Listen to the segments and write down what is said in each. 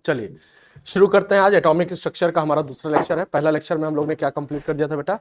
चलिए शुरू करते हैं। आज एटॉमिक स्ट्रक्चर का हमारा दूसरा लेक्चर है। पहला लेक्चर में हम लोग ने क्या कंप्लीट कर दिया था बेटा?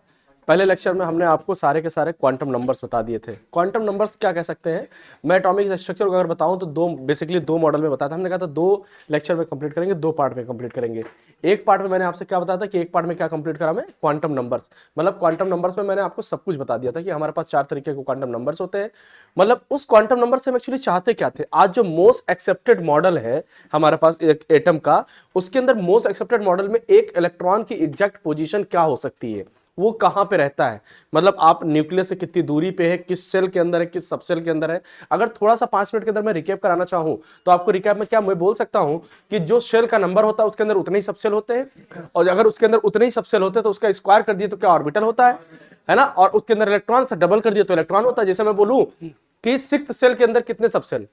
पहले लेक्चर में हमने आपको सारे के सारे क्वांटम नंबर्स बता दिए थे। क्वांटम नंबर्स क्या कह सकते हैं? मैं एटॉमिक स्ट्रक्चर को अगर बताऊं तो दो मॉडल में बताया था। हमने कहा था 2 लेक्चर में कंप्लीट करेंगे, 2 पार्ट में कंप्लीट करेंगे। एक पार्ट में मैंने आपसे क्या बताया था कि एक पार्ट में क्या कंप्लीट करा मैं? Quantum numbers. मतलब क्वांटम नंबर्स में मैंने आपको सब कुछ बता दिया था कि हमारे पास 4 तरीके के क्वांटम नंबर्स होते हैं। मतलब उस क्वांटम नंबर से हम एक्चुअली चाहते क्या थे? आज जो मोस्ट एक्सेप्टेड मॉडल है हमारे पास एक एटम का, उसके अंदर मोस्ट एक्सेप्टेड मॉडल में एक इलेक्ट्रॉन की एग्जैक्ट पोजीशन क्या हो सकती है, वो कहां पे रहता है। मतलब आप न्यूक्लियस से कितनी दूरी पे है, किस सेल के अंदर है, किस सब सेल के अंदर है। अगर थोड़ा सा 5 मिनट के अंदर मैं रिकैप कराना चाहूं तो आपको रिकैप में क्या मैं बोल सकता हूं कि जो सेल का नंबर होता है उसके अंदर उतने ही सब सेल होते हैं, और अगर उसके अंदर उतने ही सब सेल होते हैं तो उसका स्क्वायर कर दिए तो क्या ऑर्बिटल होता है ना। और उसके अंदर इलेक्ट्रॉन से डबल कर दिए तो इलेक्ट्रॉन होता है। जैसे मैं बोलूं कि 6th सेल के अंदर कितने सब सेल?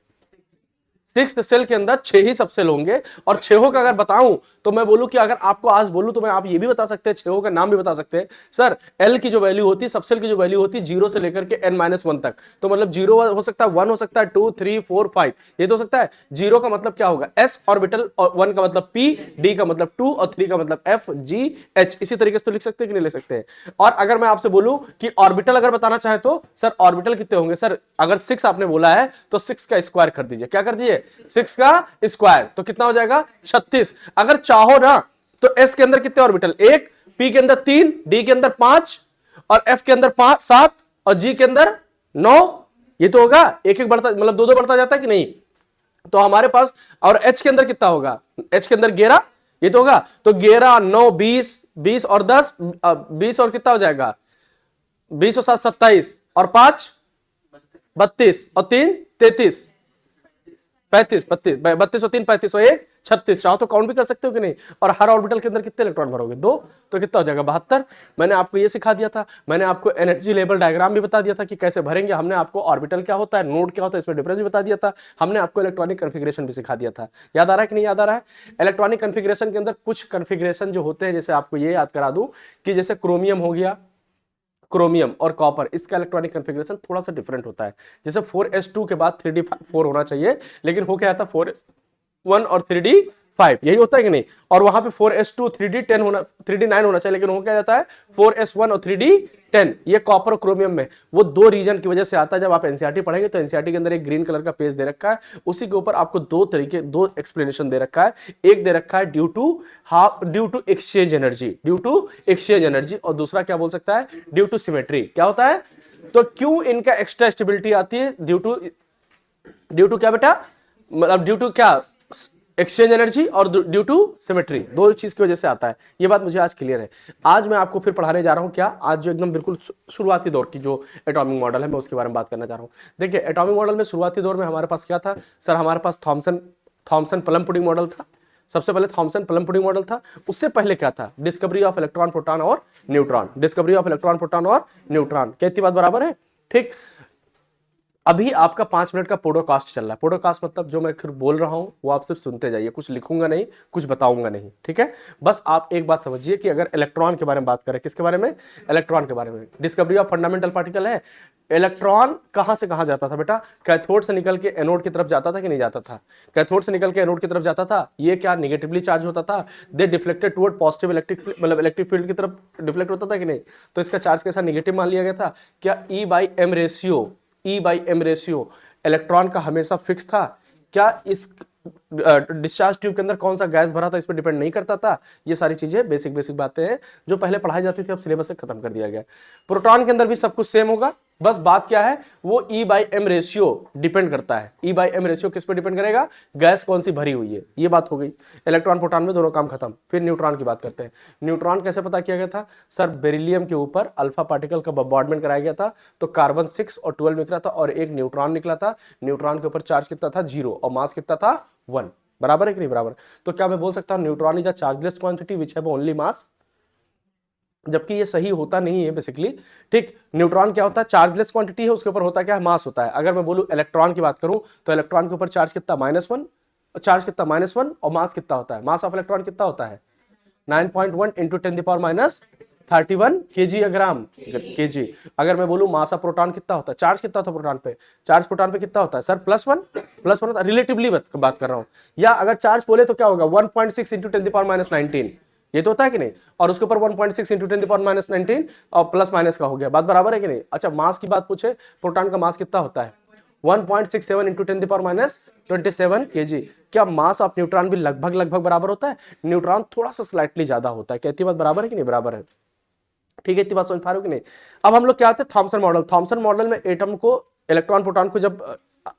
6th सेल के अंदर 6 ही सब सेल होंगे। और 6 का अगर बताऊं तो मैं बोलूं कि अगर आपको आज बोलूं तो मैं आप ये भी बता सकते हैं, 6 का नाम भी बता सकते हैं। सर एल की जो वैल्यू होती है, सब सेल की जो वैल्यू होती है 0 से लेकर के n-1 तक, तो मतलब 0 हो सकता है, 1 हो सकता है, 2 3 4 5, ये तो हो सकता है। 0 का मतलब क्या होगा? s ऑर्बिटल, और 1 का मतलब p, d का मतलब 2 और 3 का मतलब f g h। इसी तरीके से तो लिख सकते हैं कि नहीं लिख सकते हैं? और अगर मैं आपसे बोलूं कि ऑर्बिटल अगर बताना चाहे तो सर ऑर्बिटल कितने होंगे? सर अगर 6 आपने बोला है तो 6 का स्क्वायर कर दीजिए। क्या कर दीजिए? 6 का स्क्वायर, तो कितना हो जाएगा? 36। अगर चाहो ना तो s के अंदर कितने ऑर्बिटल? 1, p के अंदर 3, d के अंदर 5 और f के अंदर 7 और g के अंदर 9। ये तो होगा एक एक बढ़ता, मतलब 2 बढ़ता जाता है कि नहीं? तो हमारे पास, और h के अंदर कितना होगा? h के अंदर 11, ये तो होगा। तो 11 9 20, 20 और 10, 20 और कितना हो जाएगा? 20 और 7 27 और 5 32 और 3 33 35 32 32 और 3 35 और 1 36। चाहो तो काउंट भी कर सकते हो कि नहीं? और हर ऑर्बिटल के अंदर कितने इलेक्ट्रॉन भरोगे? 2, तो कितना हो जाएगा? 72। मैंने आपको ये सिखा दिया था। मैंने आपको एनर्जी लेवल डायग्राम भी बता दिया था कि कैसे भरेंगे। हमने आपको ऑर्बिटल क्या होता है, नोड क्या होता है, इसमें डिफरेंस भी बता दिया था। हमने आपको इलेक्ट्रॉनिक कन्फिग्रेशन भी सिखा दिया था। याद आ रहा है कि नहीं याद आ रहा है? इलेक्ट्रॉनिक कन्फिग्रेशन के अंदर कुछ कन्फिग्रेशन जो होते हैं, जैसे आपको ये याद करा दूं कि जैसे क्रोमियम हो गया, क्रोमियम और कॉपर, इसका इलेक्ट्रॉनिक कॉन्फ़िगरेशन थोड़ा सा डिफरेंट होता है। जैसे 4s2 के बाद 3d4 होना चाहिए, लेकिन हो क्या था 4s1 और 3d5, यही होता है कि नहीं? और वहां पे 4s2 3d10 होना, 3d9 होना चाहिए, लेकिन हो क्या जाता है 4s1 और 3d10। ये कॉपर और क्रोमियम में वो 2 रीजन की वजह से आता है। जब आप एनसीईआरटी पढ़ेंगे तो एनसीईआरटी के अंदर एक ग्रीन कलर का पेज दे रखा है, उसी के ऊपर आपको 2 एक्सप्लेनेशन दे रखा है। एक दे रखा है due to exchange energy, due to exchange energy, और दूसरा क्या बोल सकता है? Due to symmetry. क्या होता है? तो क्यों इनका एक्स्ट्रा स्टेबिलिटी आती है? ड्यू टू क्या बेटा? मतलब ड्यू टू क्या? एक्सचेंज एनर्जी और ड्यू टू सिमेट्री, 2 चीज की वजह से आता है। ये बात मुझे आज क्लियर है। आज मैं आपको फिर पढ़ाने जा रहा हूं क्या? आज जो एकदम बिल्कुल शुरुआती दौर की जो एटॉमिक मॉडल है, मैं उसके बारे में बात करना चाह रहा हूं। देखिए एटॉमिक मॉडल में शुरुआती दौर में हमारे पास क्या था? सर हमारे पास थॉमसन प्लम पुडिंग मॉडल था। सबसे पहले थॉमसन प्लम पुडिंग मॉडल था। उससे पहले क्या था? डिस्कवरी ऑफ इलेक्ट्रॉन, प्रोटॉन और neutron. Discovery of electron, proton और न्यूट्रॉन। क्या इतनी बात बराबर है? ठीक। अभी आपका 5 मिनट का पॉडकास्ट चल रहा है। पॉडकास्ट मतलब जो मैं फिर बोल रहा हूं वो आप सिर्फ सुनते जाइए, कुछ लिखूंगा नहीं, कुछ बताऊंगा नहीं, ठीक है? बस आप एक बात समझिए कि अगर इलेक्ट्रॉन के बारे में बात करें, किसके बारे में? इलेक्ट्रॉन के बारे में। डिस्कवरी ऑफ फंडामेंटल पार्टिकल है। इलेक्ट्रॉन कहां से कहां जाता था बेटा? कैथोड से निकल के एनोड की तरफ जाता था कि नहीं जाता था? कैथोड से निकल के एनोड की तरफ जाता था। ये क्या निगेटिवली चार्ज होता था? दे डिफ्लेक्टेड टुवर्ड पॉजिटिव इलेक्ट्रिक, मतलब इलेक्ट्रिक फील्ड की तरफ डिफ्लेक्ट होता था कि नहीं? तो इसका चार्ज कैसा? निगेटिव मान लिया गया था। क्या E/m रेशियो इलेक्ट्रॉन का हमेशा फिक्स था? क्या इस डिस्चार्ज ट्यूब के अंदर कौन सा गैस भरा था इस पर डिपेंड नहीं करता था? ये सारी चीजें बेसिक बातें हैं जो पहले पढ़ाई जाती थी, अब सिलेबस से खत्म कर दिया गया। प्रोटॉन के अंदर भी सब कुछ सेम होगा, बस बात क्या है? वो E/m रेशियो डिपेंड करता है। E/m रेशियो किस पे डिपेंड करेगा? गैस कौन सी भरी हुई है। ये बात हो गई। इलेक्ट्रॉन प्रोटॉन में दोनों काम खत्म। फिर न्यूट्रॉन की बात करते हैं। न्यूट्रॉन कैसे पता किया गया था? सर बेरिलियम के ऊपर अल्फा पार्टिकल का बॉम्बार्डमेंट कराया गया था, तो कार्बन 6 और 12 निकला था और एक न्यूट्रॉन निकला था। न्यूट्रॉन के ऊपर चार्ज कितना था? 0, और मास कितना था? 1। बराबर है कि नहीं बराबर? तो क्या मैं बोल सकता हूं neutron is a chargeless quantity which have only mass? जबकि ये सही होता नहीं है बेसिकली। ठीक, न्यूट्रॉन क्या होता है? चार्जलेस क्वांटिटी है, उसके ऊपर होता क्या है? मास होता है। अगर मैं बोलूं इलेक्ट्रॉन की बात करूं तो इलेक्ट्रॉन के ऊपर चार्ज कितना? -1, चार्ज कितना? -1, और मास कितना होता है? मास ऑफ इलेक्ट्रॉन कितना होता है? 9.1 इंटू 10⁻31 kg या ग्राम? kg। अगर मैं बोलूं मास ऑफ प्रोटॉन कितना होता है? चार्ज कितना होता है प्रोटॉन पे? चार्ज प्रोटॉन पे कितना होता है सर? +1। +1 होता है, रिलेटिवली बात कर रहा हूं। या अगर चार्ज बोले तो क्या होगा 1.6 इंटू 10⁻19, ये तो होता है कि नहीं, और उसके ऊपर 1.6 इंटू 10⁻19 और प्लस माइनस का हो गया, बात बराबर है कि नहीं। अच्छा मास की बात पूछे, प्रोटॉन का मास कितना होता है 1.67 इंटू 10⁻27 kg। क्या मास ऑफ न्यूट्रॉन भी लगभग लगभग बराबर होता है, न्यूट्रॉन थोड़ा सा स्लाइटली ज्यादा होता है, क्या इतनी बात बराबर है कि नहीं, बराबर है, ठीक है, इतनी बात समझ पा रहे हो कि नहीं। अब हम लोग क्या आते हैं थॉमसन मॉडल। थॉमसन मॉडल में एटम को, इलेक्ट्रॉन प्रोटॉन को जब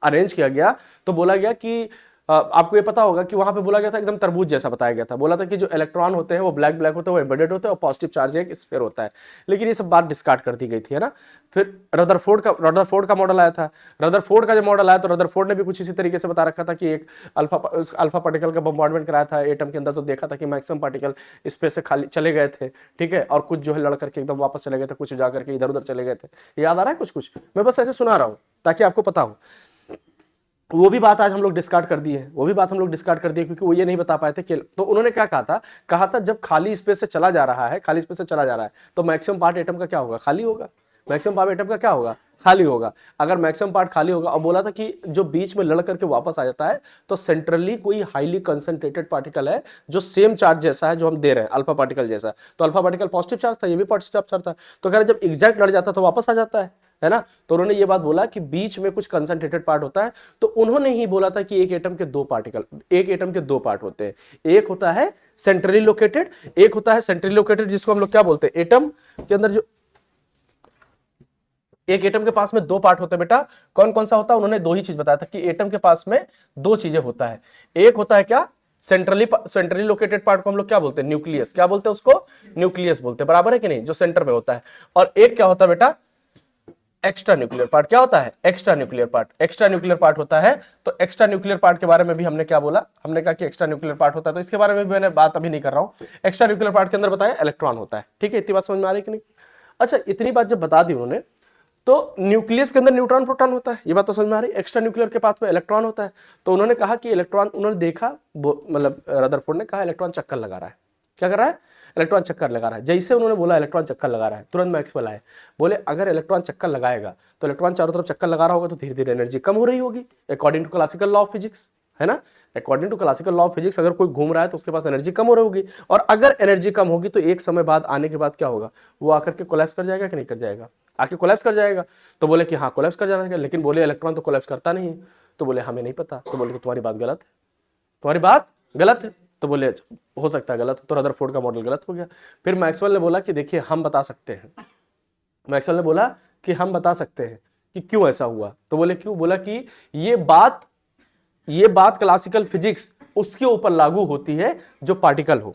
अरेंज किया गया तो बोला गया कि आपको ये पता होगा कि वहां पे बोला गया था एकदम तरबूज जैसा बताया गया था, बोला था कि जो इलेक्ट्रॉन होते हैं वो ब्लैक ब्लैक होते हैं, वो एम्बेडेड होते हैं और पॉजिटिव चार्ज एक स्फीयर होता है, लेकिन ये सब बात डिस्कार्ड कर दी गई थी, है ना। फिर रदरफोर्ड का मॉडल आया था। रदरफोर्ड का जब मॉडल आया तो रदरफोर्ड ने भी कुछ इसी तरीके से बता रखा था कि एक अल्फा पार्टिकल का बम्बार्डमेंट कराया था एटम के अंदर, तो देखा था कि मैक्सिमम पार्टिकल स्पेस से खाली चले गए थे, ठीक है, और कुछ जो है लड़ करके एकदम वापस चले गए थे, कुछ जा करके इधर उधर चले गए थे। याद आ रहा है कुछ कुछ, मैं बस ऐसे सुना रहा हूं ताकि आपको पता हो। वो भी बात आज हम लोग डिस्कार्ड कर दी है, वो भी बात हम लोग डिस्कार्ड कर दी है, क्योंकि वो ये नहीं बता पाए थे कि, तो उन्होंने क्या कहा था जब खाली स्पेस से चला जा रहा है, खाली स्पेस से चला जा रहा है तो मैक्सिमम पार्ट एटम का क्या होगा, खाली होगा। मैक्सिमम पार्ट एटम का क्या होगा, खाली होगा। अगर मैक्सिमम पार्ट खाली होगा, और बोला था कि जो बीच में लड़ करके वापस आ जाता है तो सेंट्रली कोई हाईली कंसंट्रेटेड पार्टिकल है जो सेम चार्ज जैसा है जो हम दे रहे हैं, अल्फा पार्टिकल जैसा, तो अल्फा पार्टिकल पॉजिटिव चार्ज था, ये भी पॉजिटिव चार्ज था, तो कह रहे जब एग्जैक्ट लड़ जाता है तो वापस आ जाता है ना। तो उन्होंने ये बात बोला कि बीच में कुछ कंसंट्रेटेड पार्ट होता है, तो उन्होंने ही बोला था कि एक एटम के दो पार्ट होते हैं, एक होता है सेंट्रली लोकेटेड, एक होता है सेंट्रली लोकेटेड जिसको हम लोग क्या बोलते हैं, एटम के अंदर जो एक एटम के पास में दो पार्ट होते हैं बेटा, कौन कौन सा होता है, उन्होंने दो ही चीज बताया था कि एटम के पास में दो चीजें होता है। एक होता है क्या, सेंट्रली लोकेटेड पार्ट को हम लोग क्या बोलते हैं, न्यूक्लियस, क्या बोलते हैं उसको, न्यूक्लियस बोलते हैं, बराबर है कि नहीं, जो सेंटर में होता है। और एक क्या होता है बेटा, एक्स्ट्रा न्यूक्लियर पार्ट। क्या होता है, extra nuclear part, extra nuclear part होता है। तो एक्स्ट्रा न्यूक्लियर पार्ट के बारे में भी हमने क्या बोला, हमने कहा कि एक्स्ट्रा न्यूक्लियर पार्ट होता है, तो इसके बारे में भी मैंने बात अभी नहीं कर रहा हूं। एक्स्ट्रा न्यूक्लियर पार्ट के अंदर बताया इलेक्ट्रॉन होता है, ठीक है, इतनी बात समझ में आ रही है कि नहीं। अच्छा इतनी बात जब बता दी उन्होंने, तो न्यूक्लियस के अंदर न्यूट्रॉन प्रोटॉन होता है, ये बात तो समझ में आ रही है। एक्स्ट्रा न्यूक्लियर के पास में इलेक्ट्रॉन होता है, तो उन्होंने कहा कि इलेक्ट्रॉन, उन्होंने देखा, मतलब रदरफोर्ड ने कहा इलेक्ट्रॉन चक्कर लगा रहा है, क्या कर रहा है, इलेक्ट्रॉन चक्कर लगा रहा है। जैसे उन्होंने बोला इलेक्ट्रॉन चक्कर लगा रहा है, तुरंत मैक्सवेल आए, बोले अगर इलेक्ट्रॉन चक्कर लगाएगा तो इलेक्ट्रॉन चारों तरफ चक्कर लगा रहा होगा तो धीरे धीरे एनर्जी कम हो रही होगी, according to classical law of physics, है ना। According to classical law of physics अगर कोई घूम रहा है तो उसके पास एनर्जी कम हो रही होगी, और अगर एनर्जी कम होगी तो एक समय बाद आने के बाद क्या होगा, वो आकर के कोलैप्स कर जाएगा कि नहीं कर जाएगा, आके कोलैप्स कर जाएगा। तो बोले कि हाँ कोलैप्स कर जाएगा, लेकिन बोले इलेक्ट्रॉन तो कोलैप्स करता नहीं। तो बोले हमें नहीं पता। तो बोले तुम्हारी बात गलत है, तुम्हारी बात गलत है। तो बोले हो सकता है गलत, तो रदरफोर्ड का मॉडल गलत हो गया। फिर मैक्सवेल ने बोला कि देखिए हम बता सकते हैं, मैक्सवेल ने बोला कि हम बता सकते हैं कि क्यों ऐसा हुआ। तो बोले क्यों, बोला कि ये बात क्लासिकल फिजिक्स उसके ऊपर लागू होती है जो पार्टिकल हो,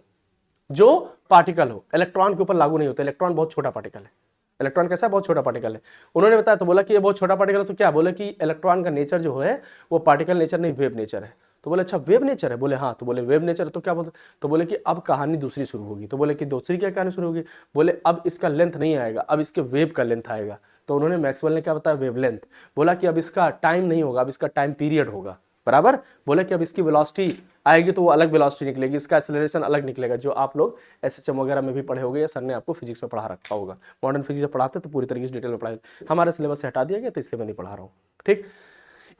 इलेक्ट्रॉन के ऊपर लागू नहीं होता। इलेक्ट्रॉन बहुत छोटा पार्टिकल है, इलेक्ट्रॉन कैसा है, बहुत छोटा पार्टिकल है। उन्होंने बताया, तो बोला कि ये बहुत छोटा पार्टिकल है, तो क्या बोले कि इलेक्ट्रॉन का नेचर जो है वो पार्टिकल नेचर नहीं, वेव नेचर है। तो बोले अच्छा वेव नेचर है, बोले हाँ। तो बोले वेव नेचर है तो क्या बोलते, तो बोले कि अब कहानी दूसरी शुरू होगी। तो बोले कि दूसरी क्या कहानी शुरू होगी, बोले अब इसका लेंथ नहीं आएगा, अब इसके वेव का लेंथ आएगा। तो उन्होंने मैक्सवेल ने क्या बताया, वेवलेंथ। बोला कि अब इसका टाइम नहीं होगा, अब इसका टाइम पीरियड होगा, बराबर। बोले कि अब इसकी वेलोसिटी आएगी तो वो अलग वेलोसिटी निकलेगी, इसका एक्सेलरेशन अलग निकलेगा, जो आप लोग एसएचएम वगैरह में भी पढ़े होंगे या सर ने आपको फिजिक्स में पढ़ा रखा होगा। मॉडर्न फिजिक्स पढ़ाते तो पूरी तरीके से डिटेल में पढ़ाए, हमारे सिलेबस से हटा दिया गया तो इसलिए मैं नहीं पढ़ा रहा हूँ, ठीक।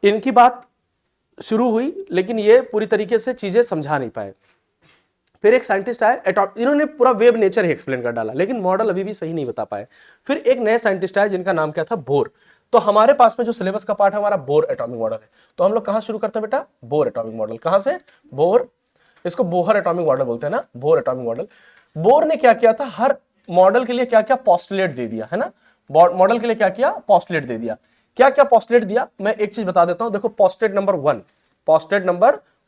इनकी बात शुरू हुई लेकिन ये पूरी तरीके से चीजें समझा नहीं पाए। फिर एक साइंटिस्ट आए, इन्होंने पूरा वेव नेचर ही एक्सप्लेन कर डाला, लेकिन मॉडल अभी भी सही नहीं बता पाए। फिर एक नए साइंटिस्ट आए जिनका नाम क्या था, बोर। तो हमारे पास में जो सिलेबस का पार्ट है हमारा बोर एटॉमिक मॉडल है। तो हम लोग कहां शुरू करते हैं बेटा, बोर एटॉमिक मॉडल। कहां से, बोर, इसको बोहर एटॉमिक मॉडल बोलते हैं ना, बोर एटॉमिक मॉडल। बोर ने क्या किया था, हर मॉडल के लिए क्या क्या पोस्टुलेट दे दिया, है ना। मॉडल के लिए क्या किया, पोस्टुलेट दे दिया। क्या क्या पोस्टुलेट दिया, मैं एक चीज बता देता हूं। देखो पोस्टुलेट नंबर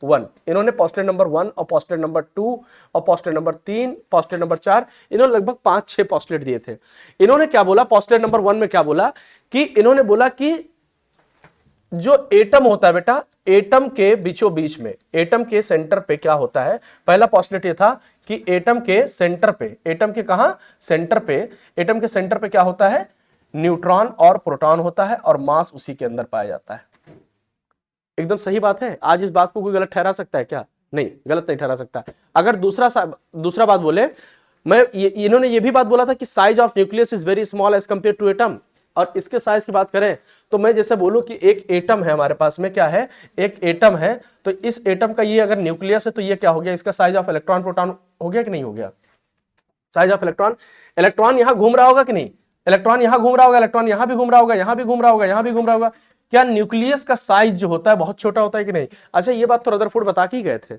1, इन्होंने पोस्टुलेट नंबर 1 और पोस्टुलेट नंबर 2 और पोस्टुलेट नंबर 3, पोस्टुलेट नंबर 4, इन्होंने लगभग 5-6 पोस्टुलेट दिए थे। इन्होंने क्या बोला, पोस्टुलेट नंबर 1 में क्या बोला कि इन्होंने बोला कि जो एटम होता है बेटा, एटम के बीचों बीच में, एटम के सेंटर पे क्या होता है, पहला पोस्टुलेट ये था कि एटम के सेंटर पे, एटम के कहां, सेंटर पे, एटम के सेंटर पे क्या होता है, न्यूट्रॉन और प्रोटॉन होता है और मास उसी के अंदर पाया जाता है। एकदम सही बात है। आज इस बात को कोई गलत ठहरा सकता है क्या, नहीं, गलत नहीं ठहरा सकता। अगर दूसरा बात बोले, इन्होंने ये भी बात बोला था कि size of nucleus is very small as compare to atom. और इसके साइज की बात करें तो मैं जैसे बोलूं कि एक एटम है हमारे पास में, क्या है, एक एटम है, तो इस एटम का ये अगर न्यूक्लियस है तो ये क्या हो गया, इसका साइज ऑफ इलेक्ट्रॉन प्रोटॉन हो गया कि नहीं हो गया, साइज ऑफ इलेक्ट्रॉन। इलेक्ट्रॉन यहां घूम रहा होगा कि नहीं, इलेक्ट्रॉन यहां घूम रहा होगा, इलेक्ट्रॉन यहां भी घूम रहा होगा, यहां भी घूम रहा होगा, यहां भी घूम रहा होगा। क्या न्यूक्लियस का साइज जो होता है बहुत छोटा होता है कि नहीं? अच्छा, ये बात तो रदरफोर्ड बता के गए थे,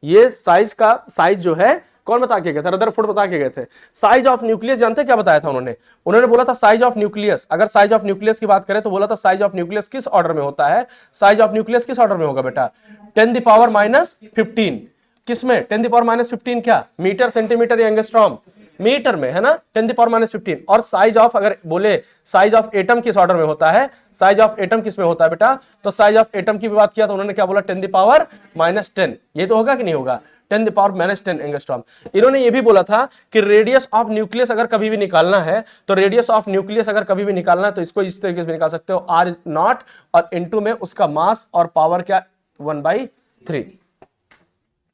ये साइज जो है कौन बता के गए थे, रदरफोर्ड बता के गए थे। साइज ऑफ न्यूक्लियस जानते हैं क्या बताया था उन्होंने? उन्होंने बोला था साइज ऑफ न्यूक्लियस, अगर साइज ऑफ न्यूक्लियस की बात करें तो बोला था साइज ऑफ न्यूक्लियस किस ऑर्डर में होता है, साइज ऑफ न्यूक्लियस किस ऑर्डर में होगा बेटा, 10⁻⁻15। किसमें 10⁻⁻15? क्या मीटर, सेंटीमीटर या एंगस्ट्रॉम? मीटर में, है ना, 10⁻⁻15। और साइज ऑफ, अगर बोले साइज ऑफ एटम किस ऑर्डर में होता है, साइज ऑफ एटम किस में होता है बेटा, तो साइज ऑफ एटम की भी बात किया तो उन्होंने क्या बोला, 10⁻⁻10। ये तो होगा कि नहीं होगा, 10⁻⁻10 एंगस्ट्रॉम। इन्होंने ये भी बोला था कि रेडियस ऑफ न्यूक्लियस अगर कभी भी निकालना है, तो रेडियस ऑफ न्यूक्लियस अगर कभी भी निकालना है तो इसको इस तरीके से निकाल सकते हो, r0 और इनटू में उसका मास और पावर क्या, 1/3।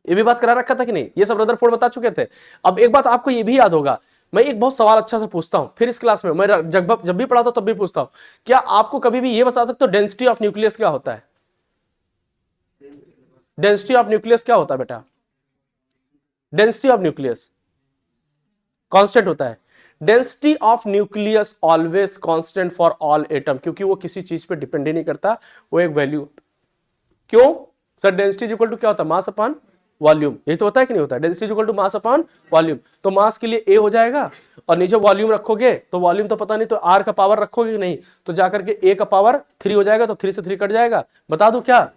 ये भी बात करा रखा था कि नहीं, ये सब रदरफोर्ड बता चुके थे। अब एक बात आपको ये भी याद होगा, मैं एक बहुत सवाल अच्छा से पूछता हूं, फिर इस क्लास में मैं जब भी पढ़ाता हूं तब भी पूछता हूं, क्या आपको कभी भी ये बता सकते हो डेंसिटी ऑफ न्यूक्लियस क्या होता है? डेंसिटी ऑफ न्यूक्लियस क्या होता है बेटा? डेंसिटी ऑफ न्यूक्लियस कांस्टेंट होता है। Density of nucleus always constant for all atom, क्योंकि वो किसी चीज पे डिपेंड ही नहीं करता, वो एक वैल्यू। क्यों सर? डेंसिटी इक्वल टू क्या होता है, मास अपॉन वॉल्यूम। ये तो होता है कि नहीं होता है, density equal to mass upon volume. तो मास के लिए ए हो जाएगा और नीचे वॉल्यूम रखोगे तो वॉल्यूम तो पता नहीं, तो आर का पावर रखोगे कि नहीं, तो जाकर के ए का पावर 3 हो जाएगा, तो 3 से 3 कट जाएगा। बता दूं क्या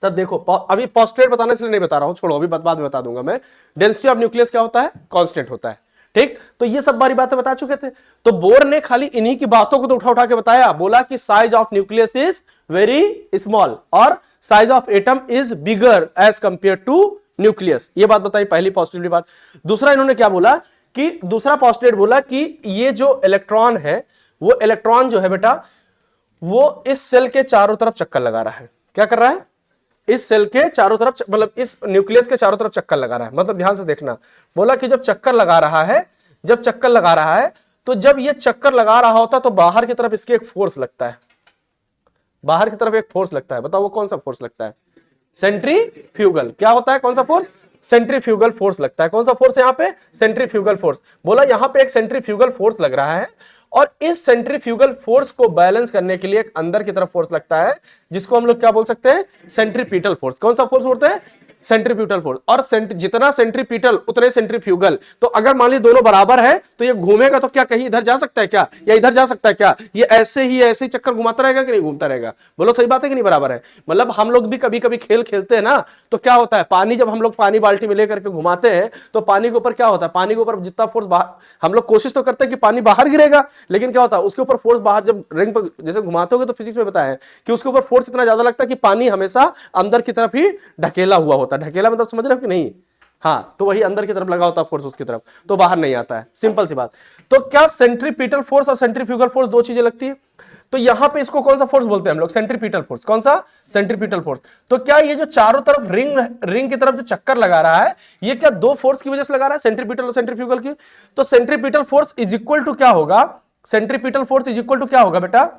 सर? देखो अभी पोस्टुलेट बताने से नहीं बता रहा हूं, छोड़ो, अभी बाद में बता दूंगा मैं। डेंसिटी ऑफ न्यूक्लियस क्या होता है, कांस्टेंट होता है। ठीक, तो ये सब बारी बातें बता चुके थे। तो बोर ने खाली इन्हीं की बातों को तो उठा उठा के बताया, बोला कि size of nucleus is very small और size of atom is bigger as compare to nucleus. ये बात बताई, पहली पॉजिटिव बात। दूसरा इन्होंने क्या बोला कि दूसरा पोस्टुलेट बोला कि ये जो इलेक्ट्रॉन है, वो इलेक्ट्रॉन जो है बेटा, वो इस सेल के चारों तरफ चक्कर लगा रहा है। क्या कर रहा है? इस सेल के चारों तरफ, मतलब इस न्यूक्लियस के चारों तरफ चक्कर लगा रहा है। मतलब ध्यान से देखना, बोला कि जब चक्कर लगा रहा है, जब चक्कर लगा रहा है, तो जब ये चक्कर लगा रहा होता तो बाहर की तरफ इसके एक फोर्स लगता है, बाहर की तरफ एक फोर्स लगता है। बताओ वो कौन सा फोर्स लगता है? सेंट्रीफ्यूगल। क्या होता है, कौन सा फोर्स? सेंट्रीफ्यूगल फोर्स लगता है। कौन सा फोर्स है यहाँ पे? Centrifugal force. बोला यहाँ पे एक सेंट्रीफ्यूगल फोर्स लग रहा है और इस सेंट्रीफ्यूगल फोर्स को बैलेंस करने के लिए एक अंदर की तरफ फोर्स लगता है, जिसको हम लोग क्या बोल सकते हैं? Centripetal force. कौन सा फोर्स बोलते हैं? Centripetal force. और जितना सेंट्रीपिटल उतने सेंट्रीफ्यूगल। तो अगर मान ली दोनों बराबर है तो ये घूमेगा तो क्या कहीं इधर जा सकता है क्या, या इधर जा सकता है क्या? ये ऐसे ही चक्कर घुमाता रहेगा कि नहीं घूमता रहेगा? बोलो सही बात है कि नहीं बराबर है? मतलब हम लोग भी कभी कभी खेल खेलते हैं ना, तो क्या होता है, पानी जब हम लोग पानी बाल्टी में लेकर के घुमाते हैं तो पानी के ऊपर क्या होता है, पानी के ऊपर जितना फोर्स बाहर, हम लोग कोशिश तो करते हैं कि पानी बाहर गिरेगा, लेकिन क्या होता है उसके ऊपर फोर्स बाहर, जब रिंग पर जैसे घुमाते होगे तो फिजिक्स में बताया है कि उसके ऊपर फोर्स इतना ज्यादा लगता है कि पानी हमेशा अंदर की तरफ ही ढकेला हुआ होता है। ढकेला मतलब समझ रहे हो कि नहीं? हाँ, तो वही अंदर की तरफ लगा होता है फोर्स उसकी तरफ, तो बाहर नहीं आता है। सिंपल सी बात। तो क्या सेंट्रीपिटल फोर्स और सेंट्रीफ्यूगल फोर्स दो चीजें लगती है? तो यहां पे इसको कौन सा फोर्स बोलते हैं हम लोग? Centripetal force. कौन सा? Centripetal force. तो क्या ये जो चारों तरफ रिंग की तरफ जो चक्कर लगा रहा है, ये क्या दो फोर्स की वजह से लगा रहा है, सेंट्रीपिटल और सेंट्रीफ्यूगल की? तो centripetal force is equal to क्या होगा? Centripetal force is equal to क्या होगा बेटा?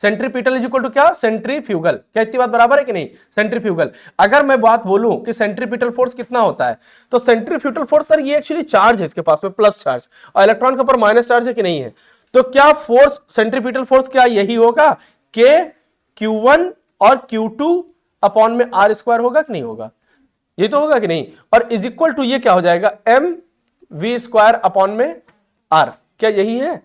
सेंट्रीपिटल इज इक्वल टू क्या? सेंट्रीफ्यूगल। क्या इतनी बात बराबर है कि नहीं? सेंट्रीफ्यूगल। अगर मैं बात बोलूं कि सेंट्रीपिटल फोर्स कितना होता है, तो सेंट्रीफ्यूगल फोर्स सर ये एक्चुअली चार्ज है इसके पास में, प्लस चार्ज, और इलेक्ट्रॉन के ऊपर माइनस चार्ज है कि नहीं है? तो क्या फोर्स, सेंट्रीपिटल फोर्स क्या यही होगा? के Q1 और Q2 अपॉन में R स्क्वायर होगा कि नहीं होगा? ये तो होगा कि नहीं? और इज इक्वल टू ये क्या हो जाएगा? mv स्क्वायर अपॉन में R। क्या यही है?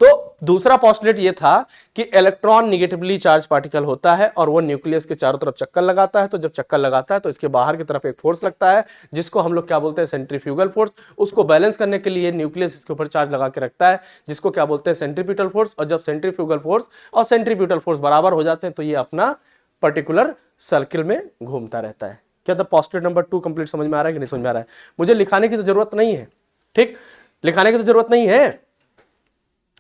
तो दूसरा पोस्टुलेट ये था कि इलेक्ट्रॉन निगेटिवली चार्ज पार्टिकल होता है और वो न्यूक्लियस के चारों तरफ चक्कर लगाता है। तो जब चक्कर लगाता है तो इसके बाहर की तरफ एक फोर्स लगता है, जिसको हम लोग क्या बोलते हैं? Centrifugal force. उसको बैलेंस करने के लिए न्यूक्लियस इसके ऊपर चार्ज लगा के रखता है, जिसको क्या बोलते हैं? Centripetal force. और जब सेंट्रीफ्यूगल फोर्स और सेंट्रीपिटल फोर्स बराबर हो जाते हैं तो ये अपना पर्टिकुलर सर्किल में घूमता रहता है। क्या द पोस्टुलेट नंबर 2 कंप्लीट समझ में आ रहा है कि नहीं समझ में आ रहा है? मुझे लिखाने की तो जरूरत नहीं है, ठीक, लिखाने की तो जरूरत नहीं है,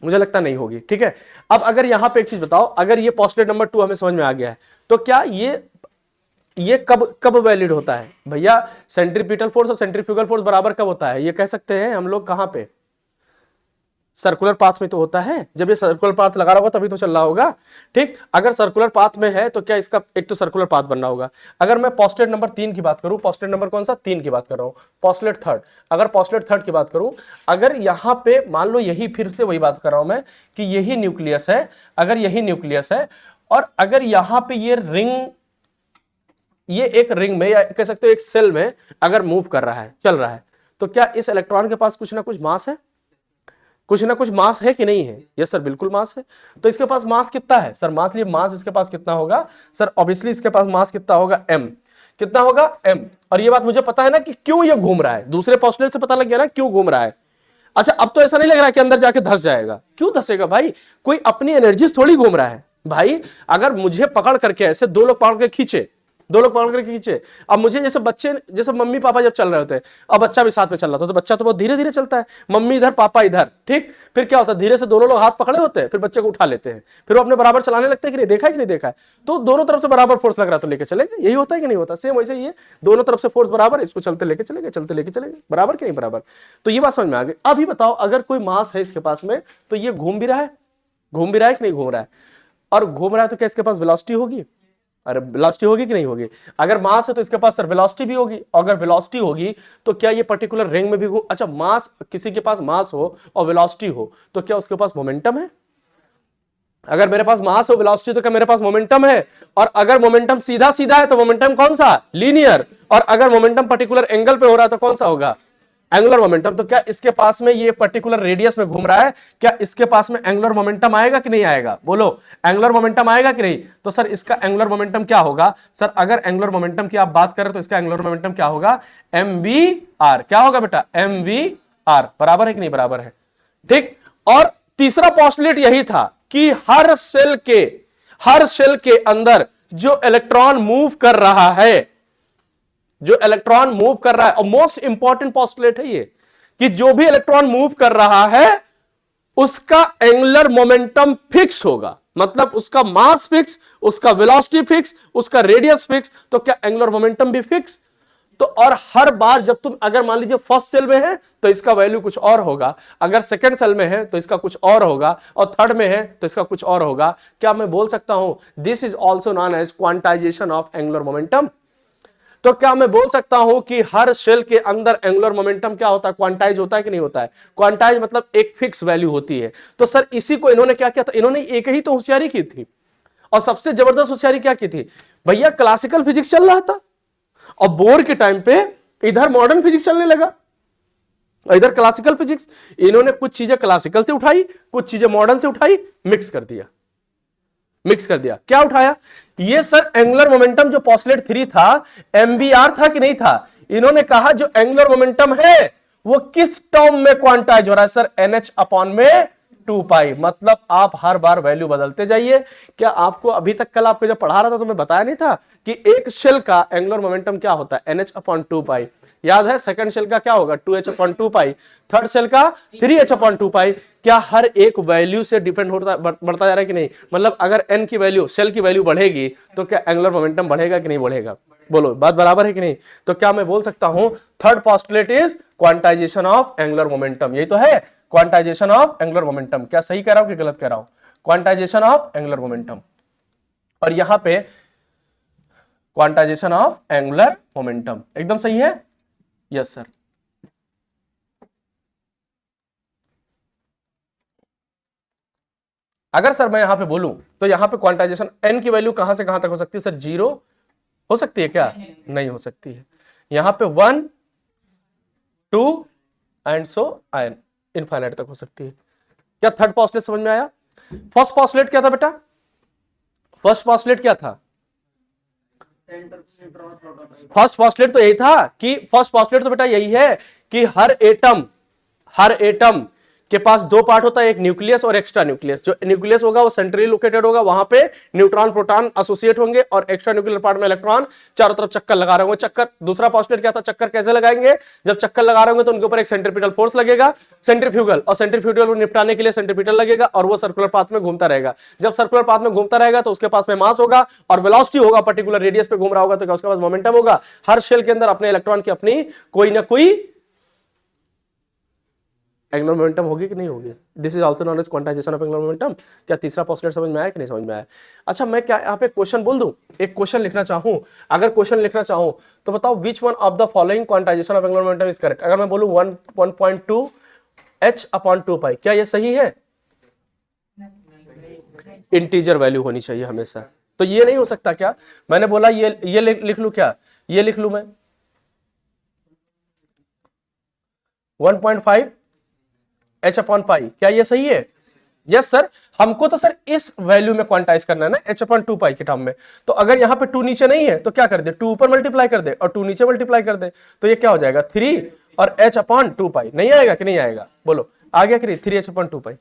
मुझे लगता नहीं होगी, ठीक है। अब अगर यहां पे एक चीज बताओ, अगर ये पोस्टुलेट नंबर 2 हमें समझ में आ गया है, तो क्या ये कब वैलिड होता है भैया? सेंट्रीपिटल फोर्स और सेंट्रीफ्यूगल फोर्स बराबर कब होता है? ये कह सकते हैं हम लोग कहां पे? सर्कुलर पाथ में तो होता है, जब ये सर्कुलर पाथ लगा रहा होगा तभी तो चल रहा होगा। ठीक, अगर सर्कुलर पाथ में है तो क्या इसका एक तो सर्कुलर पाथ बनना होगा। अगर मैं पोस्टुलेट नंबर 3 की बात करूं, पोस्टुलेट नंबर कौन सा, 3 की बात कर रहा हूं, पोस्टुलेट थर्ड, अगर पोस्टुलेट थर्ड की बात करूं, अगर यहां पे मान लो यही, फिर से वही बात कर रहा हूं मैं कि यही न्यूक्लियस है, अगर यही न्यूक्लियस है और अगर यहां पे ये रिंग, ये एक रिंग में या कह सकते हो एक सेल में अगर मूव कर रहा है, चल रहा है, तो क्या इस इलेक्ट्रॉन के पास कुछ ना कुछ मास है, कुछ ना कुछ मास है कि नहीं है? यस सर, बिल्कुल मास है। तो इसके पास मास कितना है सर, मास लिए मास इसके पास कितना होगा सर, ऑब्वियसली इसके पास मास कितना होगा, m, कितना होगा m। और ये बात मुझे पता है ना कि क्यों ये घूम रहा है, दूसरे पोस्टुलेट से पता लग गया ना क्यों घूम रहा है। अच्छा, अब तो ऐसा नहीं लग रहा कि अंदर जाके धस जाएगा, क्यों धसेगा भाई, कोई अपनी एनर्जी थोड़ी घूम रहा है भाई। अगर मुझे पकड़ करके ऐसे दो लोग पकड़ के खींचे, दो लोग पकड़ करके खींचे, अब मुझे जैसे बच्चे, जैसे मम्मी पापा जब चल रहे होते हैं, अब बच्चा भी साथ में चल रहा था, तो बच्चा तो बहुत धीरे धीरे चलता है, मम्मी इधर पापा इधर, ठीक, फिर क्या होता है, धीरे से दोनों लोग हाथ पकड़े होते हैं, फिर बच्चे को उठा लेते हैं, फिर वो अपने बराबर चलाने लगते हैं कि नहीं, देखा है कि नहीं देखा है, तो दोनों तरफ से बराबर फोर्स लग रहा है तो लेके चलेंगे, यही होता है कि नहीं होता, सेम वैसे ही है, दोनों तरफ से फोर्स बराबर, इसको चलते लेके चलेंगे, चलते लेके चलेंगे, बराबर कि नहीं बराबर। तो ये बात समझ में आ गई। अभी बताओ, अगर कोई मास है इसके पास में, तो ये घूम भी रहा है, घूम भी रहा है कि नहीं घूम रहा है, और घूम रहा है तो क्या इसके पास वेलोसिटी होगी, अरे वेलोसिटी होगी कि नहीं होगी। अगर मास है तो इसके पास सर वेलोसिटी भी होगी, अगर वेलोसिटी होगी तो क्या ये पर्टिकुलर रिंग में भी हो, अच्छा मास, किसी के पास मास हो और वेलोसिटी हो तो क्या उसके पास मोमेंटम है, अगर मेरे पास मास और वेलोसिटी तो क्या मेरे पास मोमेंटम है, और अगर मोमेंटम सीधा सीधा है तो मोमेंटम कौन सा, लीनियर, और अगर मोमेंटम पर्टिकुलर एंगल पे हो रहा है तो कौन सा होगा, एंगुलर मोमेंटम। तो क्या इसके पास में ये पर्टिकुलर रेडियस में घूम रहा है, क्या इसके पास में एंगुलर मोमेंटम आएगा कि नहीं आएगा, बोलो एंगुलर मोमेंटम आएगा कि नहीं। तो सर इसका एंगुलर मोमेंटम क्या होगा सर, अगर एंगुलर मोमेंटम की आप बात करें तो इसका एंगुलर मोमेंटम क्या होगा, mvr, क्या होगा बेटा, mvr, बराबर है कि नहीं बराबर है, ठीक। और तीसरा पोस्टुलेट यही था कि हर सेल के अंदर जो इलेक्ट्रॉन मूव कर रहा है, जो इलेक्ट्रॉन मूव कर रहा है, और मोस्ट इंपॉर्टेंट पोस्टुलेट है ये, कि जो भी इलेक्ट्रॉन मूव कर रहा है उसका एंगुलर मोमेंटम फिक्स होगा, मतलब उसका मास फिक्स, उसका वेलोसिटी फिक्स, उसका रेडियस फिक्स, तो क्या एंगुलर मोमेंटम भी फिक्स। तो और हर बार जब तुम अगर मान लीजिए फर्स्ट सेल में है तो इसका वैल्यू कुछ और होगा, अगर सेकंड सेल में है तो इसका कुछ और होगा, और थर्ड में है तो इसका कुछ और होगा। क्या मैं बोल सकता हूं this is also known as quantisation of angular momentum. तो क्या मैं बोल सकता हूं कि हर शेल के अंदर एंगुलर मोमेंटम क्या होता है, क्वांटाइज होता है कि नहीं होता है, क्वांटाइज मतलब एक फिक्स वैल्यू होती है। तो सर इसी को इन्होंने क्या किया था, इन्होंने एक ही तो होशियारी की थी, और सबसे जबरदस्त होशियारी क्या की थी भैया, क्लासिकल फिजिक्स चल रहा था और बोर के टाइम पे इधर मॉडर्न फिजिक्स चलने लगा, इधर क्लासिकल फिजिक्स, इन्होंने कुछ चीजें क्लासिकल से उठाई, कुछ चीजें मॉडर्न से उठाई, मिक्स कर दिया, मिक्स कर दिया। क्या उठाया ये सर, एंगुलर मोमेंटम जो पोस्टुलेट 3 था एमवीआर था कि नहीं था, इन्होंने कहा जो एंगुलर मोमेंटम है वो किस टर्म में क्वांटाइज हो रहा है सर, NH अपॉन में 2 पाई, मतलब आप हर बार वैल्यू बदलते जाइए। क्या आपको अभी तक कल आपको जब पढ़ा रहा था तो मैं बताया नहीं था कि एक शेल का एंगुलर मोमेंटम क्या होता है, NH अपॉन 2 पाई, याद है। सेकंड शेल का क्या होगा, 2H अपॉन 2 पाई, थर्ड शेल का 3H अपॉन 2 पाई। क्या हर एक वैल्यू से डिपेंड होता बढ़ता जा रहा है कि नहीं, मतलब अगर n की वैल्यू, शेल की वैल्यू बढ़ेगी तो क्या एंगुलर मोमेंटम बढ़ेगा कि नहीं बढ़ेगा, बोलो बात बराबर है कि नहीं। तो क्या मैं बोल सकता हूं third postulate is quantization of angular momentum, यही तो है क्वांटाइजेशन ऑफ एंगुलर मोमेंटम। क्या सही कह रहा हूं कि गलत कह रहा हूं, क्वांटाइजेशन ऑफ एंगुलर मोमेंटम, और यहां पे क्वांटाइजेशन ऑफ एंगुलर मोमेंटम एकदम सही है, यस सर। अगर सर मैं यहां पे बोलूं तो यहां पे क्वांटाइजेशन n की वैल्यू कहां से कहां तक हो सकती है सर, 0 हो सकती है क्या, नहीं हो सकती है, यहां पे 1 2 एंड सो n इनफाइनाइट तक हो सकती है। क्या थर्ड पोस्टुलेट समझ में आया। फर्स्ट पोस्टुलेट क्या था बेटा, फर्स्ट पोस्टुलेट क्या था, फर्स्ट पोस्टुलेट तो यही था कि फर्स्ट पोस्टुलेट तो बेटा यही है कि हर एटम के पास दो पार्ट होता है, एक न्यूक्लियस और एक्स्ट्रा न्यूक्लियस। जो न्यूक्लियस होगा वो सेंट्रली लोकेटेड होगा, वहां पे न्यूट्रॉन प्रोटॉन एसोसिएट होंगे, और एक्स्ट्रा न्यूक्लियर पार्ट में इलेक्ट्रॉन चारों तरफ चक्कर लगा रहे होंगे। चक्कर, दूसरा पोस्टुलेट क्या था, चक्कर कैसे लगाएंगे, जब चक्कर लगा रहे होंगे तो उनके ऊपर एक सेंट्रीपिटल फोर्स लगेगा, सेंट्रीफ्यूगल, और सेंट्रीफ्यूगल को निपटाने के लिए सेंट्रीपिटल लगेगा, और वो सर्कुलर पाथ में घूमता रहेगा। जब सर्कुलर पाथ में घूमता रहेगा तो उसके पास में मास होगा और वेलोसिटी होगा, पर्टिकुलर रेडियस पे घूम रहा होगा तो क्या उसके पास मोमेंटम होगा। हर शेल के अंदर अपने इलेक्ट्रॉन की अपनी कोई ना कोई एंगुलर मोमेंटम होगी कि नहीं होगी? This is also known as quantisation of angular momentum. क्या तीसरा पोस्टुलेट समझ में आया कि नहीं समझ में आया? अच्छा, मैं क्या यहाँ पे क्वेश्चन बोल दूं, एक क्वेश्चन लिखना चाहूं, अगर क्वेश्चन लिखना चाहूं तो बताओ which one of the following quantization of angular momentum is correct. अगर मैं बोलूं 1.2 h/2π, क्या ये सही है? इंटीजर वैल्यू होनी चाहिए हमेशा, तो ये नहीं हो सकता क्या? मैंने बोला ये लिख लूं क्या? ये लिख लूं मैं 1.5 h/π, क्या ये सही है? यस सर, हमको तो सर इस वैल्यू में क्वांटाइज करना है ना, h/2π के टर्म में। तो अगर यहां पे 2 नीचे नहीं है तो क्या कर दे, 2 ऊपर मल्टीप्लाई कर दे और 2 नीचे मल्टीप्लाई कर दे, तो ये क्या हो जाएगा 3 और h/2π। नहीं आएगा कि नहीं आएगा? बोलो, आ गया कि नहीं? 3h/2π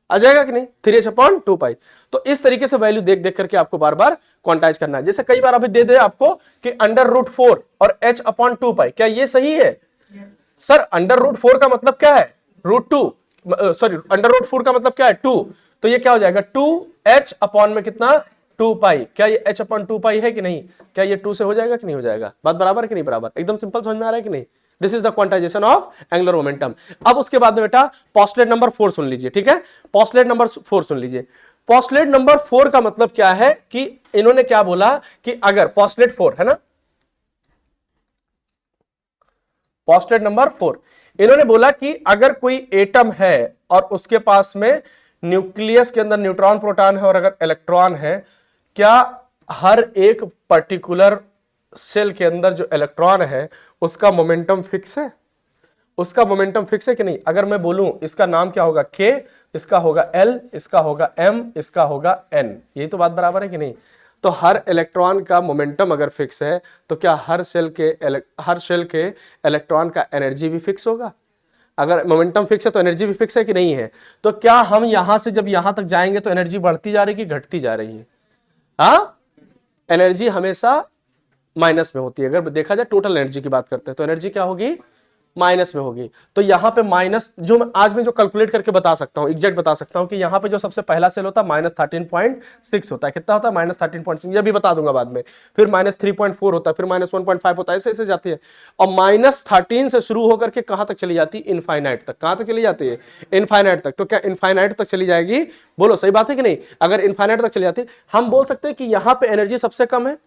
आ जाएगा कि नहीं? 3h/2π। तो इस तरीके से वैल्यू देख देख करके आपको बार बार क्वांटाइज करना है। जैसे कई बार अभी दे दे आपको कि √4 और h/2π, क्या ये सही है? सर √4 का मतलब क्या है? √2, सॉरी √4 का मतलब क्या है? 2, तो ये क्या हो जाएगा 2h अपॉन में कितना 2π। क्या ये h/2π है कि नहीं? क्या ये 2 से हो जाएगा कि नहीं हो जाएगा? बात बराबर है कि नहीं बराबर? एकदम सिंपल समझ में आ रहा है कि नहीं? This is the quantization of angular momentum. अब उसके बाद में बेटा पोस्टुलेट नंबर 4 सुन लीजिए, ठीक है? पोस्टुलेट नंबर 4 सुन लीजिए। पोस्टुलेट नंबर 4 का मतलब क्या है कि इन्होंने क्या बोला कि अगर पोस्टुलेट 4 है ना, पोस्टुलेट नंबर 4 इन्होंने बोला कि अगर कोई एटम है और उसके पास में न्यूक्लियस के अंदर न्यूट्रॉन प्रोटॉन है और अगर इलेक्ट्रॉन है, क्या हर एक पर्टिकुलर सेल के अंदर जो इलेक्ट्रॉन है उसका मोमेंटम फिक्स है? उसका मोमेंटम फिक्स है कि नहीं? अगर मैं बोलूं इसका नाम क्या होगा K, इसका होगा L, इसका होगा M, इसका होगा N, यही तो बात बराबर है कि नहीं? तो हर इलेक्ट्रॉन का मोमेंटम अगर फिक्स है तो क्या हर सेल के इलेक्ट्रॉन का एनर्जी भी फिक्स होगा? अगर मोमेंटम फिक्स है तो एनर्जी भी फिक्स है कि नहीं है? तो क्या हम यहां से जब यहां तक जाएंगे तो एनर्जी बढ़ती जा रही है कि घटती जा रही है? हाँ, एनर्जी हमेशा माइनस में होती है। अगर देखा जाए टोटल एनर्जी की बात करते हैं तो एनर्जी क्या होगी? माइनस में होगी। तो यहां पे माइनस जो आज मैं जो कैलकुलेट करके बता सकता हूं, एग्जैक्ट बता सकता हूं कि यहां पे जो सबसे पहला सेल होता है -13.6 होता है। कितना होता है? -13.6, ये भी बता दूंगा बाद में। फिर -3.4 होता है, फिर -1.5 होता है, ऐसे ऐसे जाती है। और -13 से शुरू होकर के कहां तक चली जाती है? इनफाइनाइट तक। कहां तक चली जाती है? इनफाइनाइट तक। तो क्या इनफाइनाइट तक चली जाएगी? बोलो, सही बात है कि नहीं? अगर इनफाइनाइट तक चली जाती है, हम बोल सकते हैं कि यहां पे एनर्जी सबसे कम है।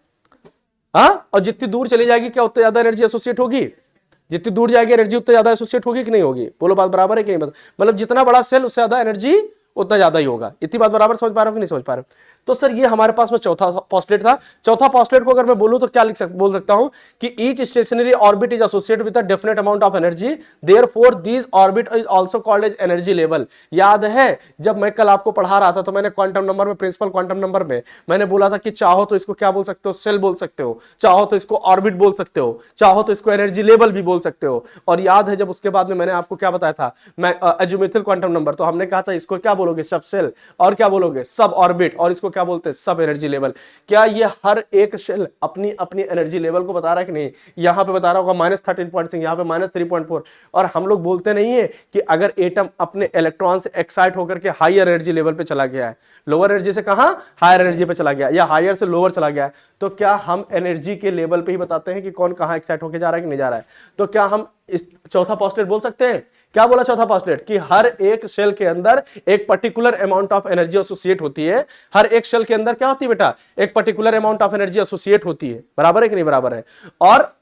हाँ, और जितनी दूर चली जाएगी क्या उतनी ज्यादा एनर्जी एसोसिएट होगी? जितनी दूर जाएगी एनर्जी उतनी ज्यादा एसोसिएट होगी कि नहीं होगी? बोलो, बात बराबर है कि नहीं? मतलब जितना बड़ा सेल उससे ज्यादा एनर्जी उतना ज्यादा ही होगा। इतनी बात बराबर समझ पा रहे हो कि नहीं समझ पा रहे हो? तो सर ये हमारे पास में चौथा पोस्टुलेट था। चौथा पोस्टुलेट को अगर मैं बोलूं तो क्या बोल सकता हूं कि each stationary orbit is associated with a definite amount of energy, therefore these orbit is also called as energy level. याद है जब मैं कल आपको पढ़ा रहा था तो मैंने क्वांटम नंबर में, प्रिंसिपल क्वांटम नंबर में मैंने बोला था कि चाहो तो इसको क्या बोल सकते हो? सेल बोल सकते हो, चाहो तो इसको ऑर्बिट बोल सकते हो, चाहो तो इसको एनर्जी लेवल भी बोल सकते हो। और याद है जब उसके बाद में मैंने आपको क्या बताया था, मैं अज़ूमेथल क्वांटम नंबर, तो हमने कहा था इसको क्या बोलोगे? सब सेल, और क्या बोलोगे? सब ऑर्बिट, और इसको क्या बोलते हैं? सब एनर्जी लेवल। क्या ये हर एक सेल अपनी अपनी एनर्जी लेवल को बता रहा है कि नहीं? यहां पे बता रहा होगा -13.6, यहां पे -3.4। और हम लोग बोलते नहीं है कि अगर एटम अपने इलेक्ट्रॉन से एक्साइट होकर के हायर एनर्जी लेवल पे चला गया है, लोअर एनर्जी से कहां हायर एनर्जी पे चला गया, या हायर से लोअर चला गया है, तो क्या हम एनर्जी के लेवल पे ही बताते हैं कि कौन कहां एक्साइट होकर जा रहा है कि नहीं जा रहा है? तो क्या हम इस चौथा पोस्टुलेट बोल सकते हैं? क्या बोला चौथा पोस्टुलेट? कि हर एक सेल के अंदर एक particular amount of energy associate होती है। हर एक सेल के अंदर क्या होती है बेटा? एक particular amount of energy associate होती है। बराबर है कि नहीं बराबर है? और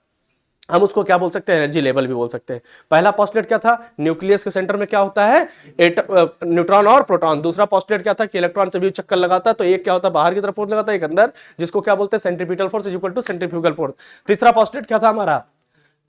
हम उसको क्या बोल सकते हैं? एनर्जी लेवल भी बोल सकते हैं। पहला पोस्टुलेट क्या था? न्यूक्लियस के सेंटर में क्या होता है? न्यूट्रॉन और प्रोटॉन। दूसरा पोस्टुलेट क्या था? कि इलेक्ट्रॉन जब भी चक्कर लगाता है तो एक क्या होता है? बाहर की तरफ फोर्स लगाता है, एक अंदर, जिसको क्या बोलते हैं? Centripetal force is equal to centrifugal force. तीसरा पोस्टुलेट क्या था हमारा?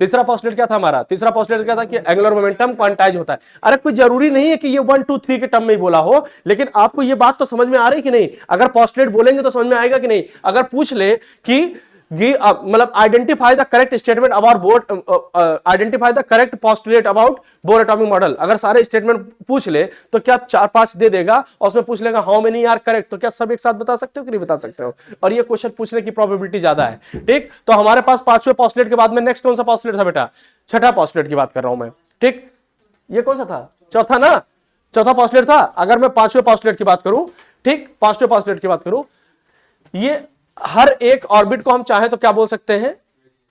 तीसरा पोस्टुलेट क्या था हमारा? तीसरा पोस्टुलेट क्या था? कि एंगुलर मोमेंटम क्वांटाइज होता है। अरे कोई जरूरी नहीं है कि ये 1 2 3 के टर्म में ही बोला हो, लेकिन आपको ये बात तो समझ में आ रही कि नहीं? अगर पोस्टुलेट बोलेंगे तो समझ में आएगा कि नहीं? अगर पूछ ले कि मतलब identify the correct statement about bore, identify the correct postulate about bore atomic model, अगर सारे स्टेटमेंट पूछ ले तो क्या 4-5 दे देगा और उसमें पूछ लेगा हाउ मेनी आर करेक्ट, तो क्या सब एक साथ बता सकते हो कि नहीं बता सकते हो? और ये क्वेश्चन पूछने की प्रोबेबिलिटी ज्यादा है। ठीक, तो हमारे पास 5वें पोस्टुलेट के बाद में नेक्स्ट कौन सा पोस्टुलेट था बेटा? छठा पोस्टुलेट की बात कर रहा हूं मैं। ठीक, ये कौन सा था? चौथा ना, चौथा पोस्टुलेट था। अगर मैं 5वें पोस्टुलेट की बात करूं, ठीक, 5वें पोस्टुलेट की बात करूं, ये हर एक ऑर्बिट को हम चाहे तो क्या बोल सकते हैं?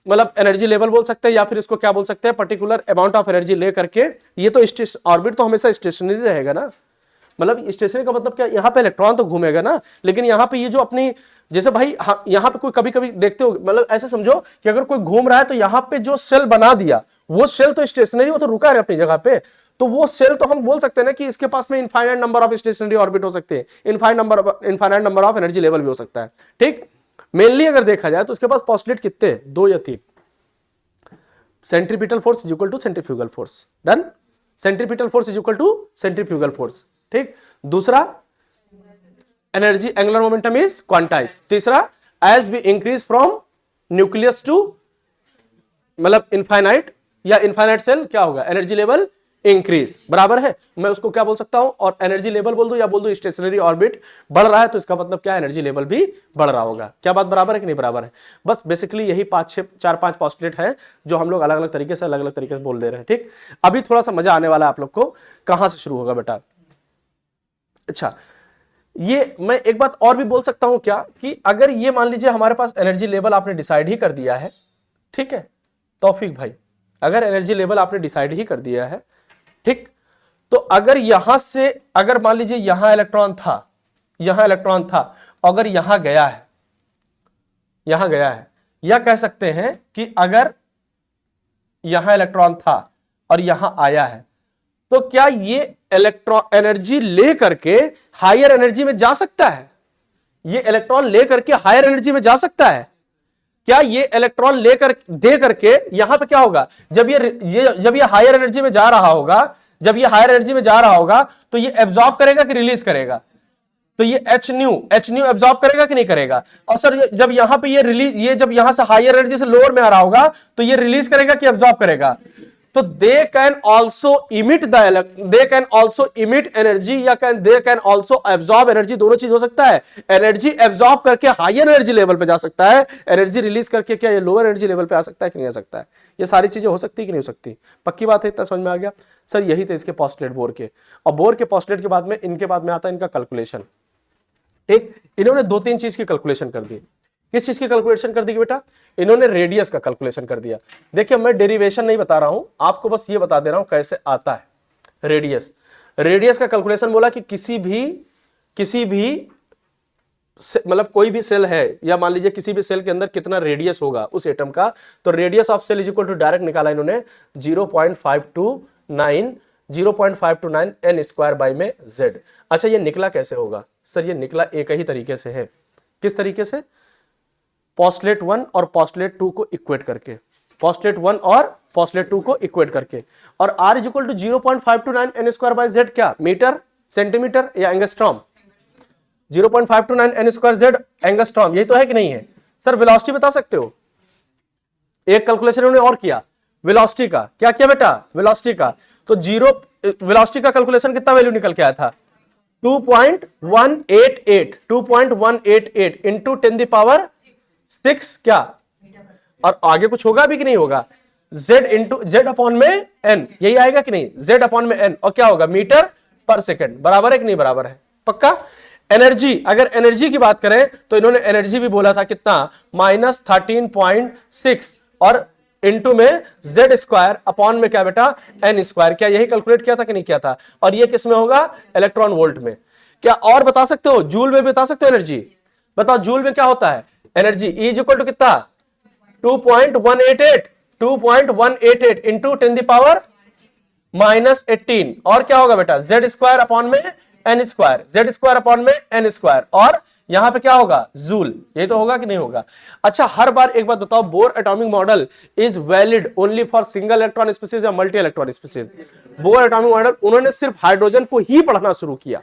मतलब एनर्जी लेवल बोल सकते हैं, या फिर इसको क्या बोल सकते हैं, पर्टिकुलर अमाउंट ऑफ एनर्जी ले करके। ये तो ऑर्बिट तो हमेशा स्टेशनरी रहेगा ना, मतलब स्टेशनरी का मतलब क्या, यहाँ पे इलेक्ट्रॉन तो घूमेगा ना, लेकिन यहाँ पे ये जो अपनी, जैसे भाई यहाँ पे कोई कभी कभी देखते हो, मतलब ऐसे समझो कि अगर कोई घूम रहा है तो यहाँ पे जो सेल बना दिया, वो सेल तो स्टेशनरी, वो तो रुका है अपनी जगह पे, तो वो सेल तो हम बोल सकते हैं ना कि इसके पास में infinite number of stationery orbit हो सकते हैं, infinite number of energy level भी हो सकता है। ठीक, मेनली अगर देखा जाए तो उसके पास पॉस्टुलेट कितने, 2 या 3। Centripetal force is equal to centrifugal force, done. Centripetal force is equal to centrifugal force. ठीक, दूसरा energy angular momentum is quantize. तीसरा, as we increase from nucleus to मतलब इनफाइनाइट या इनफाइनाइट सेल, क्या होगा, एनर्जी लेवल इंक्रीज, बराबर है। मैं उसको क्या बोल सकता हूं, और एनर्जी लेवल बोल दूं या बोल दूं स्टेशनरी ऑर्बिट बढ़ रहा है, तो इसका मतलब क्या, एनर्जी लेवल भी बढ़ रहा होगा। क्या बात बराबर है कि नहीं बराबर है? बस बेसिकली यही 4-5 पोस्टुलेट है जो हम लोग अलग अलग तरीके से बोल दे रहे हैं। ठीक, अभी थोड़ा सा मजा आने वाला है आप लोग को। कहां से शुरू होगा बेटा? अच्छा, ये मैं एक बात और भी बोल सकता हूं क्या, कि अगर ये मान लीजिए हमारे पास एनर्जी लेवल आपने डिसाइड ही कर दिया है, ठीक है तौफीक भाई, अगर एनर्जी लेवल आपने डिसाइड ही कर दिया है, ठीक, तो अगर यहां से, अगर मान लीजिए यहां इलेक्ट्रॉन था, अगर यहां गया है, या कह सकते हैं कि अगर यहां इलेक्ट्रॉन था और यहां आया है, तो क्या ये इलेक्ट्रॉन एनर्जी ले करके हायर एनर्जी में जा सकता है? ये इलेक्ट्रॉन ले करके हायर एनर्जी में जा सकता है? क्या ये इलेक्ट्रॉन लेकर दे करके यहां पे क्या होगा, जब ये हायर एनर्जी में जा रहा होगा, तो ये एब्जॉर्ब करेगा कि रिलीज करेगा? तो ये एच न्यू एब्जॉर्ब करेगा कि नहीं करेगा? और सर जब यहां पे ये जब यहां से हायर एनर्जी से लोअर में आ रहा होगा, तो ये रिलीज करेगा कि एब्जॉर्ब करेगा? तो they can also emit energy या they can also absorb energy, दोनों चीज हो सकता है। एनर्जी एब्जॉर्ब करके हायर एनर्जी लेवल पे जा सकता है, एनर्जी रिलीज करके क्या ये लोअर एनर्जी लेवल पे आ सकता है कि नहीं आ सकता है? ये सारी चीजें हो सकती है कि नहीं हो सकती? पक्की बात है, इतना समझ में आ गया? सर यही थे इसके पोस्टुलेट बोर के, और बोर के पोस्टुलेट के बाद में इनके बाद में आता है इनका कैलकुलेशन। ठीक, इन्होंने 2-3 चीज की कैलकुलेशन कर दी। किस चीज की कैलकुलेशन कर दी बेटा? इन्होंने रेडियस का कैलकुलेशन कर दिया। देखिए मैं डेरिवेशन नहीं बता रहा हूं आपको, बस ये बता दे रहा हूं कैसे आता है रेडियस का कैलकुलेशन। बोला कि किसी भी मतलब कोई भी सेल है, या मान लीजिए किसी भी सेल के अंदर कितना रेडियस होगा उस एटम का, तो radius of shell is equal to, direct निकाला इन्होंने 0.529 n स्क्वायर बाई में z। अच्छा ये निकला कैसे होगा? सर ये निकला एक ही तरीके से है। किस तरीके से? पोस्टुलेट 1 और पोस्टुलेट 2 को इक्वेट करके, और r is equal to 0.529 n square by z, क्या मीटर, सेंटीमीटर या angstrom? 0.529 n square z angstrom, यही तो है कि नहीं है? सर वेलोसिटी बता सकते हो? एक कैलकुलेशन उन्होंने और किया वेलोसिटी का। क्या किया बेटा? वेलोसिटी का। तो वेलोसिटी का कैलकुलेशन कितना वैल्यू निकल के आया था? 2.188 इंटू 10 द पावर 6, क्या, और आगे कुछ होगा भी कि नहीं होगा? z अपॉन में n, यही आएगा कि नहीं? z अपॉन में n, और क्या होगा? मीटर पर सेकंड, बराबर है कि नहीं बराबर है? पक्का। एनर्जी, अगर एनर्जी की बात करें तो इन्होंने एनर्जी भी बोला था कितना, -13.6, और इंटू में z स्क्वायर अपॉन में क्या बेटा, n स्क्वायर। क्या यही कैलकुलेट किया था कि नहीं किया था? और ये किस में होगा? इलेक्ट्रॉन वोल्ट में। क्या और बता सकते हो? जूल में बता सकते हो एनर्जी? बताओ जूल में क्या होता है energy? E is equal to कितना? 2.188 इंटू 10 द पावर -18, और क्या होगा बेटा? z स्क्वायर अपॉन में n square, z square upon में n स्क्वायर, और यहां पे क्या होगा? जूल। ये तो होगा कि नहीं होगा? अच्छा हर बार एक बात बताओ, Bohr atomic model is valid only for single electron species या multi electron species? Bohr atomic model उन्होंने सिर्फ हाइड्रोजन को ही पढ़ना शुरू किया।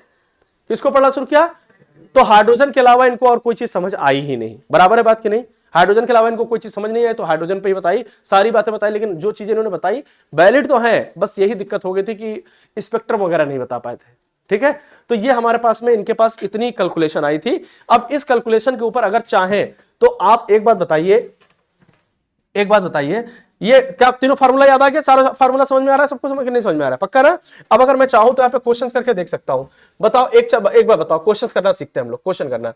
किसको पढ़ना शुरू किया? तो हाइड्रोजन के अलावा इनको और कोई चीज समझ आई ही नहीं, बराबर है बात कि नहीं? हाइड्रोजन के अलावा इनको कोई चीज समझ नहीं आई, तो हाइड्रोजन पे ही बताई, सारी बातें बताई, लेकिन जो चीजें इन्होंने बताई वैलिड तो है, बस यही दिक्कत हो गई थी कि स्पेक्ट्रम वगैरह नहीं बता पाए थे। ठीक है, तो ये हमारे पास में, इनके पास इतनी कैलकुलेशन आई थी। अब इस कैलकुलेशन के ऊपर अगर चाहें तो आप एक बात बताइए, ये क्या तीनों फार्मूला याद आ गया? सारा फार्मूला समझ में आ रहा है सबको? समझ के नहीं समझ में आ रहा है? पक्का ना? अब अगर मैं चाहूं तो यहाँ पे क्वेश्चन करके देख सकता हूं। बताओ एक बार बताओ, क्वेश्चन करना सीखते हैं हम लोग, क्वेश्चन करना।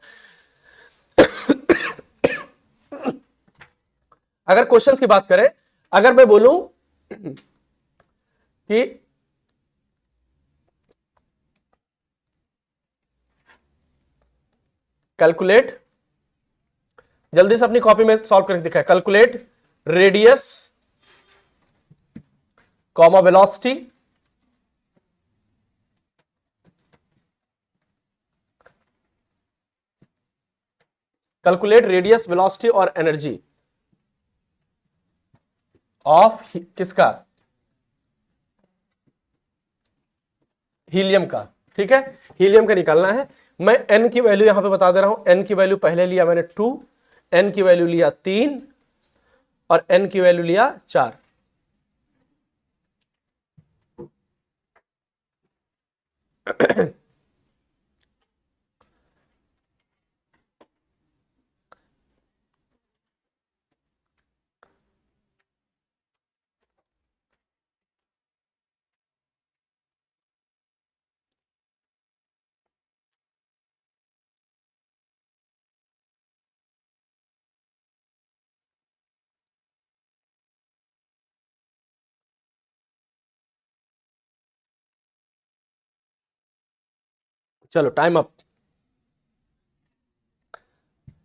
अगर क्वेश्चंस की बात करें, अगर मैं बोलूं कि कैलकुलेट, जल्दी से अपनी कॉपी में सॉल्व करके दिखाए, calculate radius comma velocity calculate radius velocity और एनर्जी ऑफ किसका, हीलियम का। ठीक है, हीलियम का निकालना है। मैं n की वैल्यू यहां पे बता दे रहा हूं, n की वैल्यू पहले लिया मैंने 2, n की वैल्यू लिया 3 और n की वैल्यू लिया 4। चलो टाइम अप।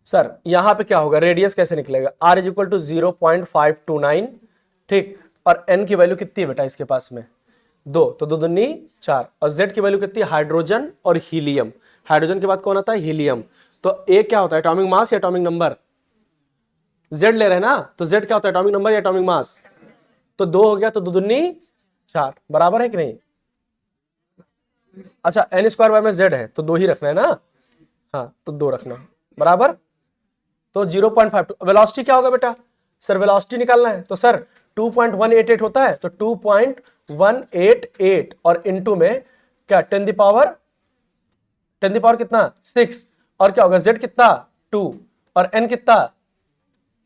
सर यहां पे क्या होगा, रेडियस कैसे निकलेगा, r इज इक्वल टू 0.529, ठीक, और n की वैल्यू कितनी है बेटा इसके पास में 2, तो 2 दूनी 4, और z की वैल्यू कितनी है, हाइड्रोजन और हीलियम। हाइड्रोजन के बाद कौन आता है, हीलियम। तो a क्या होता है, एटॉमिक मास या एटॉमिक नंबर, z ले रहे हैं ना, तो z क्या होता है, एटॉमिक नंबर या एटॉमिक मास, तो 2 हो गया, तो 2 दूनी 4, बराबर है कि नहीं। अच्छा n स्क्वायर बाय में z है तो 2 ही रखना है ना, हाँ तो 2 रखना, बराबर। तो 0.52 वेलोसिटी क्या होगा बेटा, सर वेलोसिटी निकालना है, तो सर 2.188 होता है, तो 2.188 और इनटू में क्या 10 पावर कितना 6, और क्या होगा z कितना 2 और n कितना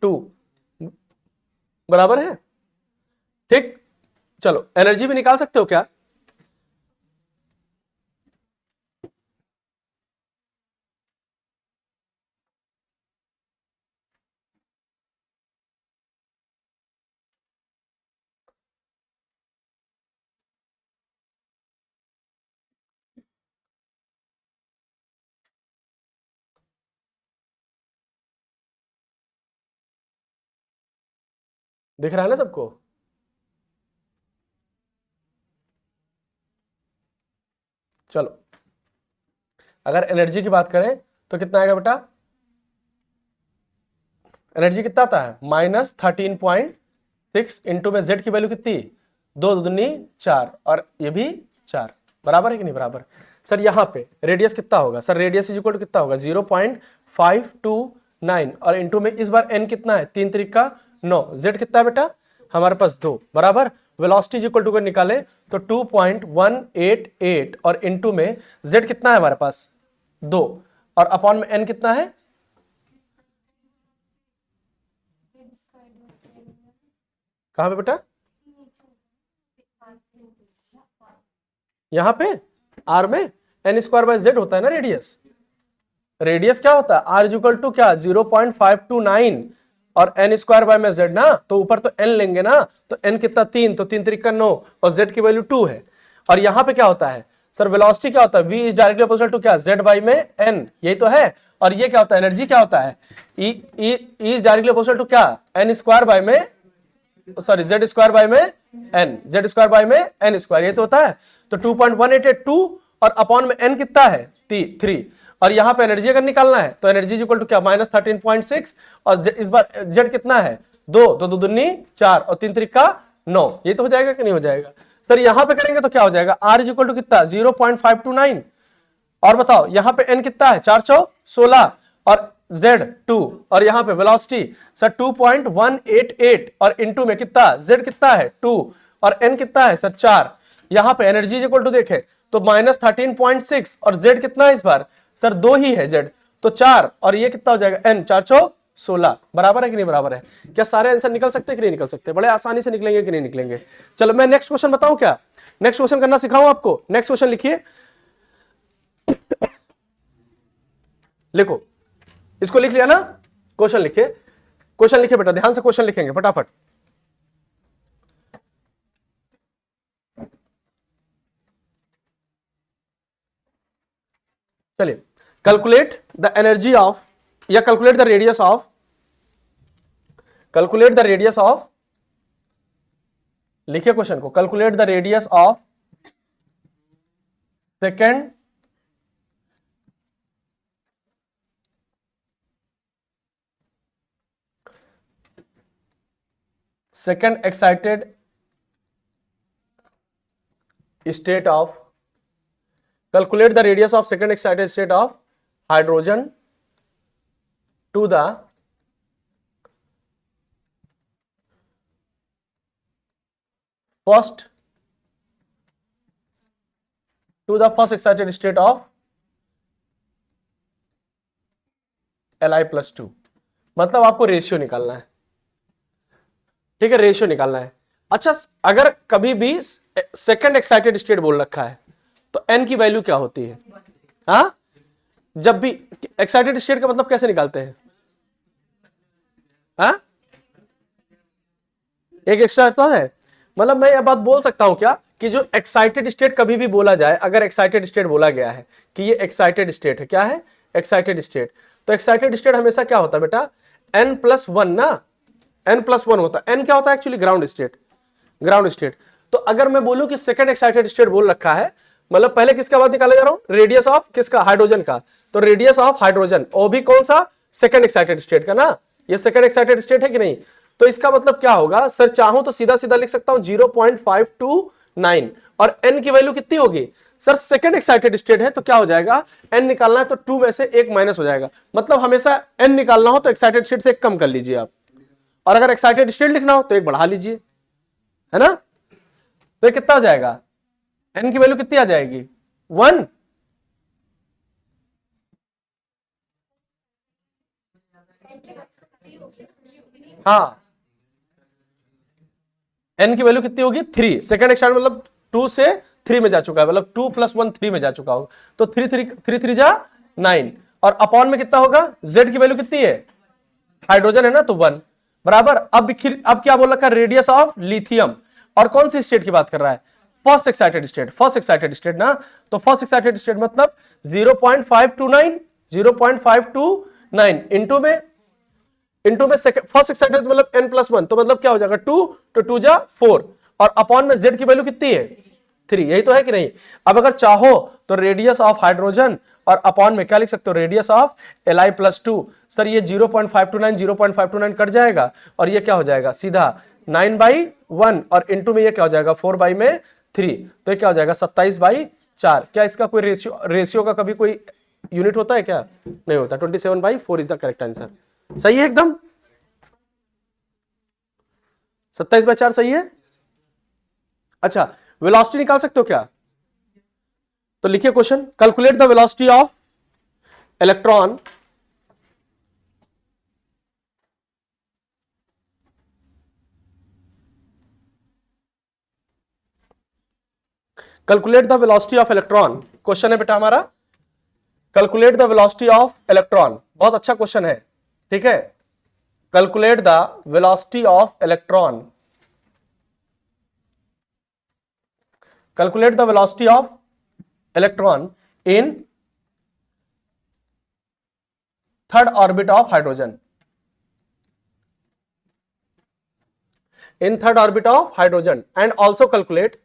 2, बराबर है। ठीक, चलो एनर्जी भी निकाल सकते हो क्या, दिख रहा है ना सबको। चलो अगर एनर्जी की बात करें तो कितना आएगा बेटा, एनर्जी कितना आता है -13.6 इंटू में जेड की वैल्यू कितनी 2 दूनी 4 और ये भी 4, बराबर है कि नहीं बराबर। सर यहाँ पे रेडियस कितना होगा, sir radius is equal to कितना होगा 0.529 और इंटू में इस बार n कितना है 3 3 का 9, z कितना है बेटा हमारे पास 2, बराबर। वेलोसिटी इज इक्वल टू निकाले तो 2.188 और इंटू में z कितना है हमारे पास 2 और अपॉन में n कितना है, कहां पे बेटा, यहां पे r में n स्क्वायर बाय z होता है ना रेडियस। रेडियस क्या होता है r इक्वल टू क्या 0.529 और n स्क्वायर बाय में z ना, तो ऊपर तो n लेंगे ना, तो n कितना 3, तो 3 3 9 और z की वैल्यू 2 है। और यहां पे क्या होता है सर वेलोसिटी क्या होता है, v is directly opposite to क्या z बाय में n, यही तो है। और ये क्या होता है एनर्जी क्या होता है e is directly opposite to क्या n स्क्वायर बाय में, सॉरी z स्क्वायर बाय में n, z स्क्वायर बाय में n स्क्वायर, ये तो होता है। तो 2.1882 और अपॉन में n कितना है 3, और यहां पे एनर्जी अगर निकालना है तो एनर्जी इक्वल टू क्या -13.6 और इस बार z कितना है 2, तो 2 दूनी 4 और 3 3 का 9, ये तो हो जाएगा कि नहीं हो जाएगा। सर यहां पे करेंगे तो क्या हो जाएगा r इक्वल टू कितना 0.529 और बताओ यहां पे n कितना है 4 4 16 और z 2 और यहां पे वेलोसिटी सर 2.188 और इनटू में कितना z कितना है 2 और n कितना है सर 4, यहां पे एनर्जी इक्वल टू देखे तो -13.6 और z कितना है इस बार सर 2 ही है z, तो 4 और ये कितना हो जाएगा n 4 4 16, बराबर है कि नहीं बराबर है। क्या सारे आंसर निकल सकते हैं कि नहीं निकल सकते, बड़े आसानी से निकलेंगे कि नहीं निकलेंगे। चलो मैं नेक्स्ट क्वेश्चन बताऊं क्या, नेक्स्ट क्वेश्चन करना सिखाऊं आपको। नेक्स्ट क्वेश्चन लिखिए, लिखो, इसको लिख लिया ना, क्वेश्चन लिखिए क्वेश्चन लिखे बेटा, ध्यान से क्वेश्चन लिखेंगे फटाफट। चलिए, कैलकुलेट द एनर्जी ऑफ, या calculate the radius of, calculate the radius of, लिखिए क्वेश्चन को, calculate the radius of second second excited state of, calculate the radius of second excited state of hydrogen to the first excited state of Li+2। मतलब आपको ratio निकालना है, ठीक है, ratio निकालना है। अच्छा, अगर कभी भी सेकंड एक्साइटेड स्टेट बोल रखा है तो n की वैल्यू क्या होती है? हाँ, जब भी एक्साइटेड स्टेट का मतलब कैसे निकालते हैं? हाँ, एक एक्स्ट्रा आता है। मतलब मैं यह बात बोल सकता हूं क्या कि जो एक्साइटेड स्टेट कभी भी बोला जाए, अगर एक्साइटेड स्टेट बोला गया है कि ये एक्साइटेड स्टेट है, क्या है? Excited state. तो एक्साइटेड स्टेट हमेशा क्या होता है बेटा? n+1 ना, n+1 होता है। n क्या होता है actually? Ground state, ground state. तो अगर मैं बोलूं कि सेकंड एक्साइटेड स्टेट बोल रखा है, मतलब पहले किसका बात निकाला जा रहा हूं? रेडियस ऑफ किसका? हाइड्रोजन का। तो रेडियस ऑफ हाइड्रोजन, वो भी कौन सा? सेकंड एक्साइटेड स्टेट का ना। ये सेकंड एक्साइटेड स्टेट है कि नहीं? तो इसका मतलब क्या होगा सर? चाहूं तो सीधा सीधा लिख सकता हूं 0.529, और n की वैल्यू कितनी होगी सर? सेकंड एक्साइटेड स्टेट है तो क्या हो जाएगा? n निकालना है तो 2 में से 1 माइनस हो जाएगा। मतलब हमेशा n निकालना हो तो एक्साइटेड स्टेट से 1 कम कर लीजिए आप, और अगर एक्साइटेड स्टेट लिखना हो तो 1 बढ़ा लीजिए, है ना। तो ये कितना हो जाएगा? n की वैल्यू कितनी आ जाएगी? 1। हाँ, n की वैल्यू कितनी होगी? 3। सेकंड एक्साइटेड मतलब 2 से 3 में जा चुका है, मतलब 2 + 1 3 में जा चुका होगा। तो 3 3 जा 9, और अपॉन में कितना होगा? z की वैल्यू कितनी है? हाइड्रोजन है ना, तो 1 बराबर। अब क्या बोल रखा है? Radius of lithium. और कौन सी स्टेट की बात कर रहा है? First excited state, first excited state ना। तो फर्स्ट एक्साइटेड स्टेट मतलब 0.529, 0.529 इंटू में फर्स्ट एक्साइटेड मतलब n+1, तो मतलब क्या हो जाएगा? 2, तो 2 जा 4, और अपॉन में z की वैल्यू कितनी है? 3। यही तो है कि नहीं? अब अगर चाहो तो रेडियस ऑफ हाइड्रोजन, और अपॉन में क्या लिख सकते हो? Radius of Li+2। सर ये 0.529 0.529 कट जाएगा, और ये क्या हो जाएगा? सीधा 9/1, और इंटू में ये क्या हो जाएगा? 4/3। तो ये क्या हो जाएगा? 27/4। क्या इसका कोई रेशियो का कभी कोई यूनिट होता है क्या? नहीं होता। 27/4 इज द करेक्ट आंसर। सही है एकदम? 27/4 सही है। अच्छा, वेलोसिटी निकाल सकते हो क्या? तो लिखिए question, calculate the velocity of electron, calculate the velocity of electron. Question है बेटा हमारा, calculate the velocity of electron. बहुत अच्छा क्वेश्चन है, ठीक है। Calculate the velocity of electron, calculate the velocity of electron in third orbit of hydrogen, in third orbit of hydrogen, and also calculate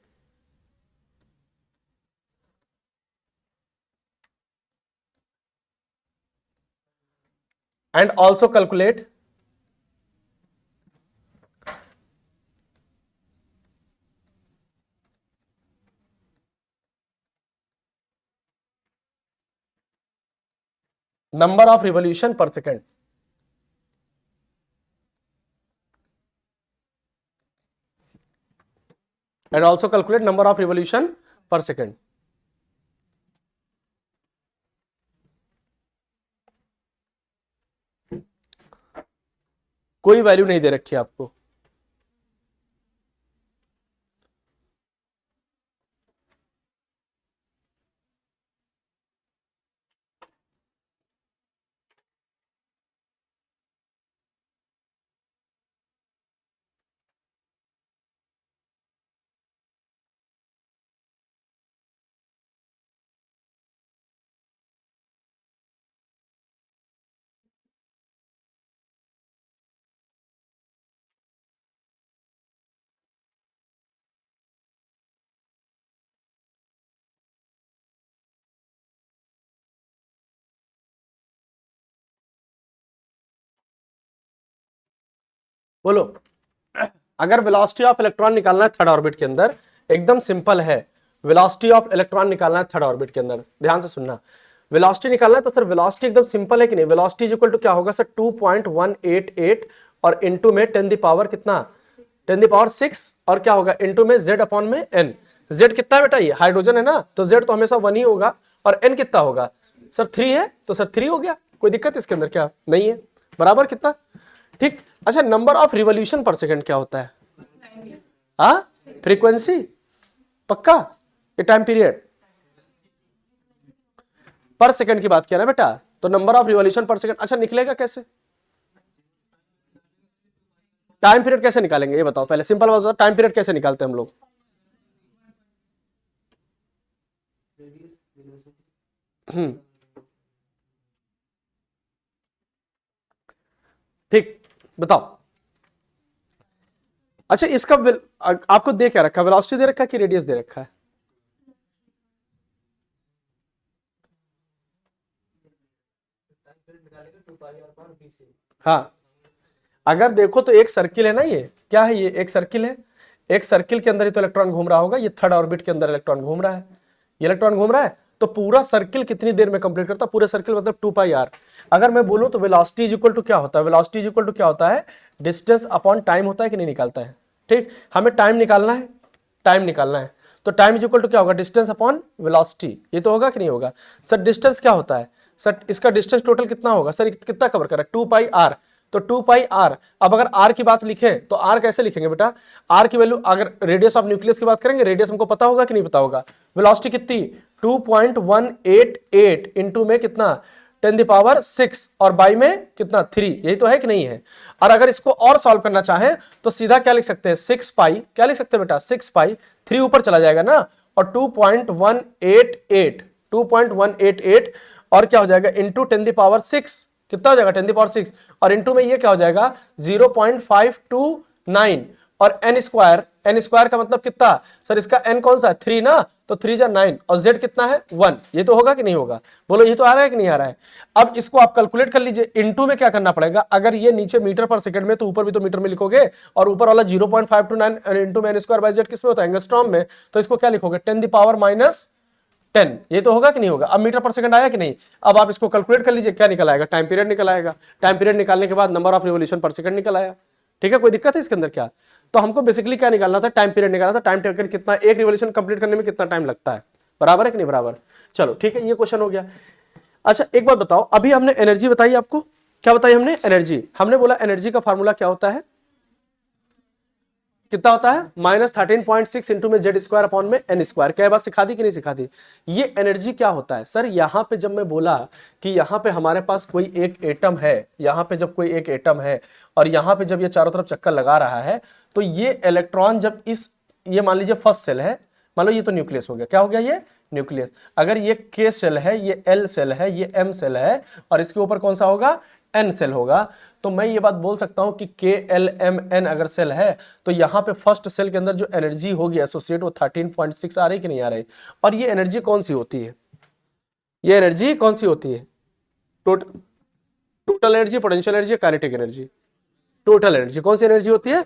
number of revolution per second, and also calculate number of revolution per second। कोई value नहीं दे रखी है आपको। बोलो, अगर velocity of electron निकालना है third orbit के अंदर, एकदम सिंपल है, वेलोसिटी ऑफ इलेक्ट्रॉन निकालना है थर्ड ऑर्बिट के अंदर, ध्यान से सुनना, वेलोसिटी निकालना है तो सर वेलोसिटी एकदम सिंपल है कि नहीं, वेलोसिटी इज इक्वल टू क्या होगा सर 2.188 और इनटू में 10 द पावर कितना, 10 द पावर 6 और क्या होगा इनटू में z अपॉन में n। z कितना है बेटा, ये हाइड्रोजन है ना, तो z तो हमेशा 1 ही होगा और n कितना होगा सर 3 है, तो सर 3 हो गया, कोई दिक्कत इसके अंदर क्या नहीं है, बराबर कितना, ठीक। अच्छा, नंबर ऑफ रिवॉल्यूशन पर सेकंड क्या होता है, हाँ फ्रीक्वेंसी, पक्का, ये टाइम पीरियड पर सेकंड की बात किया ना बेटा, तो नंबर ऑफ रिवॉल्यूशन पर सेकंड, अच्छा निकलेगा कैसे, टाइम पीरियड कैसे निकालेंगे ये बताओ, पहले सिंपल बात बताओ, टाइम पीरियड कैसे निकालते हैं हम लोग, ठीक, बताओ। अच्छा, इसका आपको दे क्या रखा है, वेलोसिटी दे रखा है कि रेडियस दे रखा है, हाँ, अगर देखो तो एक सर्किल है ना, ये क्या है, ये एक सर्किल है, एक सर्किल के अंदर ही तो इलेक्ट्रॉन घूम रहा होगा, ये थर्ड ऑर्बिट के अंदर इलेक्ट्रॉन घूम रहा है, ये इलेक्ट्रॉन घूम रहा है, तो पूरा सर्किल कितनी देर में कंप्लीट करता है, पूरे सर्किल मतलब 2πr। अगर मैं बोलूं तो वेलोसिटी इज इक्वल टू क्या होता है, वेलोसिटी इज इक्वल टू क्या होता है, डिस्टेंस अपॉन टाइम होता है कि नहीं निकालता है, ठीक, हमें टाइम निकालना है, टाइम निकालना है, तो टाइम इज इक्वल टू क्या होगा, डिस्टेंस अपॉन वेलोसिटी, ये तो होगा कि नहीं होगा सर, डिस्टेंस क्या होता है सर, इसका डिस्टेंस टोटल कितना होगा सर, कितना कवर कर रहा है 2πr, तो 2πr, अब अगर r की बात लिखे तो r कैसे लिखेंगे बेटा, r की वैल्यू, अगर रेडियस ऑफ न्यूक्लियस की बात करेंगे, रेडियस हमको पता होगा कि नहीं पता होगा, वेलोसिटी कितनी 2.188 इंटू में कितना 10 द पावर 6 और बाई में कितना 3, यही तो है कि नहीं है। और अगर इसको और सॉल्व करना चाहें तो सीधा क्या लिख सकते हैं 6 पाई, क्या लिख सकते हैं बेटा 6 पाई, 3 ऊपर चला जाएगा ना, और 2.188 और क्या हो जाएगा इंटू 10 द पावर 6, कितना हो जाएगा 10 द पावर 6 और इंटू में ये क्या हो जाएगा 0.529 और n स्क्वायर का मतलब कितना सर, इसका n कौन सा है 3 ना, तो 3 जा 9 और z कितना है 1, ये तो होगा कि नहीं होगा, बोलो ये तो आ रहा है कि नहीं आ रहा है। अब इसको आप कैलकुलेट कर लीजिए, इनटू में क्या करना पड़ेगा, अगर ये नीचे मीटर पर सेकंड में तो ऊपर भी तो मीटर में लिखोगे, और ऊपर वाला 0.529 इंटू में n स्क्वायर बाई z किस में होता है एंगस्ट्रॉम में, तो इसको क्या लिखोगे 10 द पावर -10, ये तो होगा कि नहीं होगा। अब मीटर पर सेकंड आया कि नहीं, अब आप इसको कैलकुलेट कर लीजिए, क्या निकल आएगा, टाइम पीरियड निकल आएगा, टाइम पीरियड निकालने के बाद नंबर ऑफ रिवॉल्यूशन पर सेकंड निकल आया, ठीक है, कोई दिक्कत है इसके अंदर क्या, तो हमको बेसिकली क्या निकालना था, टाइम पीरियड निकालना था, टाइम पीरियड कितना, एक रिवॉल्यूशन कंप्लीट करने में कितना टाइम लगता है, बराबर है कि नहीं बराबर, चलो ठीक है, ये क्वेश्चन हो गया। अच्छा एक बात बताओ, अभी हमने एनर्जी बताई आपको, क्या बताई हमने एनर्जी, हमने बोला एनर्जी का फार्मूला क्या होता है, कितना होता है -13.6 इंटू में जेड स्क्वायर अपॉन में एन स्क्वायर, क्या बात सिखा दी कि नहीं सिखा दी। ये एनर्जी क्या होता है सर, यहाँ पे जब मैं बोला कि यहाँ पे हमारे पास कोई एक एटम है, यहाँ पे जब कोई एक एटम है और यहाँ पे जब ये चारों तरफ चक्कर लगा रहा है, तो ये इलेक्ट्रॉन जब ये मान लीजिए फर्स्ट सेल है, मान लो ये तो न्यूक्लियस हो गया, क्या हो गया ये न्यूक्लियस, अगर ये के सेल है, ये एल सेल है, ये एम सेल है और इसके ऊपर कौन सा होगा एन सेल होगा, तो मैं ये बात बोल सकता हूं कि के एल एम एन अगर सेल है तो यहां पे फर्स्ट सेल के अंदर जो एनर्जी होगी एसोसिएट वो 13.6 आ रही कि नहीं आ रही, और ये एनर्जी कौन सी होती है, ये एनर्जी कौन सी होती है, total energy, potential energy, kinetic energy, total energy कौन सी एनर्जी होती है।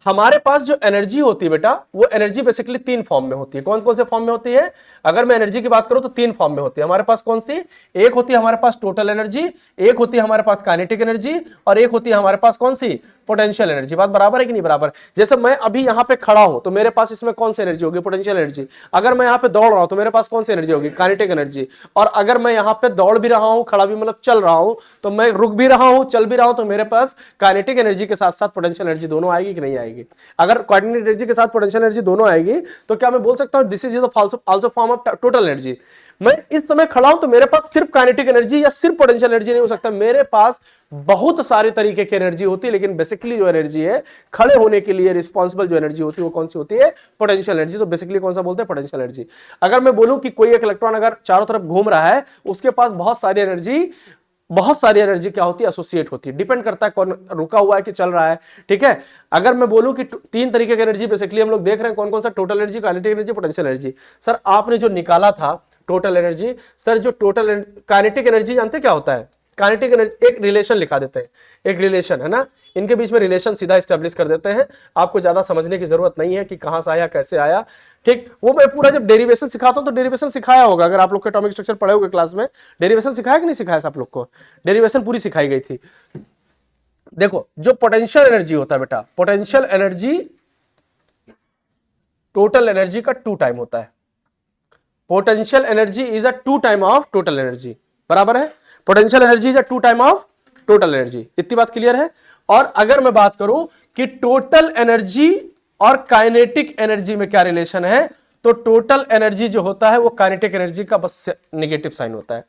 हमारे पास जो एनर्जी होती है बेटा, वो एनर्जी बेसिकली 3 फॉर्म में होती है, कौन कौन से फॉर्म में होती है, अगर मैं एनर्जी की बात करूं तो 3 फॉर्म में होती है हमारे पास, कौन सी, एक होती है हमारे पास टोटल एनर्जी, एक होती है हमारे पास काइनेटिक एनर्जी, और एक होती है हमारे पास कौन सी पोटेंशियल एनर्जी, बात बराबर है कि नहीं बराबर। जैसे मैं अभी यहाँ पे खड़ा हूं तो मेरे पास इसमें कौन सी एनर्जी होगी, पोटेंशियल एनर्जी, अगर मैं यहाँ पे दौड़ रहा हूं तो मेरे पास कौन सी एनर्जी होगी, काइनेटिक एनर्जी, और अगर मैं यहाँ पे दौड़ भी रहा हूं, खड़ा भी मतलब चल रहा हूं, तो मैं रुक भी रहा हूं, चल भी रहा हूं, तो मेरे पास काइनेटिक एनर्जी के साथ साथ पोटेंशियल एनर्जी दोनों आएगी कि नहीं आएगी। अगर काइनेटिक एनर्जी के साथ पोटेंशियल एनर्जी दोनों आएगी तो क्या मैं बोल सकता हूं this is also form of total energy. मैं इस समय खड़ा हूं तो मेरे पास सिर्फ काइनेटिक एनर्जी या सिर्फ पोटेंशियल एनर्जी नहीं हो सकता, मेरे पास बहुत सारे तरीके की एनर्जी होती है, लेकिन बेसिकली जो एनर्जी है खड़े होने के लिए रिस्पॉन्सिबल जो एनर्जी होती है वो कौन सी होती है, पोटेंशियल एनर्जी। तो बेसिकली कौन सा बोलते हैं, पोटेंशियल एनर्जी। अगर मैं बोलूं कि कोई एक इलेक्ट्रॉन अगर चारों तरफ घूम रहा है, उसके पास बहुत सारी एनर्जी क्या होती है, एसोसिएट होती है, डिपेंड करता है कौन रुका हुआ है कि चल रहा है, ठीक है। अगर मैं बोलूं कि 3 तरीके की एनर्जी बेसिकली हम लोग देख रहे हैं, कौन कौन सा, total energy, kinetic energy, potential energy. Sir आपने जो निकाला था टोटल एनर्जी, सर जो टोटल काइनेटिक एनर्जी जानते क्या होता है, काइनेटिक एनर्जी, एक रिलेशन लिखा देते हैं, एक रिलेशन है ना, इनके बीच में रिलेशन सीधा स्टैब्लिश कर देते हैं। आपको ज्यादा समझने की जरूरत नहीं है कि कहां से आया कैसे आया, ठीक। वो मैं पूरा जब डेरिवेशन सिखाता हूं तो डेरिवेशन सिखाया होगा, अगर आप लोग के एटॉमिक स्ट्रक्चर पढ़े होंगे क्लास में, डेरिवेशन सिखाया कि नहीं सिखाया आप लोग को, डेरिवेशन पूरी सिखाई गई थी। देखो जो पोटेंशियल एनर्जी होता है बेटा, पोटेंशियल एनर्जी टोटल एनर्जी का 2 टाइम होता है। Potential energy is a 2 time of total energy, बराबर है। Potential energy is a 2 time of total energy, इतनी बात क्लियर है। और अगर मैं बात करूं कि टोटल एनर्जी और काइनेटिक एनर्जी में क्या रिलेशन है, तो टोटल एनर्जी जो होता है वो काइनेटिक एनर्जी का बस नेगेटिव साइन होता है,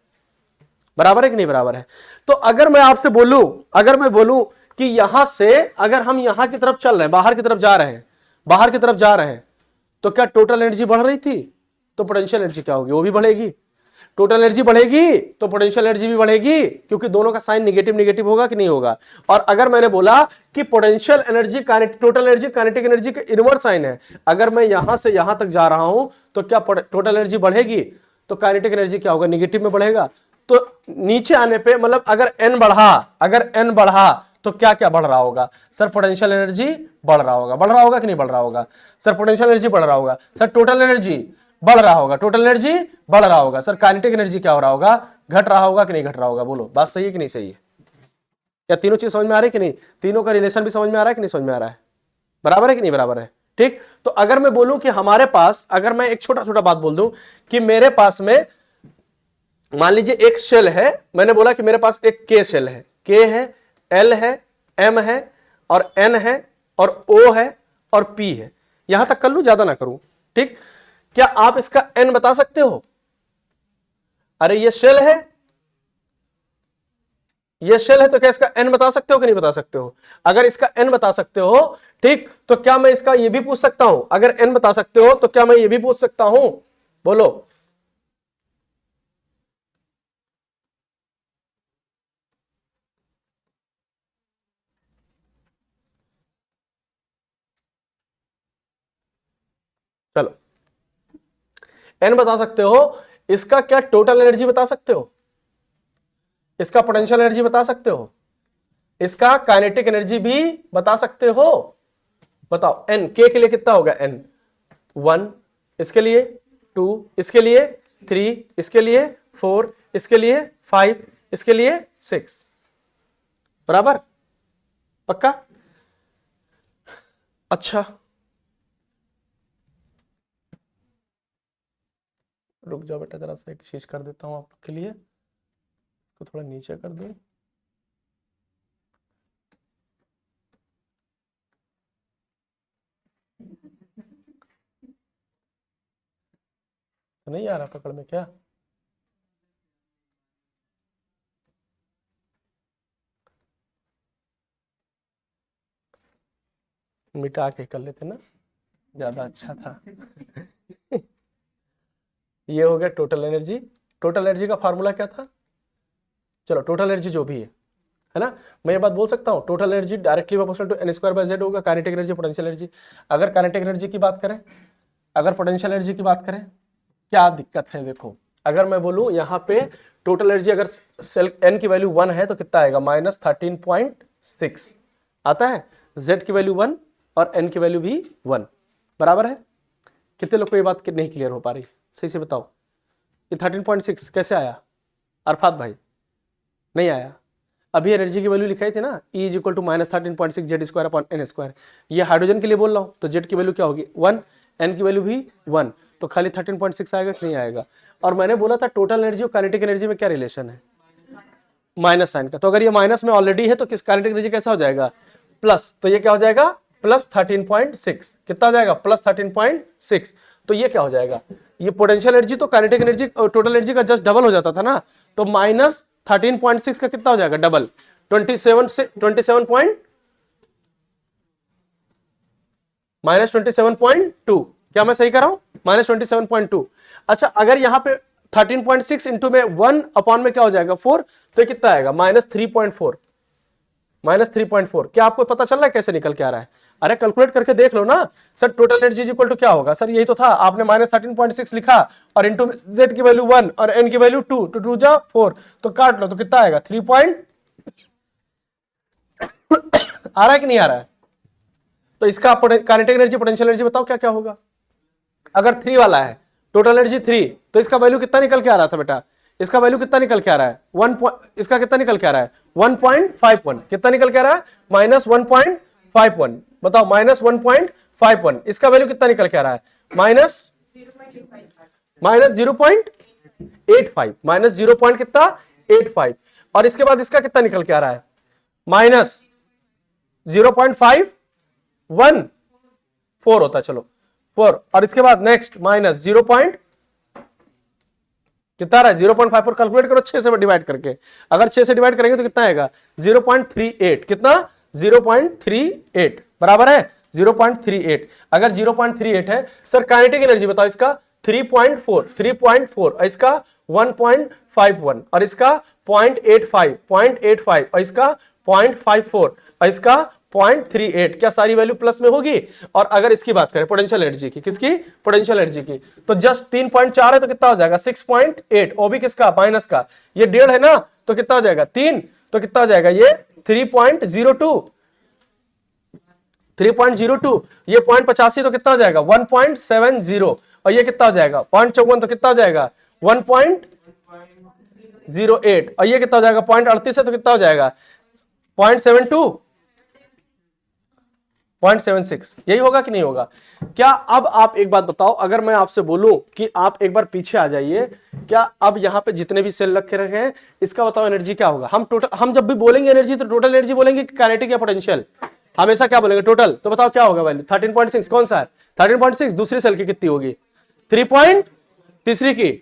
बराबर है कि नहीं बराबर है। तो अगर मैं आपसे बोलूं, अगर मैं बोलूं कि यहां से अगर हम यहां की तरफ चल रहे हैं, बाहर की तरफ जा रहे हैं, बाहर की तरफ जा रहे हैं, तो क्या टोटल एनर्जी बढ़ रही थी, तो पोटेंशियल एनर्जी क्या होगी, वो भी बढ़ेगी। टोटल एनर्जी बढ़ेगी तो पोटेंशियल एनर्जी भी बढ़ेगी, क्योंकि दोनों का साइन नेगेटिव नेगेटिव होगा कि नहीं होगा। और अगर मैंने बोला कि potential energy total energy kinetic energy का इनवर्स साइन है, अगर मैं यहां से यहां तक जा रहा हूं तो क्या टोटल एनर्जी बढ़ेगी, तो काइनेटिक एनर्जी क्या होगा, नेगेटिव में बढ़ेगा। तो नीचे आने पे मतलब अगर n बढ़ा, अगर n बढ़ा तो क्या क्या बढ़ रहा होगा, सर पोटेंशियल एनर्जी बढ़ रहा होगा, बढ़ रहा होगा कि नहीं बढ़ रहा होगा, सर पोटेंशियल एनर्जी बढ़ रहा होगा, सर टोटल एनर्जी बढ़ रहा होगा, टोटल एनर्जी बढ़ रहा होगा, सर काइनेटिक एनर्जी क्या हो रहा होगा, घट रहा होगा कि नहीं घट रहा होगा। बोलो बात सही है कि नहीं सही है, क्या तीनों चीज समझ में आ रही है कि नहीं, तीनों का रिलेशन भी समझ में आ रहा है कि नहीं समझ में आ रहा है, बराबर है कि नहीं बराबर है, ठीक। तो अगर मैं बोलूं कि हमारे पास, अगर मैं एक छोटा छोटा बात बोल दूं कि मेरे पास में मान लीजिए एक शेल है, मैंने बोला कि मेरे पास एक के शेल है, के है, एल है, एम है और एन है और ओ है और पी है, यहां तक कर लूं, ज्यादा ना करूं, ठीक। क्या आप इसका एन बता सकते हो, अरे ये शेल है, ये शेल है, तो क्या इसका एन बता सकते हो कि नहीं बता सकते हो। अगर इसका एन बता सकते हो, ठीक, तो क्या मैं इसका ये भी पूछ सकता हूं, अगर एन बता सकते हो तो क्या मैं ये भी पूछ सकता हूं, बोलो। चलो एन बता सकते हो, इसका क्या टोटल एनर्जी बता सकते हो, इसका पोटेंशियल एनर्जी बता सकते हो, इसका काइनेटिक एनर्जी भी बता सकते हो, बताओ। एन के लिए कितना होगा, एन 1, इसके लिए 2, इसके लिए 3, इसके लिए 4, इसके लिए 5, इसके लिए 6, बराबर, पक्का। अच्छा रुक जाओ बेटा, जरा सा एक चीज कर देता हूं आपके लिए, तो थोड़ा नीचे कर दूं, तो नहीं आ रहा पकड़ में क्या, मिटा के कर लेते ना, ज्यादा अच्छा था। ये हो गया टोटल एनर्जी। टोटल एनर्जी का फार्मूला क्या था, चलो टोटल एनर्जी जो भी है ना, मैं ये बात बोल सकता हूँ, total energy directly proportional to N square by Z होगा, काइनेटिक एनर्जी पोटेंशियल एनर्जी। अगर काइनेटिक एनर्जी की बात करें, अगर पोटेंशियल एनर्जी की बात करें, क्या दिक्कत है, देखो अगर मैं बोलूं यहाँ पे टोटल एनर्जी अगर सेल एन की वैल्यू 1 है तो कितना आएगा, -13.6 आता है, जेड की वैल्यू 1 और एन की वैल्यू भी 1, बराबर है। कितने लोग को ये बात नहीं क्लियर हो पा रही, सही से बताओ, ये 13.6 कैसे आया, अरफात भाई नहीं आया। अभी एनर्जी की वैल्यू लिखाई थी ना, E is equal to -13.6 Z square upon N square, ये हाइड्रोजन के लिए बोल रहा हूँ, तो जेड की वैल्यू क्या होगी 1, एन की वैल्यू भी 1, तो खाली 13.6 आएगा कि नहीं आएगा। और मैंने बोला था टोटल एनर्जी और काइनेटिक एनर्जी में क्या रिलेशन है, माइनस साइन का, तो अगर ये माइनस में ऑलरेडी है तो किस काइनेटिक एनर्जी कैसा हो जाएगा, प्लस, तो ये क्या हो जाएगा +13.6, कितना हो जाएगा +13.6, तो ये क्या हो जाएगा, ये पोटेंशियल एनर्जी तो काइनेटिक एनर्जी टोटल एनर्जी का जस्ट डबल हो जाता था ना, तो -13.6 का कितना हो जाएगा डबल, 27 से -27.2, क्या मैं सही कर रहा हूं, -27.2। अच्छा अगर यहां पे 13.6 इंटू में 1 अपॉन में क्या हो जाएगा 4, तो ये कितना आएगा -3.4, -3.4। क्या आपको पता चल रहा है कैसे निकल के आ रहा है? अरे कैलकुलेट करके देख लो ना sir. Total energy equal to क्या होगा सर? यही तो था, आपने -13.6 लिखा और इंटू z की वैल्यू 1 और n की वैल्यू 2, तो 2 जा 4, तो काट लो तो कितना आएगा 3 पॉइंट आ रहा है कि नहीं आ रहा है? तो इसका काइनेटिक एनर्जी पोटेंशियल एनर्जी बताओ क्या क्या होगा? अगर 3 वाला है, टोटल एनर्जी 3, तो इसका वैल्यू कितना निकल के आ रहा था बेटा? इसका वैल्यू कितना निकल के आ रहा है? इसका कितना निकल के आ रहा है? 1.51। कितना निकल के आ रहा है? -1.51। बताओ, -1.51। इसका वैल्यू कितना निकल के आ रहा है? -0.85। -0 पॉइंट कितना? 85। और इसके बाद इसका कितना निकल के आ रहा है? -0.514 होता है, चलो 4। और इसके बाद नेक्स्ट -0 कितना रहा है? 0.54। कैलकुलेट करो 6 से डिवाइड करके। अगर 6 से डिवाइड करेंगे तो कितना आएगा? 0.38। कितना? 0.38 बराबर है 0.38। अगर 0.38 है सर, काइनेटिक एनर्जी बताओ इसका 3.4 और इसका 1.51 और इसका 0.85 और इसका 0.54 और इसका 0.38। क्या सारी वैल्यू प्लस में होगी? और अगर इसकी बात करें पोटेंशियल एनर्जी की, किसकी? पोटेंशियल एनर्जी की, तो जस्ट 3.4 है तो कितना हो जाएगा? 6.8। वो भी किसका? माइनस का। ये 1.5 है ना, तो कितना हो जाएगा? 3, तो कितना हो जाएगा? ये 3.02। 3.02। ये 0.85 तो कितना हो जाएगा? 1.70। और ये कितना हो जाएगा? 0.54 तो कितना हो जाएगा? 1.08। और ये कितना हो जाएगा? 0.38 है तो कितना हो जाएगा? 0.72, 0.76। यही होगा कि नहीं होगा? क्या अब आप एक बात बताओ, अगर मैं आपसे बोलूं कि आप एक बार पीछे आ जाइए, क्या अब यहां पे जितने भी सेल रखे रखे हैं इसका बताओ एनर्जी क्या होगा? हम जब भी बोलेंगे एनर्जी तो टोटल एनर्जी बोलेंगे कि काइनेटिक या पोटेंशियल? हमेशा क्या बोलेंगे? टोटल। तो बताओ क्या होगा वैल्यू? 13.6 कौन सा है? 13.6। दूसरी सेल की कितनी होगी? 3 पॉइंट, तीसरी की,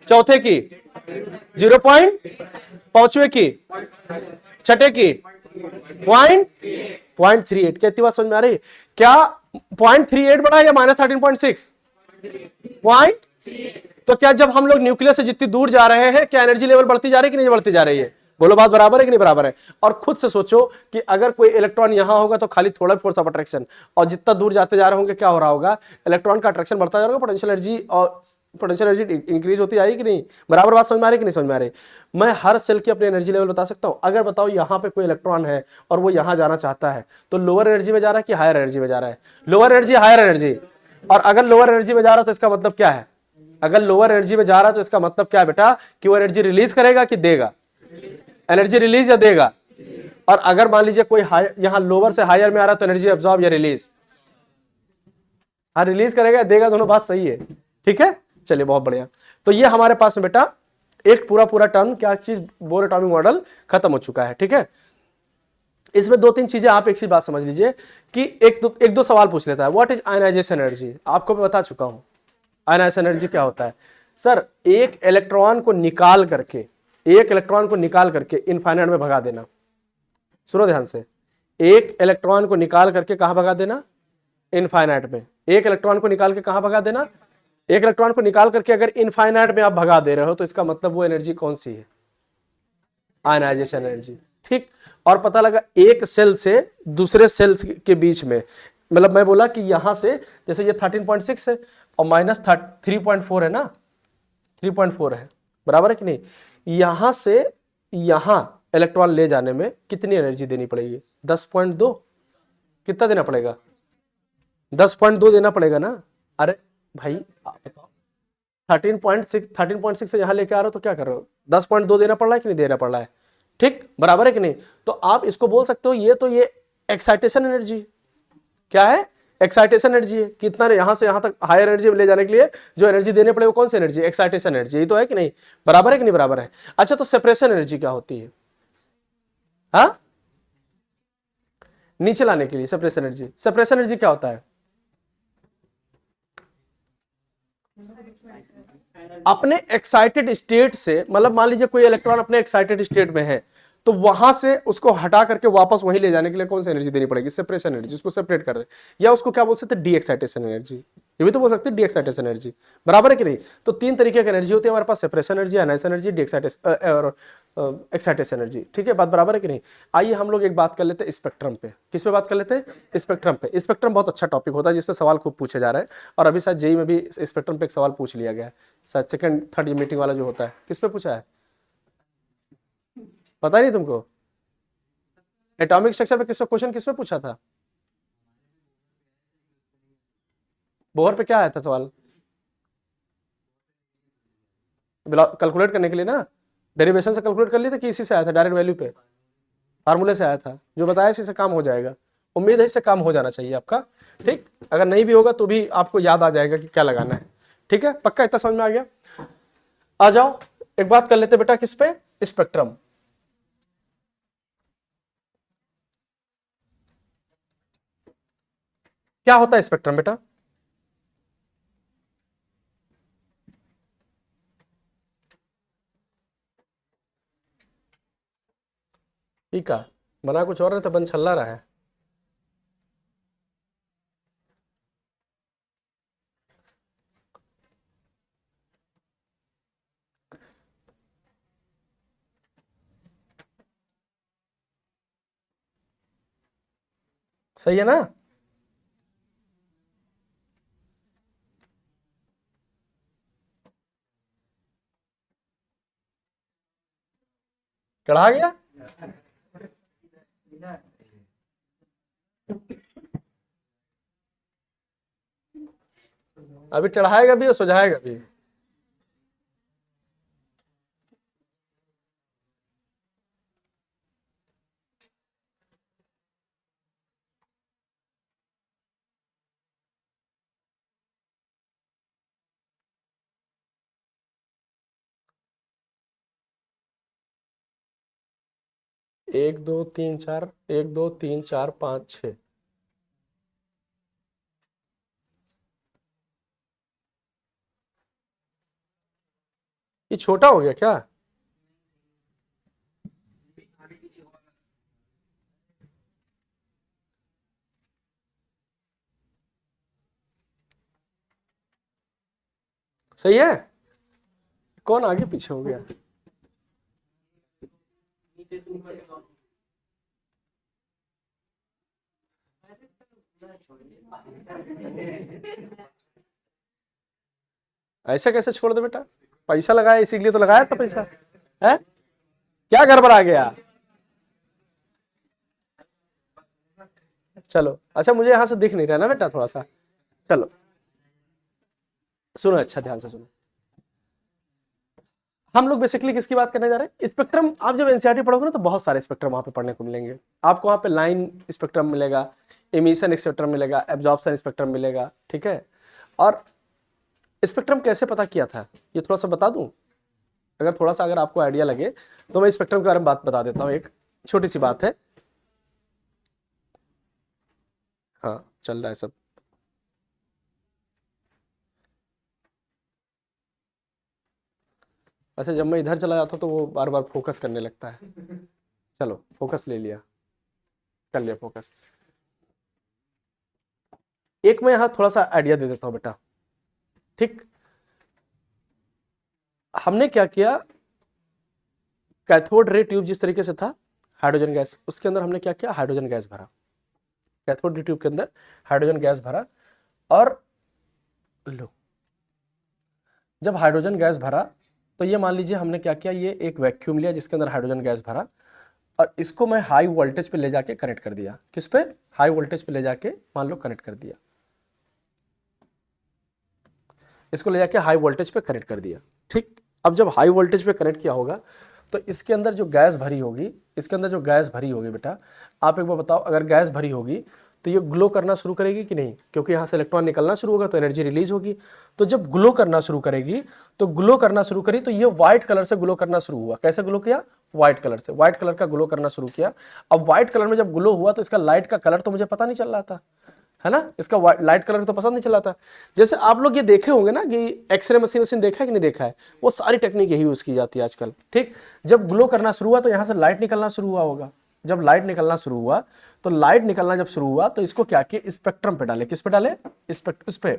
चौथे की 0 पॉइंट, पांचवे की, छठे की 0.38। क्या इतनी बात समझ में आ रही? क्या 0.38 बड़ा है या -13.6? पॉइंट। तो क्या जब हम लोग न्यूक्लियस से जितनी दूर जा रहे हैं, क्या एनर्जी लेवल बढ़ती जा रही है कि नहीं बढ़ती जा रही है? बोलो, बात बराबर है कि नहीं बराबर है? और खुद से सोचो कि अगर कोई इलेक्ट्रॉन यहां होगा तो खाली थोड़ा फोर्स ऑफ अट्रैक्शन, और जितना दूर जाते जा रहे होंगे क्या हो रहा होगा? इलेक्ट्रॉन का अट्रैक्शन बढ़ता जा रहा होगा, पोटेंशियल एनर्जी और पोटेंशियल एनर्जी इंक्रीज होती जाएगी कि नहीं? बराबर बात समझ में आ रही है कि नहीं समझ में आ रही? मैं हर सेल की अपनी एनर्जी लेवल बता सकता हूं। अगर बताओ यहां पे कोई इलेक्ट्रॉन है और वो यहां जाना चाहता है, तो लोअर एनर्जी में जा रहा है कि हायर एनर्जी में जा रहा है? Lower energy, higher energy. और अगर लोअर एनर्जी में जा रहा है तो इसका मतलब क्या है? अगर लोअर एनर्जी में जा रहा है तो इसका मतलब क्या है बेटा? कि वो एनर्जी रिलीज करेगा कि देगा? एनर्जी रिलीज या देगा? और अगर मान लीजिए कोई यहां लोअर से हायर में आ रहा है तो एनर्जी एब्जॉर्ब या रिलीज? हाँ, रिलीज करेगा, देगा, दोनों बात सही है। ठीक है, चलिए बहुत बढ़िया। तो ये हमारे पास में बेटा एक पूरा टर्म क्या चीज, बोर एटॉमिक मॉडल खत्म हो चुका है। ठीक है, इसमें 2-3 चीजें आप एक चीज बात समझ लीजिए कि एक दो सवाल पूछ लेता है। What is ionisation energy? आपको मैं बता चुका हूं आयनाइजेशन एनर्जी क्या होता है। सर, एक इलेक्ट्रॉन को निकाल करके इनफाइनाइट में भगा देना। सुनो ध्यान से, एक इलेक्ट्रॉन को निकाल करके कहां भगा देना? इनफाइनाइट में। एक इलेक्ट्रॉन को निकाल के कहां भगा देना? एक इलेक्ट्रॉन को निकाल करके अगर इनफाइनाइट में आप भगा दे रहे हो तो इसका मतलब वो एनर्जी कौन सी है? Ionisation energy. ठीक, और पता लगा एक सेल से दूसरे सेल्स के बीच में, मतलब मैं बोला कि यहां से जैसे ये 13.6 है और -3.4 है ना, 3.4 है, बराबर है कि नहीं? यहां से यहां इलेक्ट्रॉन ले जाने में कितनी एनर्जी देनी पड़ेगी? 10.2। कितना देना पड़ेगा? 10.2 देना पड़ेगा ना। अरे भाई आप बताओ, 13.6 से यहां लेके आ रहे हो तो क्या कर रहे हो? 10.2 देना पड़ रहा है कि नहीं देना पड़ रहा है? ठीक, बराबर है कि नहीं? तो आप इसको बोल सकते हो ये एक्साइटेशन एनर्जी। क्या है? एक्साइटेशन एनर्जी है। कितना यहां से यहां तक हायर एनर्जी में ले जाने के लिए जो एनर्जी देने पड़े वो कौन सी एनर्जी? Excitation energy. यही तो है कि नहीं? बराबर है कि नहीं बराबर है? अच्छा, तो सेपरेशन एनर्जी क्या होती है? हाँ, नीचे लाने के लिए सेपरेशन एनर्जी क्या होता है? अपने एक्साइटेड स्टेट से, मतलब मान लीजिए कोई इलेक्ट्रॉन अपने एक्साइटेड स्टेट में है तो वहां से उसको हटा करके वापस वहीं ले जाने के लिए कौन सी एनर्जी देनी पड़ेगी? Separation energy. उसको सेपरेट कर रहे, या उसको क्या बोल सकते हैं? D excitation energy. ये भी तो बोल सकते हैं डी एक्साइटेशन एनर्जी, बराबर है कि नहीं। तो तीन तरीके की एनर्जी होती है हमारे पास, सेपरेशन एनर्जी, एनाइजेशन एनर्जी, डी और एक्साइटेशन एनर्जी, ठीक है, बात बराबर है कि नहीं। आइए हम लोग एक बात कर लेते हैं स्पेक्ट्रम पे। किस पे बात कर लेते हैं? स्पेक्ट्रम पे। स्पेक्ट्रम बहुत अच्छा टॉपिक होता है जिसपे सवाल खूब पूछे जा रहे हैं, और अभी शायद जेई में भी स्पेक्ट्रम पे एक सवाल पूछ लिया गया है, शायद सेकंड थर्ड मीटिंग वाला जो होता है। किस पे पूछा है पता नहीं तुमको? एटॉमिक स्ट्रक्चर पे किस क्वेश्चन किस पे पूछा था? बोहर पे क्या आया था सवाल? कैलकुलेट करने के लिए ना, डेरिवेशन से कैलकुलेट कर लिए थे कि इसी से आया था, डायरेक्ट वैल्यू पे फार्मूले से आया था, जो बताया इसी से काम हो जाएगा। उम्मीद है इससे काम हो जाना चाहिए आपका, ठीक। अगर नहीं भी होगा तो भी आपको याद आ जाएगा कि क्या लगाना है, ठीक है, पक्का इतना समझ में आ गया। आ जाओ एक बात कर लेते बेटा, किस पे? स्पेक्ट्रम। क्या होता है स्पेक्ट्रम बेटा? ठीक है, बना कुछ और है तो बन छल्ला रहा है। सही है ना? चढ़ा गया? अभी चढ़ाएगा भी और सुझाएगा भी। एक दो तीन चार, एक दो तीन चार पाँच छः। ये छोटा हो गया क्या? सही है। कौन आगे पीछे हो गया? ऐसे कैसे छोड़ दे बेटा, पैसा लगाया इसीलिए तो लगाया था पैसा, है क्या गड़बड़ आ गया? चलो अच्छा, मुझे यहां से दिख नहीं रहा ना बेटा थोड़ा सा। चलो सुनो, अच्छा ध्यान से सुनो। हम लोग बेसिकली किसकी बात करने जा रहे हैं? स्पेक्ट्रम। आप जब एनसीईआरटी पढ़ोगे ना तो बहुत सारे स्पेक्ट्रम वहां पे पढ़ने को मिलेंगे आपको। वहां पे लाइन स्पेक्ट्रम मिलेगा, एमिशन स्पेक्ट्रम मिलेगा, एब्जॉर्प्शन स्पेक्ट्रम मिलेगा, ठीक है। और स्पेक्ट्रम कैसे पता किया था ये थोड़ा सा बता दूं, अगर थोड़ा सा अगर आपको आइडिया लगे तो मैं स्पेक्ट्रम के बारे में बात बता देता हूँ। एक छोटी सी बात है। हाँ चल रहा है सब। अच्छा, जब मैं इधर चला जाता हूँ तो वो बार बार फोकस करने लगता है। चलो फोकस ले लिया, कर लिया फोकस। एक मैं यहाँ थोड़ा सा आइडिया दे देता हूँ बेटा, ठीक। हमने क्या किया, कैथोड रे ट्यूब जिस तरीके से था, हाइड्रोजन गैस उसके अंदर हमने क्या किया, हाइड्रोजन गैस भरा। कैथोड रे ट्यूब के अंदर हाइड्रोजन गैस भरा, और लो जब हाइड्रोजन गैस भरा तो ये मान लीजिए हमने क्या किया, ये एक वैक्यूम लिया जिसके अंदर हाइड्रोजन गैस भरा, और इसको मैं हाई वोल्टेज पे ले जाके कनेक्ट कर दिया। किस पे? हाई वोल्टेज पे ले जाके मान लो कनेक्ट कर दिया, इसको ले जाके हाई वोल्टेज पे कनेक्ट कर दिया, ठीक। अब जब हाई वोल्टेज पे कनेक्ट किया होगा तो इसके अंदर जो गैस भरी होगी, इसके अंदर जो गैस भरी होगी बेटा, आप एक बार बताओ, अगर गैस भरी होगी तो ये ग्लो करना शुरू करेगी कि नहीं? क्योंकि यहाँ से इलेक्ट्रॉन निकलना शुरू होगा तो एनर्जी रिलीज होगी। तो जब ग्लो करना शुरू करेगी, तो ग्लो करना शुरू करी तो ये व्हाइट कलर से ग्लो करना शुरू हुआ। कैसे ग्लो किया? व्हाइट कलर से, व्हाइट कलर का ग्लो करना शुरू किया। अब व्हाइट कलर में जब ग्लो हुआ तो इसका लाइट का कलर तो मुझे पता नहीं चल रहा था, है ना, इसका लाइट कलर तो पसंद नहीं चला था। जैसे आप लोग ये देखे होंगे ना कि एक्सरे मशीन वशीन देखा है कि नहीं देखा है, वो सारी टेक्निक यही यूज की जाती है आजकल, ठीक। जब ग्लो करना शुरू हुआ तो यहाँ से लाइट निकलना शुरू हुआ होगा। जब लाइट निकलना शुरू हुआ तो लाइट निकलना जब शुरू हुआ तो इसको क्या किया, स्पेक्ट्रम पे डाले। किस पे डाले? इस पे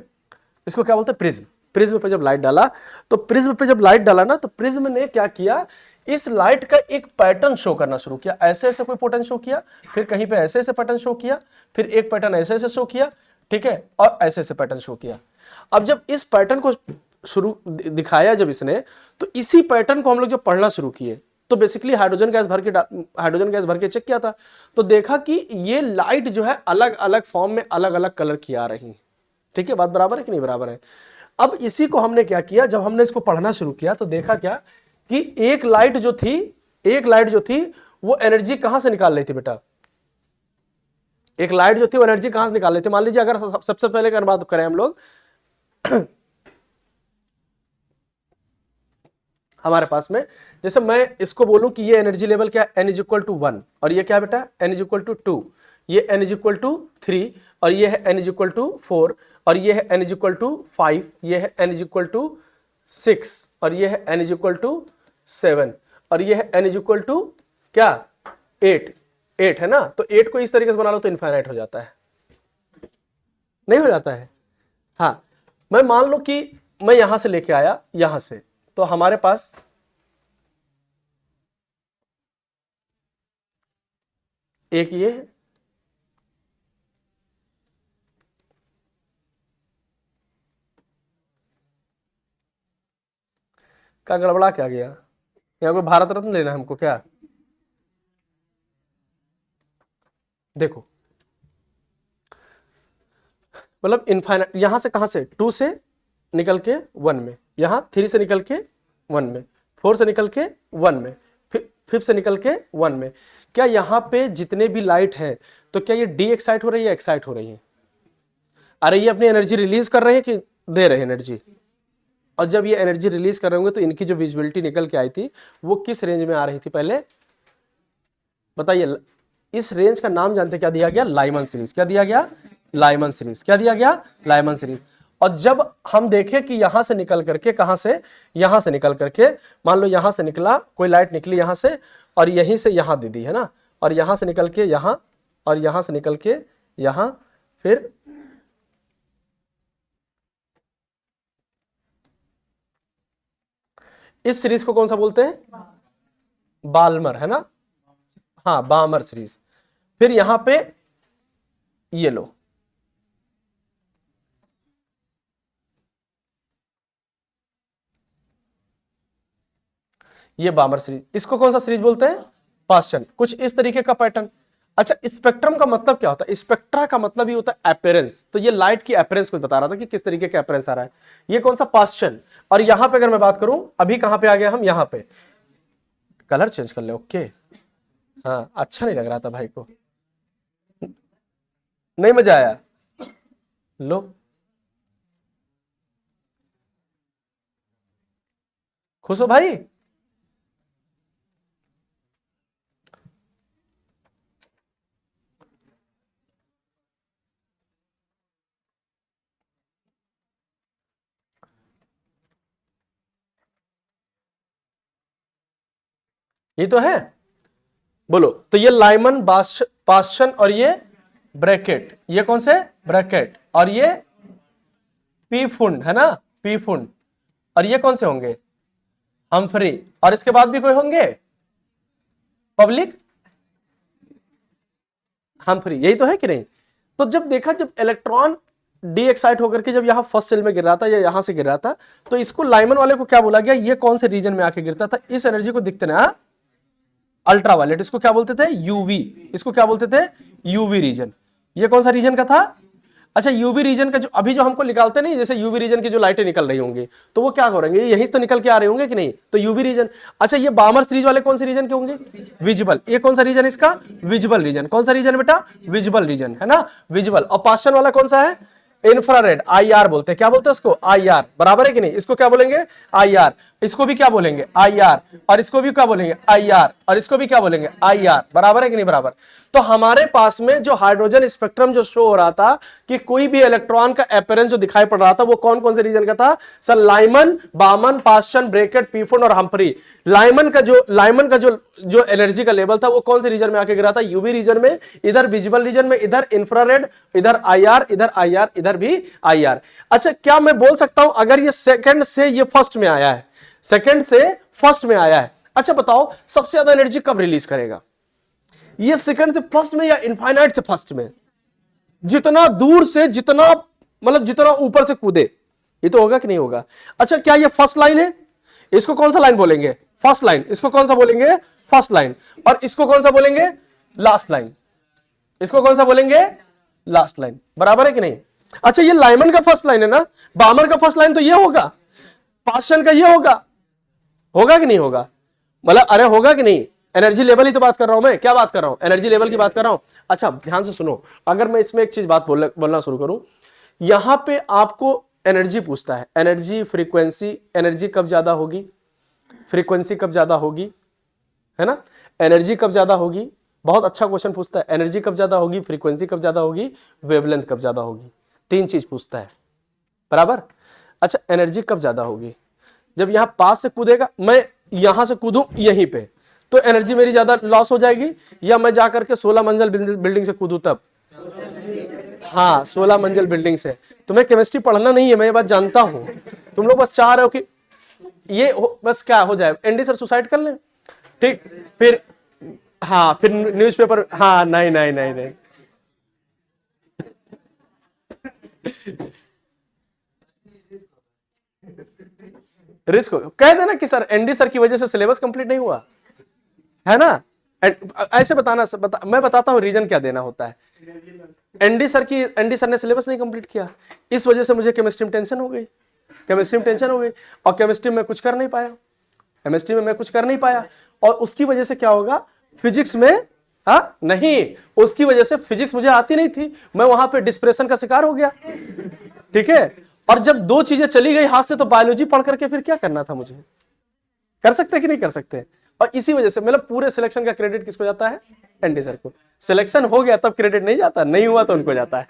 इसको क्या बोलते हैं, प्रिज्म। प्रिज्म पे जब लाइट डाला, तो प्रिज्म पे जब लाइट डाला ना, तो प्रिज्म ने क्या किया, इस लाइट का एक पैटर्न शो करना शुरू किया। ऐसे ऐसे कोई पैटर्न शो किया, फिर कहीं पे ऐसे ऐसे पैटर्न शो किया, फिर एक पैटर्न ऐसे ऐसे शो किया, ठीक है, और ऐसे ऐसे पैटर्न शो किया। अब जब इस पैटर्न को शुरू दिखाया जब इसने, तो इसी पैटर्न को हम लोग जब पढ़ना शुरू किए, तो बेसिकली हाइड्रोजन गैस भर के चेक किया था, तो देखा कि ये लाइट जो है अलग अलग फॉर्म में अलग अलग कलर की आ रही है। ठीक है, बात बराबर है कि नहीं बराबर है। अब इसी को हमने क्या किया, जब हमने इसको पढ़ना शुरू किया, तो देखा क्या कि एक लाइट जो थी वो एनर्जी कहां से निकाल रही थी बेटा, एक लाइट जो थी वो एनर्जी कहां से निकाल रही थी। मान लीजिए अगर सबसे पहले अगर बात करें हम लोग हमारे पास में, जैसे मैं इसको बोलूं कि ये एनर्जी लेवल क्या है, n इज इक्वल टू 1, और ये क्या बेटा, n इज इक्वल टू 2, ये n इज इक्वल टू 3, और ये है n इज इक्वल टू 4, और ये है n इज इक्वल टू 5, ये है n इज इक्वल टू 6, और ये है n इज इक्वल टू 7, और ये है n इज इक्वल टू क्या, 8 है ना। तो 8 को इस तरीके से बना लो तो इनफाइनाइट हो जाता है, नहीं हो जाता है। हाँ, मैं मान लो कि मैं यहां से लेके आया यहां से, तो हमारे पास एक ये है, क्या गड़बड़ा क्या गया, यहाँ कोई भारत रत्न लेना है हमको क्या, देखो मतलब इनफाइनाइट, यहां से कहां से, 2 से निकल के 1 में, यहां 3 से निकल के 1 में, 4 से निकल के 1 में, फिर 5 से निकल के 1 में। क्या यहां पे जितने भी लाइट हैं, तो क्या ये डी एक्साइट हो रही है, एक्साइट हो रही है? अरे ये अपनी एनर्जी रिलीज कर रहे हैं कि दे रहे हैं एनर्जी? और जब ये एनर्जी रिलीज कर रहे होंगे तो इनकी जो विजिबिलिटी निकल के आई थी वो किस रेंज में आ रही थी, पहले बताइए। इस रेंज का नाम जानते क्या दिया गया, लाइमन सीरीज। क्या दिया गया, लाइमन सीरीज। क्या दिया गया, लाइमन सीरीज। और जब हम देखें कि यहां से निकल करके, कहां से, यहां से निकल करके, मान लो यहां से निकला, कोई लाइट निकली यहां से और यहीं से यहां दे दी है ना, और यहां से निकल के यहां, और यहां से निकल के यहां, फिर इस सीरीज को कौन सा बोलते हैं, बाल्मर, है ना, हाँ बामर सीरीज। फिर यहां पे ये लो, ये बामर सीरीज। इसको कौन सा सीरीज बोलते हैं, पास्चन। कुछ इस तरीके का पैटर्न। अच्छा, स्पेक्ट्रम का मतलब क्या होता है, स्पेक्ट्रा का मतलब ही होता है अपीयरेंस। तो ये लाइट की अपीयरेंस को बता रहा था कि किस तरीके का अपीयरेंस आ रहा है। ये कौन सा, पास्चन। और यहां पे अगर मैं बात करूं, अभी कहां पे आ गया हम, यहां पे कलर चेंज कर ले, ओके। हाँ, अच्छा नहीं लग रहा था भाई को, नहीं मजा आया, लो खुश हो भाई। ये तो है, बोलो। तो ये लाइमन, पास्चन, और ये ब्रैकेट, ये कौन से, ब्रैकेट, और ये पी फुंड, है ना, पी फुंड। और ये कौन से होंगे, हम्फ्री। और इसके बाद भी कोई होंगे, पब्लिक, हम्फ्री। यही तो है कि नहीं। तो जब देखा, जब इलेक्ट्रॉन डी एक्साइट होकर के जब यहां फर्स्ट सेल में गिर रहा था या यहां से गिर रहा था, तो इसको लाइमन वाले को क्या बोला गया, ये कौन से रीजन में आके गिरता था, इस एनर्जी को दिखते ना, अल्ट्रावायलेट। इसको क्या बोलते थे, यूवी। इसको क्या बोलते थे, यूवी रीजन। ये कौन सा रीजन का था, अच्छा यूवी रीजन का, जो अभी जो हमको निकालते नहीं, जैसे यूवी रीजन की जो लाइटें निकल रही होंगी, तो वो क्या करेंगे, यहीं से तो निकल के आ रहे होंगे कि नहीं, तो यूवी रीजन। अच्छा, ये बामर सीरीज वाले कौन से रीजन के होंगे, विजिबल। ये कौन सा रीजन इसका, विजिबल रीजन। कौन सा रीजन बेटा, विजिबल रीजन, है ना, विजिबल। और पास्चन वाला कौन सा है, इंफ्रारेड, आईआर बोलते हैं। क्या बोलते हैं उसको, आईआर, बराबर है कि नहीं। इसको क्या बोलेंगे, आईआर। इसको भी क्या बोलेंगे, आईआर। और इसको भी क्या बोलेंगे, आईआर। और इसको भी क्या बोलेंगे, आईआर, बराबर है कि नहीं बराबर। तो हमारे पास में जो हाइड्रोजन स्पेक्ट्रम जो शो हो रहा था कि कोई भी इलेक्ट्रॉन का अपीयरेंस जो दिखाई पड़ रहा था, वो कौन कौन से रीजन का था सर, लाइमन, बामन, पास्चन, ब्रैकेट, पीफोन और हम्फ्री। लाइमन का जो एनर्जी का लेवल था वो कौन से रीजन में आके गिरा था, यूवी रीजन में, इधर विजिबल रीजन में, इधर इंफ्रारेड, इधर आईआर, इधर आईआर, इधर इधर भी आई आर। अच्छा, क्या मैं बोल सकता हूं अगर ये सेकंड से ये फर्स्ट में आया है, सेकंड से फर्स्ट में आया है, अच्छा बताओ सबसे ज्यादा एनर्जी कब रिलीज करेगा? ये सेकंड से फर्स्ट में या इनफाइनाइट से फर्स्ट में? जितना दूर से, जितना मतलब जितना ऊपर से कूदे, ये तो होगा कि नहीं होगा? अच्छा, क्या ये फर्स्ट लाइन है? इसको कौन सा लाइन बोलेंगे? First line. इसको कौन सा बोलेंगे? First line. और इसको कौन सा बोलेंगे? Last line. इसको कौन सा बोलेंगे? Last line. बराबर है कि नहीं? अच्छा, ये लाइमन का फर्स्ट लाइन है ना, बामर का फर्स्ट लाइन तो ये होगा, पास्चन का ये होगा, होगा कि नहीं होगा? मतलब अरे होगा कि नहीं? एनर्जी लेवल ही तो बात कर रहा हूं मैं, क्या बात कर रहा हूं? एनर्जी लेवल की बात कर रहा हूं। अच्छा ध्यान से सुनो, अगर मैं इसमें एक चीज बात बोलना शुरू करूं, यहां पे आपको एनर्जी पूछता है, एनर्जी फ्रीक्वेंसी, एनर्जी कब ज्यादा होगी, फ्रीक्वेंसी कब ज्यादा होगी, है ना? एनर्जी कब ज्यादा होगी, बहुत अच्छा क्वेश्चन पूछता है। एनर्जी कब ज्यादा होगी, फ्रीक्वेंसी कब ज्यादा होगी, वेवलेंथ कब ज्यादा होगी, तीन चीज पूछता है, बराबर। अच्छा, एनर्जी कब ज्यादा होगी? जब यहां पास से कूदेगा, मैं यहां से कूदूं यहीं पे, तो एनर्जी मेरी ज्यादा लॉस हो जाएगी, या मैं जाकर के 16 मंजिल बिल्डिंग से कूदूं तब? हाँ, 16 मंजिल बिल्डिंग से। तुम्हें केमिस्ट्री पढ़ना नहीं है, मैं ये बात जानता हूं, तुम लोग बस चाह रहे हो कि ये बस क्या हो जाए, एनडी सर सुसाइड कर लें, ठीक, फिर हाँ, फिर न्यूज़पेपर, हाँ नहीं नहीं नहीं नहीं रिस्क कह देना कि सर एनडी सर की वजह से सिलेबस कंप्लीट नहीं हुआ है ना। ऐसे मैं बताता हूं रीजन क्या देना होता है। एनडी सर ने सिलेबस नहीं कंप्लीट किया, इस वजह से मुझे केमिस्ट्री में टेंशन हो गई, और केमिस्ट्री में कुछ कर नहीं पाया, केमिस्ट्री में मैं कुछ कर नहीं पाया, और उसकी वजह से क्या होगा, फिजिक्स में नहीं, उसकी वजह से फिजिक्स मुझे आती नहीं थी, मैं वहां पे डिस्प्रेशन का शिकार हो गया, ठीक है। और जब दो चीजें चली गई हाथ से, तो बायोलॉजी पढ़ करके फिर क्या करना था मुझे? कर सकते कि नहीं कर सकते? और इसी वजह से मतलब पूरे सिलेक्शन का क्रेडिट किसको जाता है? एनडी सर को। सिलेक्शन हो गया तब क्रेडिट नहीं जाता, नहीं हुआ तो उनको जाता है।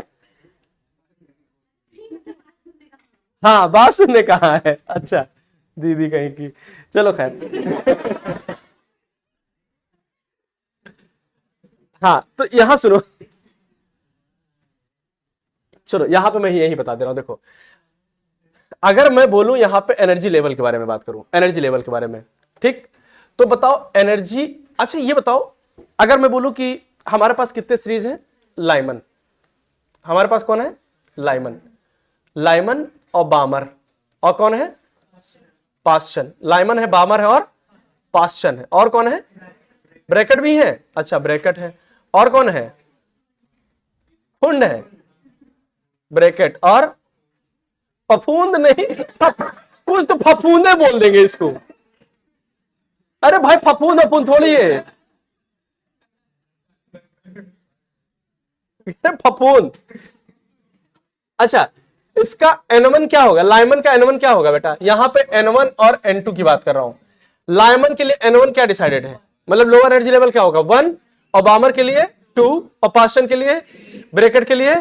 हाँ, बात सुनने कहा है, अच्छा दीदी कहीं की, चलो खैर हाँ, तो यहां सुनो, चलो यहां पे मैं यही बता दे रहा हूं, देखो अगर मैं बोलूं यहां पे एनर्जी लेवल के बारे में बात करूं, एनर्जी लेवल के बारे में, ठीक, तो बताओ एनर्जी। अच्छा ये बताओ, अगर मैं बोलूं कि हमारे पास कितने सीरीज हैं? लाइमन, हमारे पास कौन है? लाइमन और बामर, और कौन है? पास्चन। लाइमन है, बामर है और पास्चन है, और कौन है? ब्रैकेट भी है, अच्छा ब्रैकेट है, और कौन है? फुंड है, ब्रैकेट, और फफूंद नहीं, कुछ तो फफूंदे बोल देंगे इसको, अरे भाई फफूंद अपूंद थोड़ी है, फफूंद। अच्छा, इसका N1 क्या होगा? लाइमन का N1 क्या होगा बेटा? यहां पे N1 और N2 की बात कर रहा हूं। लाइमन के लिए N1 क्या डिसाइडेड है, मतलब लोअर एनर्जी लेवल क्या होगा? 1, और बामर के लिए 2, और पास्चन के लिए, ब्रैकेट के लिए,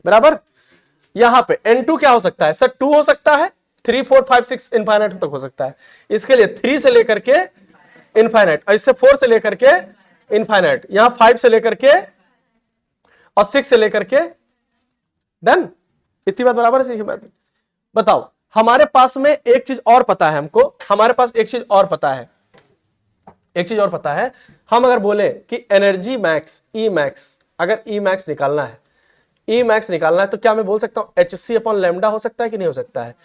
बराबर। यहां पे N2 क्या हो सकता है सर? 2 हो सकता है, 3, 4, 5, 6 इनफाइनाइट तक हो सकता है। इसके लिए 3 से लेकर के इनफाइनाइट, और इससे 4 से लेकर के इनफाइनाइट, यहां 5 से लेकर के और 6 से लेकर के, डन। इतनी बात बराबर है? बात बताओ, हमारे पास में एक चीज और पता है हमको, हमारे पास एक चीज और पता है, एक चीज और पता है। हम अगर बोले कि एनर्जी मैक्स, ई मैक्स, अगर ई मैक्स निकालना है, ई मैक्स निकालना है, तो क्या मैं बोल सकता हूं HC अपॉन लैम्डा हो सकता है कि नहीं हो सकता है?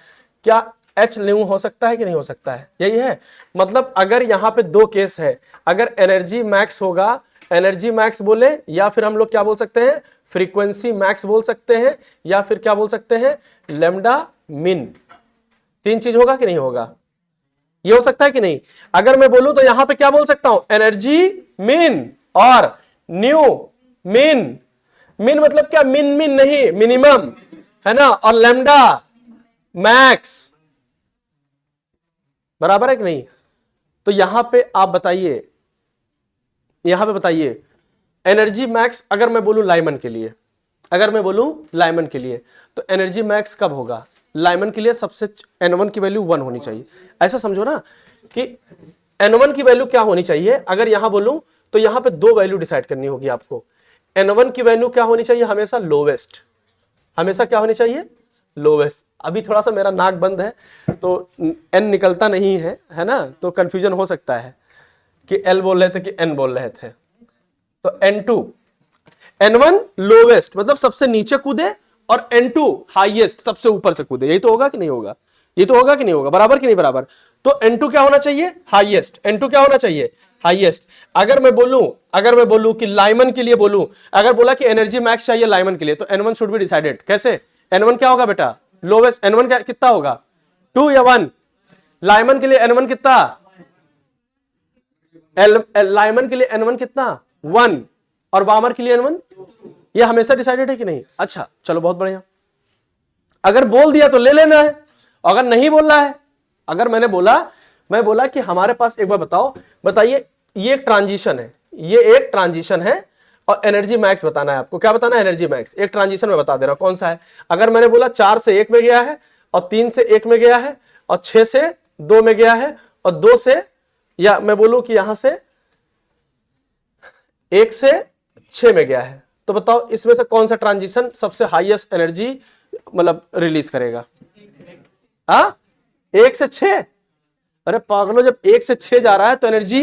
क्या H न्यू हो सकता है कि नहीं हो सकता है? यही है मतलब। अगर यहां पे दो केस है, अगर एनर्जी मैक्स होगा, एनर्जी मैक्स बोले, या फिर हम लोग क्या बोल सकते हैं? फ्रीक्वेंसी मैक्स बोल सकते हैं, या फिर क्या बोल सकते हैं? लैम्डा मिन। तीन चीज होगा कि नहीं होगा? ये हो सकता है कि नहीं? अगर मैं बोलूं तो यहां पे क्या बोल सकता हूं? एनर्जी मिन और न्यू मिन। मिन मतलब क्या? मिन मिन नहीं, मिनिमम, है ना, और लैम्डा मैक्स, बराबर है कि नहीं? तो यहां पे आप बताइए, यहां पे बताइए एनर्जी मैक्स अगर मैं बोलूं लाइमन के लिए, अगर मैं बोलूं लाइमन के लिए, तो एनर्जी मैक्स कब होगा? लाइमन के लिए सबसे N1 की वैल्यू 1 होनी चाहिए। ऐसा समझो ना कि N1 की वैल्यू क्या होनी चाहिए? अगर यहां बोलूं तो यहां पे दो वैल्यू डिसाइड करनी होगी आपको। N1 की वैल्यू क्या होनी चाहिए, हमेशा लोवेस्ट, हमेशा क्या होनी चाहिए, लोवेस्ट। अभी थोड़ा सा मेरा नाक बंद है तो N निकलता नहीं है, है ना, तो कंफ्यूजन हो सकता है कि L बोल रहे थे कि N बोल रहे थे। तो N2, N1 लोवेस्ट मतलब सबसे नीचे कूदे और N2 हाईएस्ट सबसे ऊपर से कूदे, यही तो होगा कि नहीं होगा, ये तो होगा कि नहीं होगा, बराबर कि नहीं बराबर। तो N2 क्या होना चाहिए, हाईएस्ट। N2 क्या होना चाहिए, हाईएस्ट। अगर मैं बोलूं कि लाइमन के लिए बोलूं, अगर बोला कि एनर्जी मैक्स चाहिए लाइमन के लिए, तो N1 शुड बी डिसाइडेड। कैसे, N1 क्या होगा बेटा, लोवेस्ट। N1 क्या कितना होगा, 2 या 1। लाइमन के लिए N1 कितना, लाइमन के लिए N1 कितना, 1, और बामर के लिए N1, ये हमेशा डिसाइडेड है कि नहीं। अच्छा चलो बहुत बढ़िया, अगर बोल दिया तो ले लेना है, अगर नहीं बोल रहा है, अगर मैं बोला कि हमारे पास, एक बार बताइए, ये एक ट्रांजिशन है, ये एक ट्रांजिशन है और एनर्जी मैक्स बताना है आपको। क्या बताना है, एनर्जी मैक्स। एक ट्रांजिशन में बता दे रहा हूं कौन सा है। अगर मैंने बोला 4 से 1 में गया है और 3 से 1 में गया है और 6 से 2 में गया है और 2 से, या मैं बोलूं कि यहां से 1 से 6 में गया है, तो बताओ इसमें से कौन सा ट्रांजिशन सबसे हाईएस्ट एनर्जी मतलब रिलीज करेगा। 1 से 6, अरे पागलो, जब 1 से 6 जा रहा है तो एनर्जी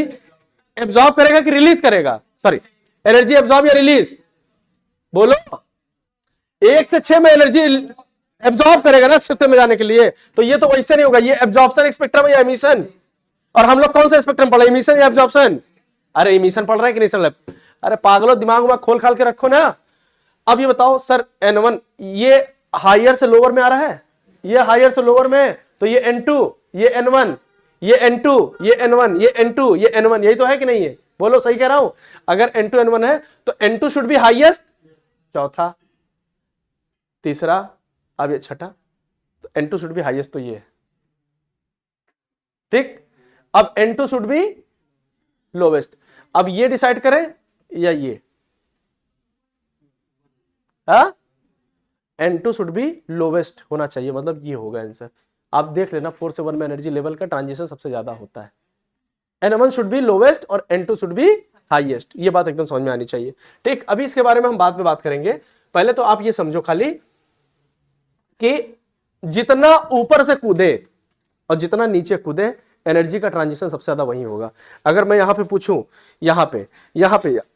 एब्जॉर्ब करेगा कि रिलीज करेगा, सॉरी एनर्जी एब्जॉर्ब या रिलीज, बोलो। 1 से 6 में एनर्जी एब्जॉर्ब करेगा ना सिस्टम में जाने के लिए, तो ये तो वैसे नहीं होगा, ये एब्जॉर्प्शन स्पेक्ट्रम या एमिशन। और हम लोग कौन सा स्पेक्ट्रम पढ़े, एमिशन या एब्जॉर्प्शन। अरे एमिशन पढ़ रहा है कि नहीं सर, अरे पागलो दिमाग में खोल खाल के रखो ना। अब ये बताओ सर N1 ये हायर से लोअर में आ रहा है, ये हायर से लोअर में, तो ये N2, ये N1, ये N2, ये N1, ये N2, ये N1, यही तो है कि नहीं है, बोलो सही कह रहा हूं। अगर N2 N1 है तो N2 शुड बी हाईएस्ट, चौथा, तीसरा, अब ये छठा, तो N2 शुड बी हाईएस्ट, तो ये है ठीक। अब N2 शुड बी लोवेस्ट। अब ये डिसाइड करें या ये, N2 शुड बी लोवेस्ट होना चाहिए, मतलब ये होगा आंसर। आप देख लेना 4 से 1 में एनर्जी लेवल का ट्रांजिशन सबसे ज्यादा होता है। N1 शुड बी लोवेस्ट और N2 शुड बी हाईएस्ट, ये बात एकदम समझ में आनी चाहिए ठीक। अभी इसके बारे में हम बाद में बात करेंगे, पहले तो आप ये समझो खाली कि जितना ऊपर से कूदे और जितना नीचे कूदे एनर्जी का ट्रांजिशन सबसे ज्यादा वही होगा। अगर मैं यहां पे पूछूं, यहां पे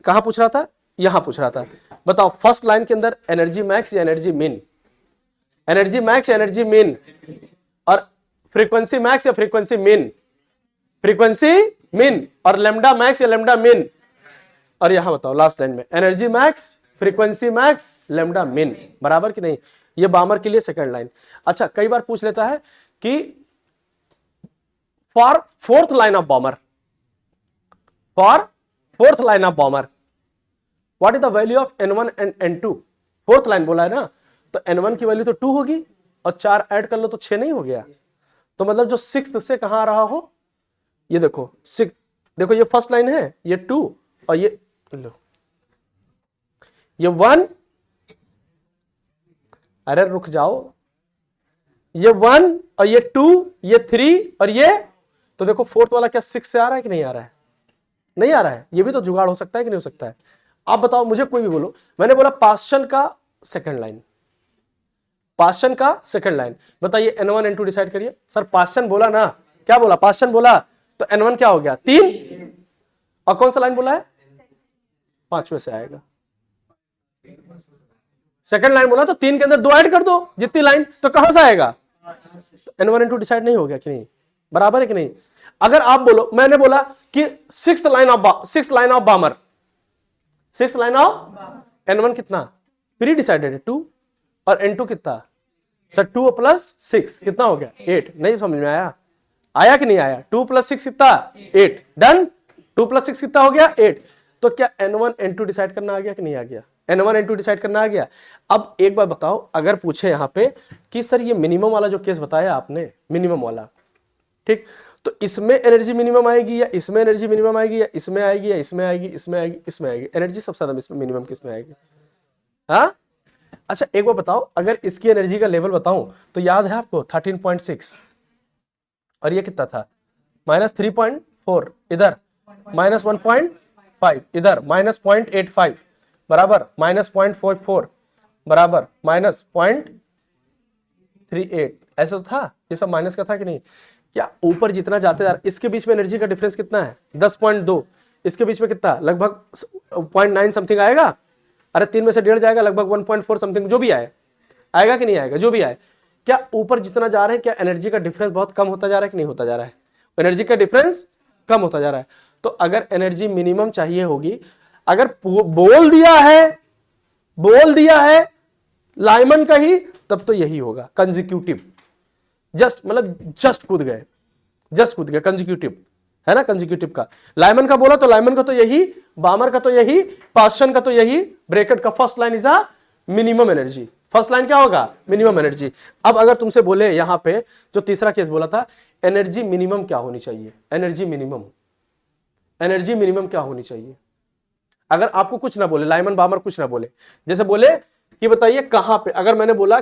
कहां पूछ रहा था, यहां पूछ रहा था, बताओ फर्स्ट लाइन के अंदर एनर्जी मैक्स या एनर्जी मिन, एनर्जी मैक्स या एनर्जी मिन, और फ्रीक्वेंसी मैक्स या फ्रीक्वेंसी मिन, फ्रीक्वेंसी मिन, और लेमडा मैक्स या लेमडा मिन। और यहां बताओ लास्ट लाइन में energy max, frequency max, lambda मिन, बराबर कि नहीं। ये बामर के लिए सेकंड लाइन। अच्छा कई बार पूछ लेता है कि for fourth line of Baumer, for fourth line of Baumer what is the value of N1 and N2। Fourth line बोला है ना, तो N1 की वैल्यू तो 2 होगी और 4 ऐड कर लो तो 6 नहीं हो गया। तो मतलब जो 6 से कहां आ रहा हो, ये देखो 6, देखो ये फर्स्ट लाइन है, ये 2 और ये लो, ये 1, अरे रुक जाओ, ये 1 और ये 2, ये 3 और ये, तो देखो फोर्थ वाला क्या 6 से आ रहा है कि नहीं आ रहा है, नहीं आ रहा है। ये भी तो जुगाड़ हो सकता है कि नहीं हो सकता है। आप बताओ मुझे, कोई भी बोलो। मैंने बोला पास्चन का सेकंड लाइन, पास्चन का सेकंड लाइन, बताइए N1 N2 डिसाइड करिए। सर पास्चन बोला ना, क्या बोला, पास्चन बोला, तो N1 क्या हो गया 3, और कौन सा लाइन बोला है, 5वें से आएगा। सेकंड लाइन बोला तो 3 के अंदर 2 ऐड कर दो जितनी लाइन, तो कहां से आएगा, तो N1 N2 डिसाइड नहीं हो गया कि नहीं, बराबर है कि नहीं। अगर आप बोलो, मैंने बोला कि sixth line of बामर, sixth line of N1 कितना प्री डिसाइडेड है 2, और N2 कितना सर 2 प्लस 6 कितना हो गया 8। नहीं समझ में आया, आया कि नहीं आया, 2 प्लस 6 कितना 8, डन। 2 प्लस 6 कितना हो गया 8। तो क्या N1 N2 डिसाइड करना आ गया कि नहीं आ गया, N1 N2 डिसाइड करना आ गया। अब एक बार बताओ, अगर पूछे यहां पे कि सर ये मिनिमम वाला जो केस बताया आपने, मिनिमम वाला, ठीक, तो इसमें एनर्जी मिनिमम आएगी या इसमें एनर्जी मिनिमम आएगी, या इसमें आएगी, या इसमें आएगी, इसमें आएगी, इसमें आएगी, एनर्जी सबसे ज्यादा इसमें मिनिमम किसमें आएगी। हाँ अच्छा एक बार बताओ, अगर इसकी एनर्जी का लेवल बताऊं तो याद है आपको 13.6, और ये कितना था -3.4, इधर -1.5, इधर -0.85, बराबर -0.44 बराबर -0.38, ऐसा तो था, ये सब माइनस का था कि नहीं? क्या ऊपर जितना जाते जा रहा, इसके बीच में एनर्जी का डिफरेंस कितना है? 10.2, इसके बीच में कितना, लगभग 0.9 समथिंग आएगा। अरे 3 में से 1.5 जाएगा, लगभग 1.4 समथिंग, जो भी आए, आएगा कि नहीं आएगा, जो भी आए। क्या ऊपर जितना जा रहे हैं, क्या एनर्जी का डिफरेंस बहुत कम होता जा रहा है कि नहीं होता जा रहा है? एनर्जी का डिफरेंस कम होता जा रहा है। तो अगर एनर्जी मिनिमम चाहिए होगी, अगर बोल दिया है लाइमन का ही, तब तो यही होगा कंसेक्यूटिव। जस्ट कूद गए कंसेक्यूटिव, है ना, कंसेक्यूटिव का। लाइमन का बोला तो लाइमन का तो यही, बामर का तो यही, पास्चन का तो यही। ब्रैकेट का first line is a minimum energy, first line क्या होगा? Minimum energy. अब अगर तुमसे बोले यहां पे जो तीसरा केस बोला था, एनर्जी मिनिमम क्या होनी चाहिए? एनर्जी मिनिमम क्या होनी चाहिए? अगर आपको कुछ ना बोले, लाइमन बामर कुछ ना बोले, जैसे बोले कि बताइए कहां पे, अगर मैं बोला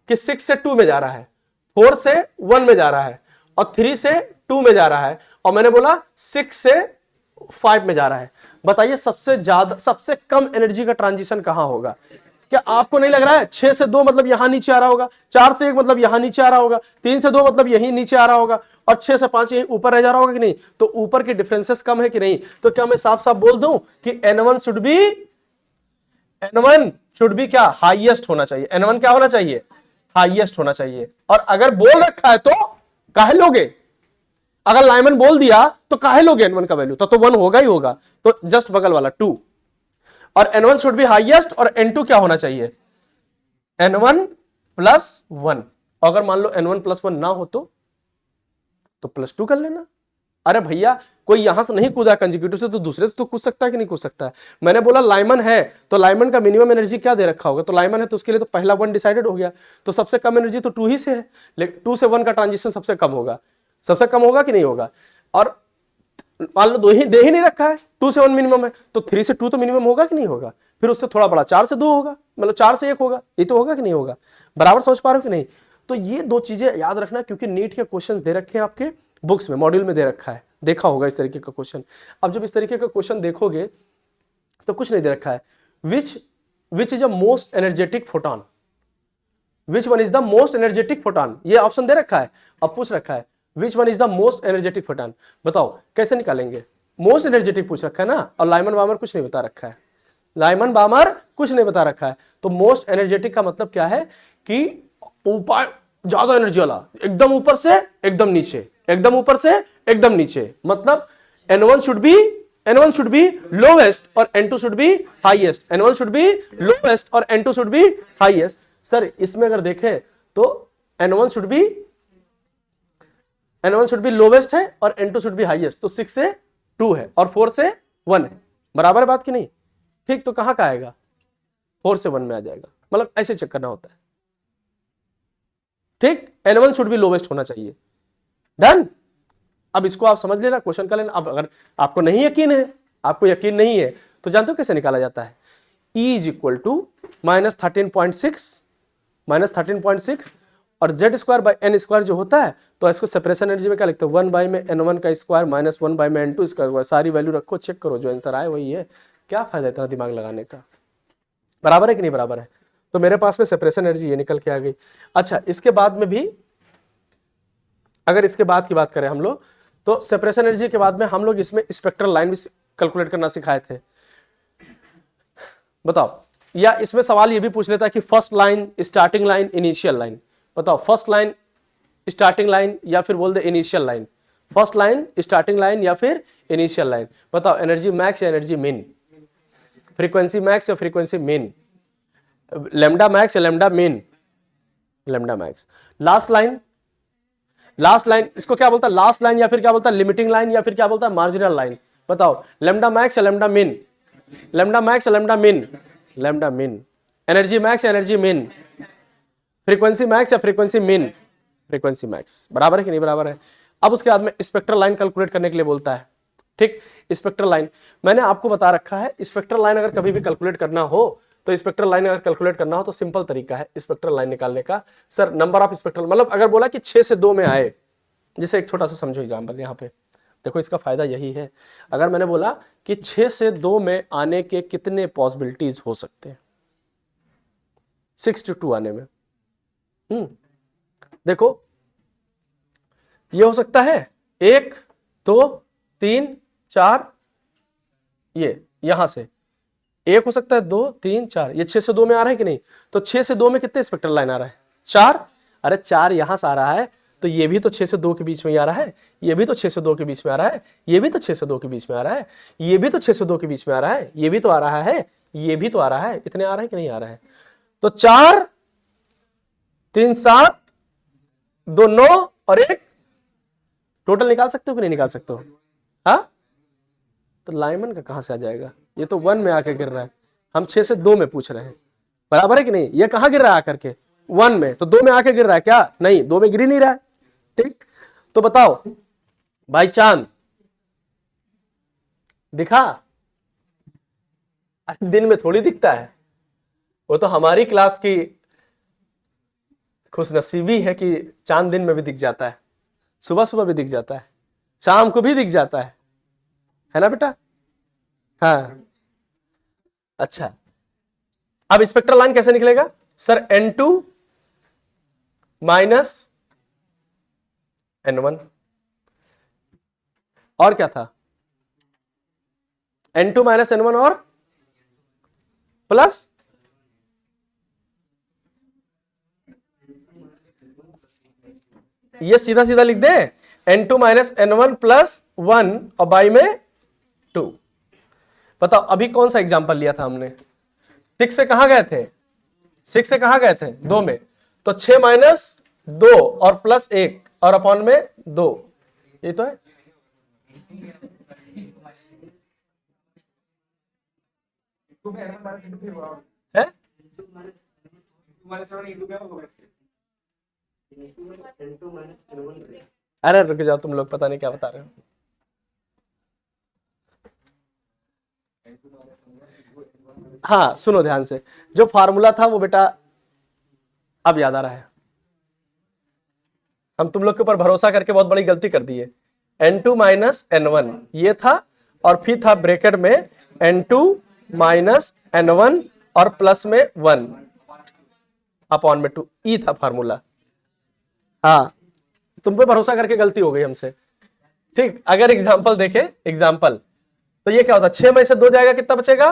कि 6 से 2 में जा रहा है, 4 से 1 में जा रहा है, और 3 से 2 में जा रहा है, और मैंने बोला 6 से 5 में जा रहा है, बताइए सबसे कम एनर्जी का ट्रांजिशन कहां होगा? क्या आपको नहीं लग रहा है 6 से 2 मतलब यहां नीचे आ रहा होगा, 4 से 1 मतलब यहां नीचे आ रहा होगा, 3 से 2 मतलब यहीं नीचे आ रहा होगा, और 6 से 5 यहीं ऊपर रह जा रहा होगा कि नहीं? तो ऊपर के डिफरेंसेस कम है कि नहीं? तो क्या मैं साफ साफ बोल दूं कि N1 शुड बी क्या? हाईएस्ट होना चाहिए। N1 क्या होना चाहिए? हाईएस्ट होना चाहिए। और अगर बोल रखा है तो काहे लोगे? अगर लाइमन बोल दिया तो काहे लोगे N1 का वैल्यू? तो 1 होगा ही होगा। तो जस्ट बगल वाला 2, और N1 शुड बी हाईएस्ट, और N2 क्या होना चाहिए? N1 plus 1। अगर मान लो N1 प्लस 1 ना हो तो +2 कर लेना। अरे भैया, कोई यहां से नहीं कूदा कंसेक्यूटिव से, तो दूसरे से तो कूद सकता है कि नहीं कूद सकता है? मैंने बोला लाइमन है, तो लाइमन का मिनिमम एनर्जी क्या दे रखा होगा? तो लाइमन है तो उसके लिए तो पहला 1 डिसाइडेड हो गया, तो सबसे कम एनर्जी तो 2 ही से है, लेकिन 2 से 1 का ट्रांजिशन सबसे कम होगा कि नहीं होगा? और मान लो दे ही नहीं रखा है, 2 से 1 मिनिमम है, तो 3 से 2 तो मिनिमम होगा कि नहीं होगा? फिर उससे थोड़ा बड़ा 4 से 2 होगा, मतलब 4 से 1 होगा, ये तो होगा कि नहीं होगा? बराबर समझ पा रहे हो कि नहीं? तो ये 2 चीजें याद रखना, क्योंकि नीट के क्वेश्चंस दे रखे हैं आपके बुक्स में, मॉड्यूल में दे रखा है, देखा होगा इस तरीके का क्वेश्चन। अब जब इस तरीके का क्वेश्चन देखोगे तो कुछ नहीं दे रखा है, which is a most energetic photon, which one is the most energetic photon, ये ऑप्शन दे रखा है। अब पूछ रखा है which one is the most energetic photon, बताओ कैसे निकालेंगे? मोस्ट एनर्जेटिक पूछ रखा है ना, और लाइमन बामर कुछ नहीं बता रखा है, तो मोस्ट एनर्जेटिक का मतलब क्या है कि ऊपर ज्यादा एनर्जी वाला, एकदम ऊपर से एकदम नीचे, एकदम ऊपर से एकदम नीचे, मतलब N1 शुड बी लोवेस्ट और N2 should be highest, N1 should be lowest और N2 should be highest. Sir इसमें अगर देखें तो N1 शुड बी लोवेस्ट है और N2 शुड बी हाईएस्ट, तो 6 से 2 है और 4 से 1 है, बराबर है बात की नहीं? ठीक, तो कहां का आएगा? 4 से 1 में आ जाएगा, मतलब ऐसे चेक करना होता है। ठीक, N1 शुड बी लोवेस्ट होना चाहिए। डन। अब इसको आप समझ लेना, क्वेश्चन का लेना। अब अगर आपको नहीं यकीन है, तो जानते हो कैसे निकाला जाता है? E इज इक्वल टू -13.6 और Z square by N square जो होता है, तो इसको सेपरेशन एनर्जी में क्या लिखते हैं? 1 बाई में N1 का स्क्वायर माइनस 1 बाई में N2 स्क्वायर। सारी वैल्यू रखो, चेक करो, जो आंसर आए वही है। क्या फायदा इतना दिमाग लगाने का? बराबर है कि नहीं बराबर है? तो मेरे पास में सेपरेशन एनर्जी ये निकल के आ गई। अच्छा, इसके बाद में भी अगर इसके बाद की बात करें हम लोग, तो सेपरेशन एनर्जी के बाद में हम लोग इसमें स्पेक्ट्रल लाइन भी कैलकुलेट करना सिखाए थे। बताओ, या इसमें सवाल ये भी पूछ लेता है कि first line, starting line, initial line. बताओ, फर्स्ट लाइन, स्टार्टिंग लाइन, या फिर बोल दे initial line. First line, starting line, या फिर इनिशियल लाइन। बताओ, एनर्जी मैक्स या एनर्जी मिन, फ्रीक्वेंसी मैक्स या फ्रीक्वेंसी मिन, लेमडा मैक्स या lambda min? Lambda max. Last line इसको क्या बोलता है? लास्ट लाइन, या फिर क्या बोलता है? लिमिटिंग लाइन, या फिर क्या बोलता है? Marginal line. बताओ, लेमडा मैक्स या लेमडा मिन? लेमडा मैक्स या लेमडा मिन? लेमडा मिन। एनर्जी मैक्स या एनर्जी मिन? फ्रीक्वेंसी मैक्स या फ्रीक्वेंसी मिन? Frequency max. बराबर है कि नहीं बराबर है? अब उसके बाद में स्पेक्ट्रल लाइन कैलकुलेट करने के लिए बोलता है। ठीक, स्पेक्ट्रल लाइन मैंने आपको बता रखा है। स्पेक्ट्रल लाइन अगर कभी भी कैलकुलेट करना हो, तो स्पेक्ट्रल लाइन अगर कैलकुलेट करना हो तो सिंपल तरीका है स्पेक्ट्रल लाइन निकालने का। सर नंबर ऑफ स्पेक्ट्रल, मतलब अगर बोला कि 6 से 2 में आए, जैसे एक छोटा सा समझो एग्जांपल, यहाँ पे देखो इसका फायदा यही है, अगर मैंने बोला कि 6 से 2 में आने के कितने पॉसिबिलिटीज हो सकते हैं 6 to 2 आने में, देखो ये हो सकता है 1 2 3 4, ये यहां से 1 हो सकता है, 2 3 4, ये 6 से 2 में आ रहा है कि नहीं, तो 6 से 2 में कितने स्पेक्ट्रल लाइन आ रहा है 4, अरे 4 यहां से आ रहा है तो ये भी तो 6 से 2 के बीच में ही आ रहा है, ये भी तो 6 से 2 के बीच में आ रहा है, ये भी तो 6 से 2 के बीच में आ रहा है, ये भी तो 6 से 2 के बीच में आ रहा है, ये भी तो आ रहा है, ये भी तो आ रहा है, इतने आ रहे हैं कि नहीं आ रहा है, तो 4 3 7 2 9 और 1, टोटल निकाल सकते हो कि नहीं निकाल सकते हो, हाँ, तो लाइमन का कहां से आ जाएगा, ये तो 1 में आके गिर रहा है, हम 6 से 2 में पूछ रहे हैं, बराबर है कि नहीं, ये कहां गिर रहा है आकर के 1 में, तो 2 में आके गिर रहा है क्या, नहीं 2 में गिर ही नहीं रहा है, ठीक, तो बताओ भाई चांद दिखा, दिन में थोड़ी दिखता है, वो तो हमारी क्लास की खुशनसीबी है कि चांद दिन में भी दिख जाता है, सुबह सुबह भी दिख जाता है, शाम को भी दिख जाता है ना बेटा, हाँ, अच्छा, अब स्पेक्ट्रल लाइन कैसे निकलेगा सर, N2 माइनस N1, और क्या था N2 माइनस N1 और प्लस ये सीधा सीधा लिख दे, N2 माइनस N1 प्लस 1 और बाई में 2, बताओ अभी कौन सा एग्जांपल लिया था हमने, 6 से कहां गए थे, 6 से कहां गए थे 2 में, तो 6 माइनस 2 और प्लस 1 और अपॉन में 2, ये तो है, है? अरे रुक जाओ तुम लोग, पता नहीं क्या बता रहे हो, हाँ सुनो ध्यान से, जो फार्मूला था वो बेटा अब याद आ रहा है, हम तुम लोग के ऊपर भरोसा करके बहुत बड़ी गलती कर दी है, N2 माइनस N1 ये था, और फिर था ब्रैकेट में N2 माइनस N1 और प्लस में 1 अपॉन में 2, ई था फार्मूला, हाँ तुम पे भरोसा करके गलती हो गई हमसे, ठीक, अगर एग्जाम्पल देखे, एग्जाम्पल तो ये क्या होता है, 6 में से 2 जाएगा कितना बचेगा,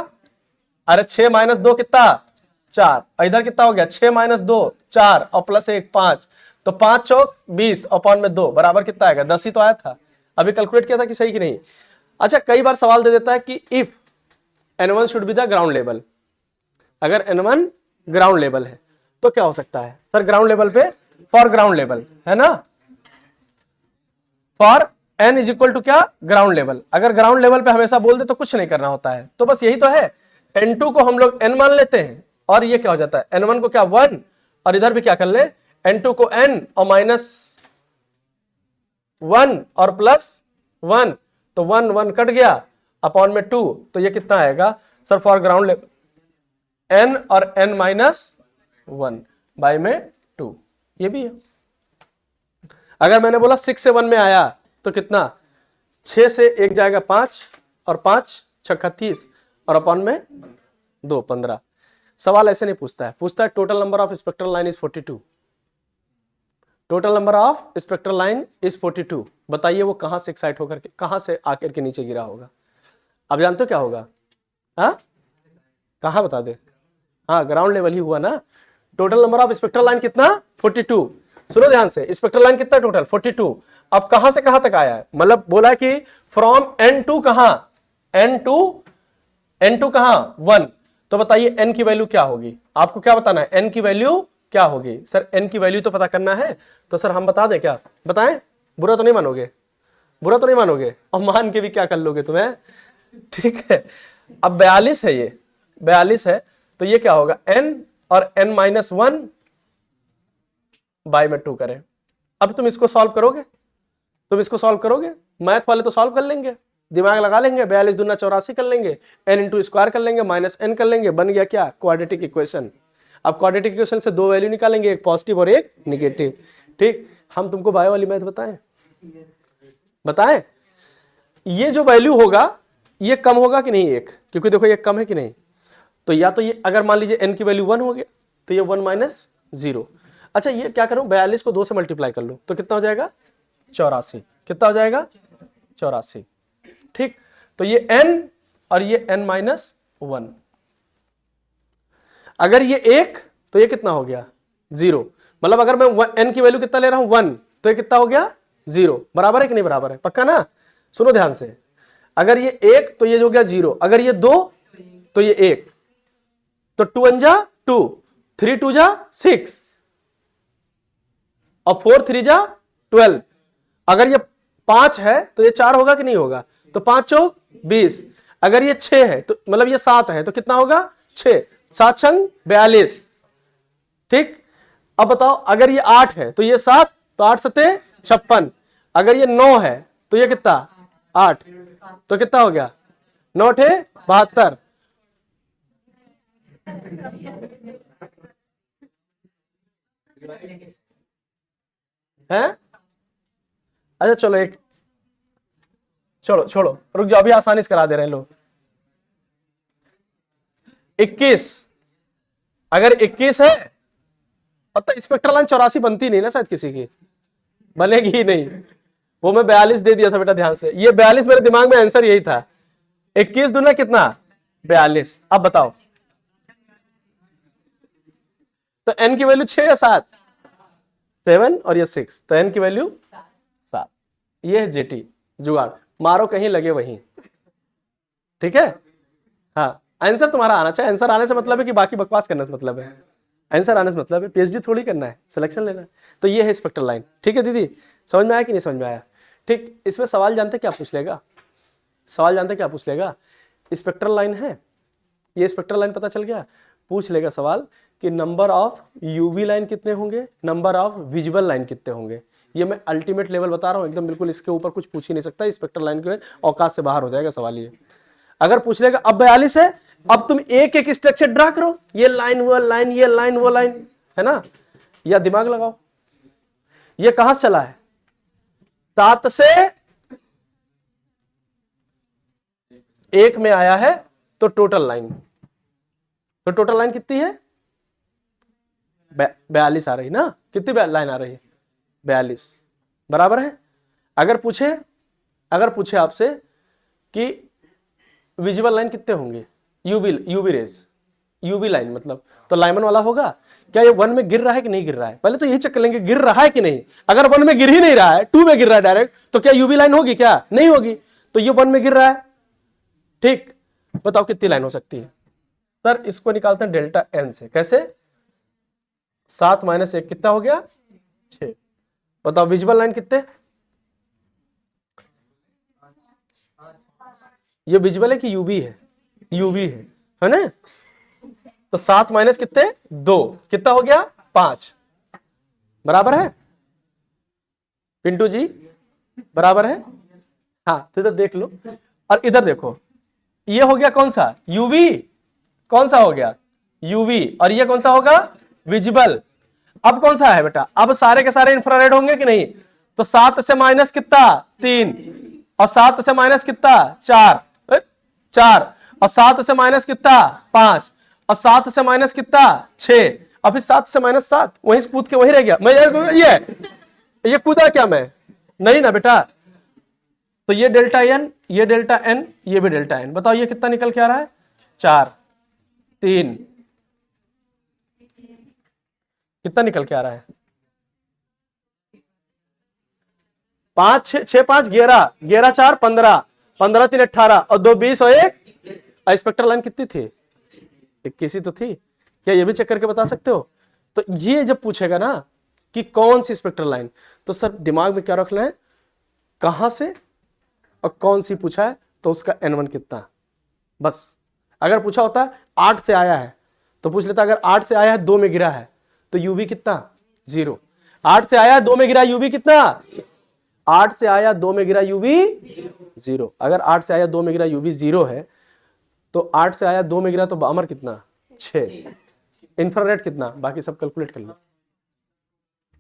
अरे 6 माइनस 2 कितना 4, इधर कितना हो गया 6 माइनस 2 4 और प्लस 1 5, तो 5 चौक 20 अपॉन में 2 बराबर कितना आएगा 10 ही तो आया था, अभी कैलकुलेट किया था कि सही कि नहीं, अच्छा कई बार सवाल दे देता है कि if N1 should be the ground level, अगर N1 ग्राउंड लेवल है तो क्या हो सकता है सर, ग्राउंड लेवल पे फॉर ग्राउंड लेवल है ना, for N is equal to क्या ग्राउंड लेवल, अगर ग्राउंड लेवल पे हमेशा बोल दे तो कुछ नहीं करना होता है, तो बस यही तो है, N2 को हम लोग N मान लेते हैं, और ये क्या हो जाता है N1 को क्या 1, और इधर भी क्या कर ले N2 को N और माइनस 1 और प्लस 1, तो 1 1 कट गया अपॉन में 2, तो ये कितना आएगा sir for ground level N और N माइनस 1 बाय में 2, ये भी है, अगर मैंने बोला 6 से 1 में आया तो कितना 6 से 1 जाएगा 5 और 5 छक्का 30 और अपॉन में 2 15, सवाल ऐसे नहीं पूछता है, पूछता है total number of spectral line is 42, total number of spectral line is 42, बताइए वो कहां से एक्साइट होकर के कहां से आकर के नीचे गिरा होगा, अब जानते हो क्या होगा, हाँ कहां बता दे, हाँ ग्राउंड लेवल ही हुआ ना, total number of spectral line कितना 42, सुनो ध्यान से, स्पेक्ट्रल लाइन कितना टोटल 42, अब कहां से कहां तक आया है, मतलब बोला है कि फ्रॉम N2 कहां N2 कहां 1, तो बताइए N की वैल्यू क्या होगी, आपको क्या बताना है N की वैल्यू क्या होगी, सर N की वैल्यू तो पता करना है, तो सर हम बता दें क्या, बताएं, बुरा तो नहीं मानोगे, बुरा तो नहीं मानोगे, और मान के भी क्या कर लोगे तुम्हें, ठीक है, अब 42 है, ये 42 है, तो ये क्या होगा N और N माइनस 1 बाय में 2 करें, अब तुम इसको सॉल्व करोगे, तुम इसको सॉल्व करोगे, मैथ वाले तो सॉल्व कर लेंगे, दिमाग लगा लेंगे, 42 दूना 84 कर लेंगे, n इंटू स्क्वायर कर लेंगे, माइनस n कर लेंगे, बन गया क्या क्वाड्रेटिक इक्वेशन, अब क्वाड्रेटिक इक्वेशन से 2 वैल्यू निकालेंगे, एक पॉजिटिव और एक निगेटिव, ठीक, हम तुमको बायो वाली मैथ बताएं, बताएं, ये जो वैल्यू होगा ये कम होगा कि नहीं एक, क्योंकि देखो ये कम है कि नहीं, तो या तो ये अगर मान लीजिए n की वैल्यू 1 हो गया तो ये 1 माइनस 0। अच्छा ये क्या करूं, 42 को 2 से मल्टीप्लाई कर लो तो कितना हो जाएगा 84। कितना हो जाएगा 84। ठीक, तो ये n और ये n माइनस 1। अगर ये 1 तो ये कितना हो गया 0, मतलब अगर मैं n की वैल्यू कितना ले रहा हूं 1 तो ये कितना हो गया 0। बराबर है कि नहीं बराबर है, पक्का ना। सुनो ध्यान से, अगर ये 1 तो ये हो गया 0, अगर ये 2 तो ये 1, तो 2 1 जा 2, 3 2 जा 6 और 4 3 जा 12। अगर ये 5 है तो ये 4 होगा कि नहीं होगा, तो 5 चौक 20। अगर ये 6 है तो मतलब ये 7 है तो कितना होगा 6, 7 छंग 42। ठीक, अब बताओ अगर ये 8 है तो ये 7, तो 8 सते 56। अगर ये 9 है तो ये कितना 8, तो कितना हो गया 9 8 72। है, अच्छा चलो एक, छोड़ो छोड़ो रुक जाओ, अभी आसानी से करा दे रहे हैं लोग। 21, अगर 21 है पता स्पेक्ट्रल लाइन 84 बनती नहीं ना शायद किसी की, बनेगी ही नहीं, वो मैं 42 दे दिया था बेटा ध्यान से, ये 42 मेरे दिमाग में आंसर यही था। 21 दूना कितना 42। अब बताओ तो n की वैल्यू 6 या 7, 7 और ये 6, तो n की वैल्यू 7। ये है जेटी जुगाड़, मारो कहीं लगे वहीं। ठीक है, हाँ आंसर तुम्हारा आना चाहिए, आंसर आने से मतलब है कि बाकी बकवास करने से मतलब है, आंसर आने से मतलब है, पीएचडी थोड़ी करना है, सिलेक्शन लेना है। तो ये है स्पेक्ट्रल लाइन। ठीक है दीदी, समझ में आया कि नहीं समझ में आया। ठीक, इसमें सवाल जानते क्या पूछ लेगा, सवाल जानते क्या पूछ लेगा, स्पेक्ट्रल लाइन है, ये स्पेक्ट्रल लाइन पता चल गया, पूछ लेगा सवाल कि नंबर ऑफ यूवी लाइन कितने होंगे, नंबर ऑफ विजुअल लाइन कितने होंगे। ये मैं अल्टीमेट लेवल बता रहा हूँ एकदम, बिल्कुल इसके ऊपर कुछ पूछ ही नहीं सकता, स्पेक्ट्रल लाइन के औकात से बाहर हो जाएगा सवाल ये। अगर पूछ लेगा अब 42 है, अब तुम एक एक स्ट्रक्चर ड्रा करो, ये लाइन वो लाइन, ये लाइन वो लाइन, है ना, या दिमाग लगाओ। ये कहां से चला है 7 से 1 में आया है, तो टोटल लाइन, तो टोटल लाइन कितनी है 42 आ रही ना, कितनी लाइन आ रही है 42, बराबर है। अगर पूछे आपसे कि विजुअल लाइन कितने होंगे, यूवी रेज, यूवी लाइन मतलब, तो लाइमन वाला होगा, क्या ये 1 में गिर रहा है कि नहीं गिर रहा है, पहले तो यही चेक कर लेंगे गिर रहा है कि नहीं। अगर 1 में गिर ही नहीं रहा है, 2 में गिर रहा है डायरेक्ट, तो क्या यूवी लाइन होगी, क्या नहीं होगी, तो ये 1 में गिर रहा है। ठीक, बताओ कितनी लाइन हो सकती है सर, इसको निकालते हैं डेल्टा एन से, कैसे 7 माइनस 1 कितना हो गया 6। बताओ विजुअल लाइन कितने, ये विजुअल है कि यूवी है, यूवी है ना, तो 7 माइनस कितने 2, कितना हो गया 5, बराबर है पिंटू जी, बराबर है। हाँ तो इधर देख लो, और इधर देखो, ये हो गया कौन सा यूवी, कौन सा हो गया यूवी, और ये कौन सा होगा विजिबल। अब कौन सा है बेटा, अब सारे के सारे इंफ्रारेड होंगे कि नहीं, तो 7 से माइनस कितना 3, और 7 से माइनस कितना 4, और 7 से माइनस कितना 5, और 7 से माइनस कितना 6, और फिर 7 से माइनस 7, वहीं से कूद के वहीं रह गया मैं, ये कूदा क्या मैं, नहीं ना बेटा। तो ये डेल्टा एन, ये डेल्टा एन, ये भी डेल्टा एन, बताओ ये कितना निकल के आ रहा है 4 3, कितना निकल के आ रहा है 5 6 5 11 11 4 15 15 3 18 और 2 20 और 1 स्पेक्ट्रल लाइन कितनी थी 21 ही तो थी। क्या ये भी चेक करके बता सकते हो। तो ये जब पूछेगा ना कि कौन सी स्पेक्ट्रल लाइन, तो सर दिमाग में क्या रखना है कहां से और कौन सी पूछा है, तो उसका n1 कितना, बस। अगर पूछा होता 8 से आया है तो पूछ लेता, अगर 8 से आया है 2 में गिरा है तो यूवी कितना 0, 8 से आया 2 में गिरा यूवी कितना, 8 से आया 2 में गिरा यूवी 0। अगर 8 से आया 2 में गिरा यूवी 0 है, तो 8 से आया 2 में गिरा तो अमर कितना 6, इंफ्रारेड कितना, बाकी सब कैलकुलेट कर लो,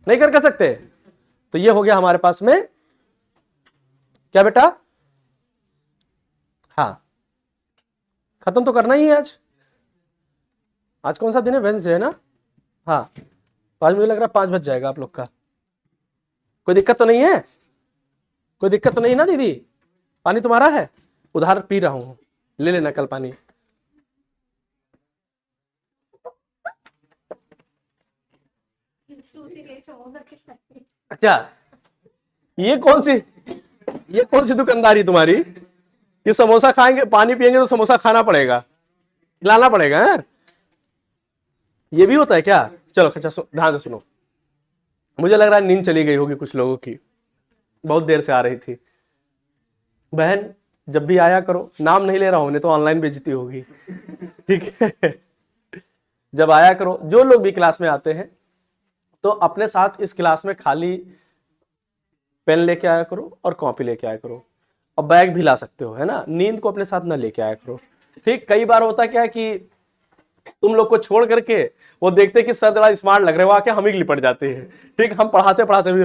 नहीं कर सकते। तो ये हो गया हमारे पास में क्या बेटा हाँ, खत्म तो करना ही है आज। आज कौन सा दिन है? वेडनेसडे है ना? हाँ, तो आज मुझे लग रहा है 5 बज जाएगा आप लोग का। कोई दिक्कत तो नहीं है? कोई दिक्कत तो नहीं ना दीदी? पानी तुम्हारा है? उधार पी रहा हूँ, ले लेना कल पानी। अच्छा, ये कौन सी दुकानदारी तुम्हारी कि समोसा खाएंगे पानी पिएंगे तो समोसा खाना पड़ेगा, खिलाना पड़ेगा है? ये भी होता है क्या? चलो अच्छा ध्यान से सुनो। मुझे लग रहा है नींद चली गई होगी कुछ लोगों की, बहुत देर से आ रही थी। बहन जब भी आया करो, नाम नहीं ले रहा हूं नहीं तो ऑनलाइन बेइज्जती होगी, ठीक है? जब आया करो, जो लोग भी क्लास में आते हैं तो अपने साथ इस क्लास में खाली पेन लेके आया करो और कॉपी लेके आया करो, और बैग भी ला सकते हो, है ना? नींद को अपने साथ ना लेके आया करो, ठीक? कई बार होता क्या है कि तुम लोग को छोड़ करके वो देखते कि सर बड़ा स्मार्ट लग रहे हो, आके हम ही लिपट जाते हैं, ठीक? हम पढ़ाते पढ़ाते भी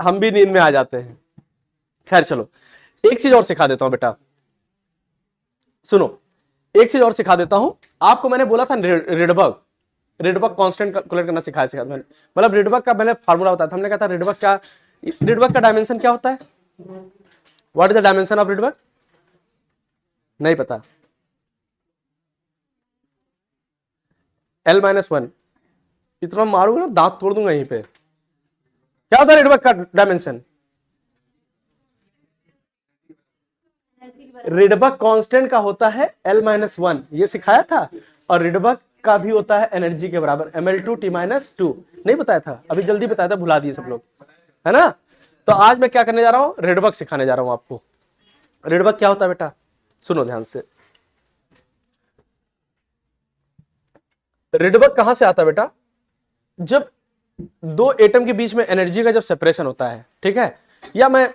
हम भी नींद में आ जाते हैं। खैर चलो, एक चीज और सिखा देता हूं बेटा, सुनो, एक चीज और सिखा देता हूं आपको। मैंने बोला था रिडबर्ग कांस्टेंट कैलकुलेट करना सिखाया मैंने, मतलब रिडबर्ग का मैंने फार्मूला बताया था। हमने कहा था रिडबर्ग का डायमेंशन क्या होता है? What is the dimension of Rydberg? नहीं पता? L-1। इतना मारूंगा ना दांत तोड़ दूंगा यहीं पे। क्या होता है रिडबर्ग का डायमेंशन? रिडबर्ग कांस्टेंट का होता है L-1, ये सिखाया था। और रिडबर्ग का भी होता है एनर्जी के बराबर Ml2T-2। नहीं बताया था? अभी जल्दी बताया था, भुला दिए सब लोग, है ना? तो आज मैं क्या करने जा रहा हूं? रिडबर्ग सिखाने जा रहा हूं आपको। रिडबर्ग क्या होता है बेटा? सुनो ध्यान से। रिडबर्ग कहां से आता है बेटा? जब दो एटम के बीच में एनर्जी का जब सेपरेशन होता है, ठीक है? या मैं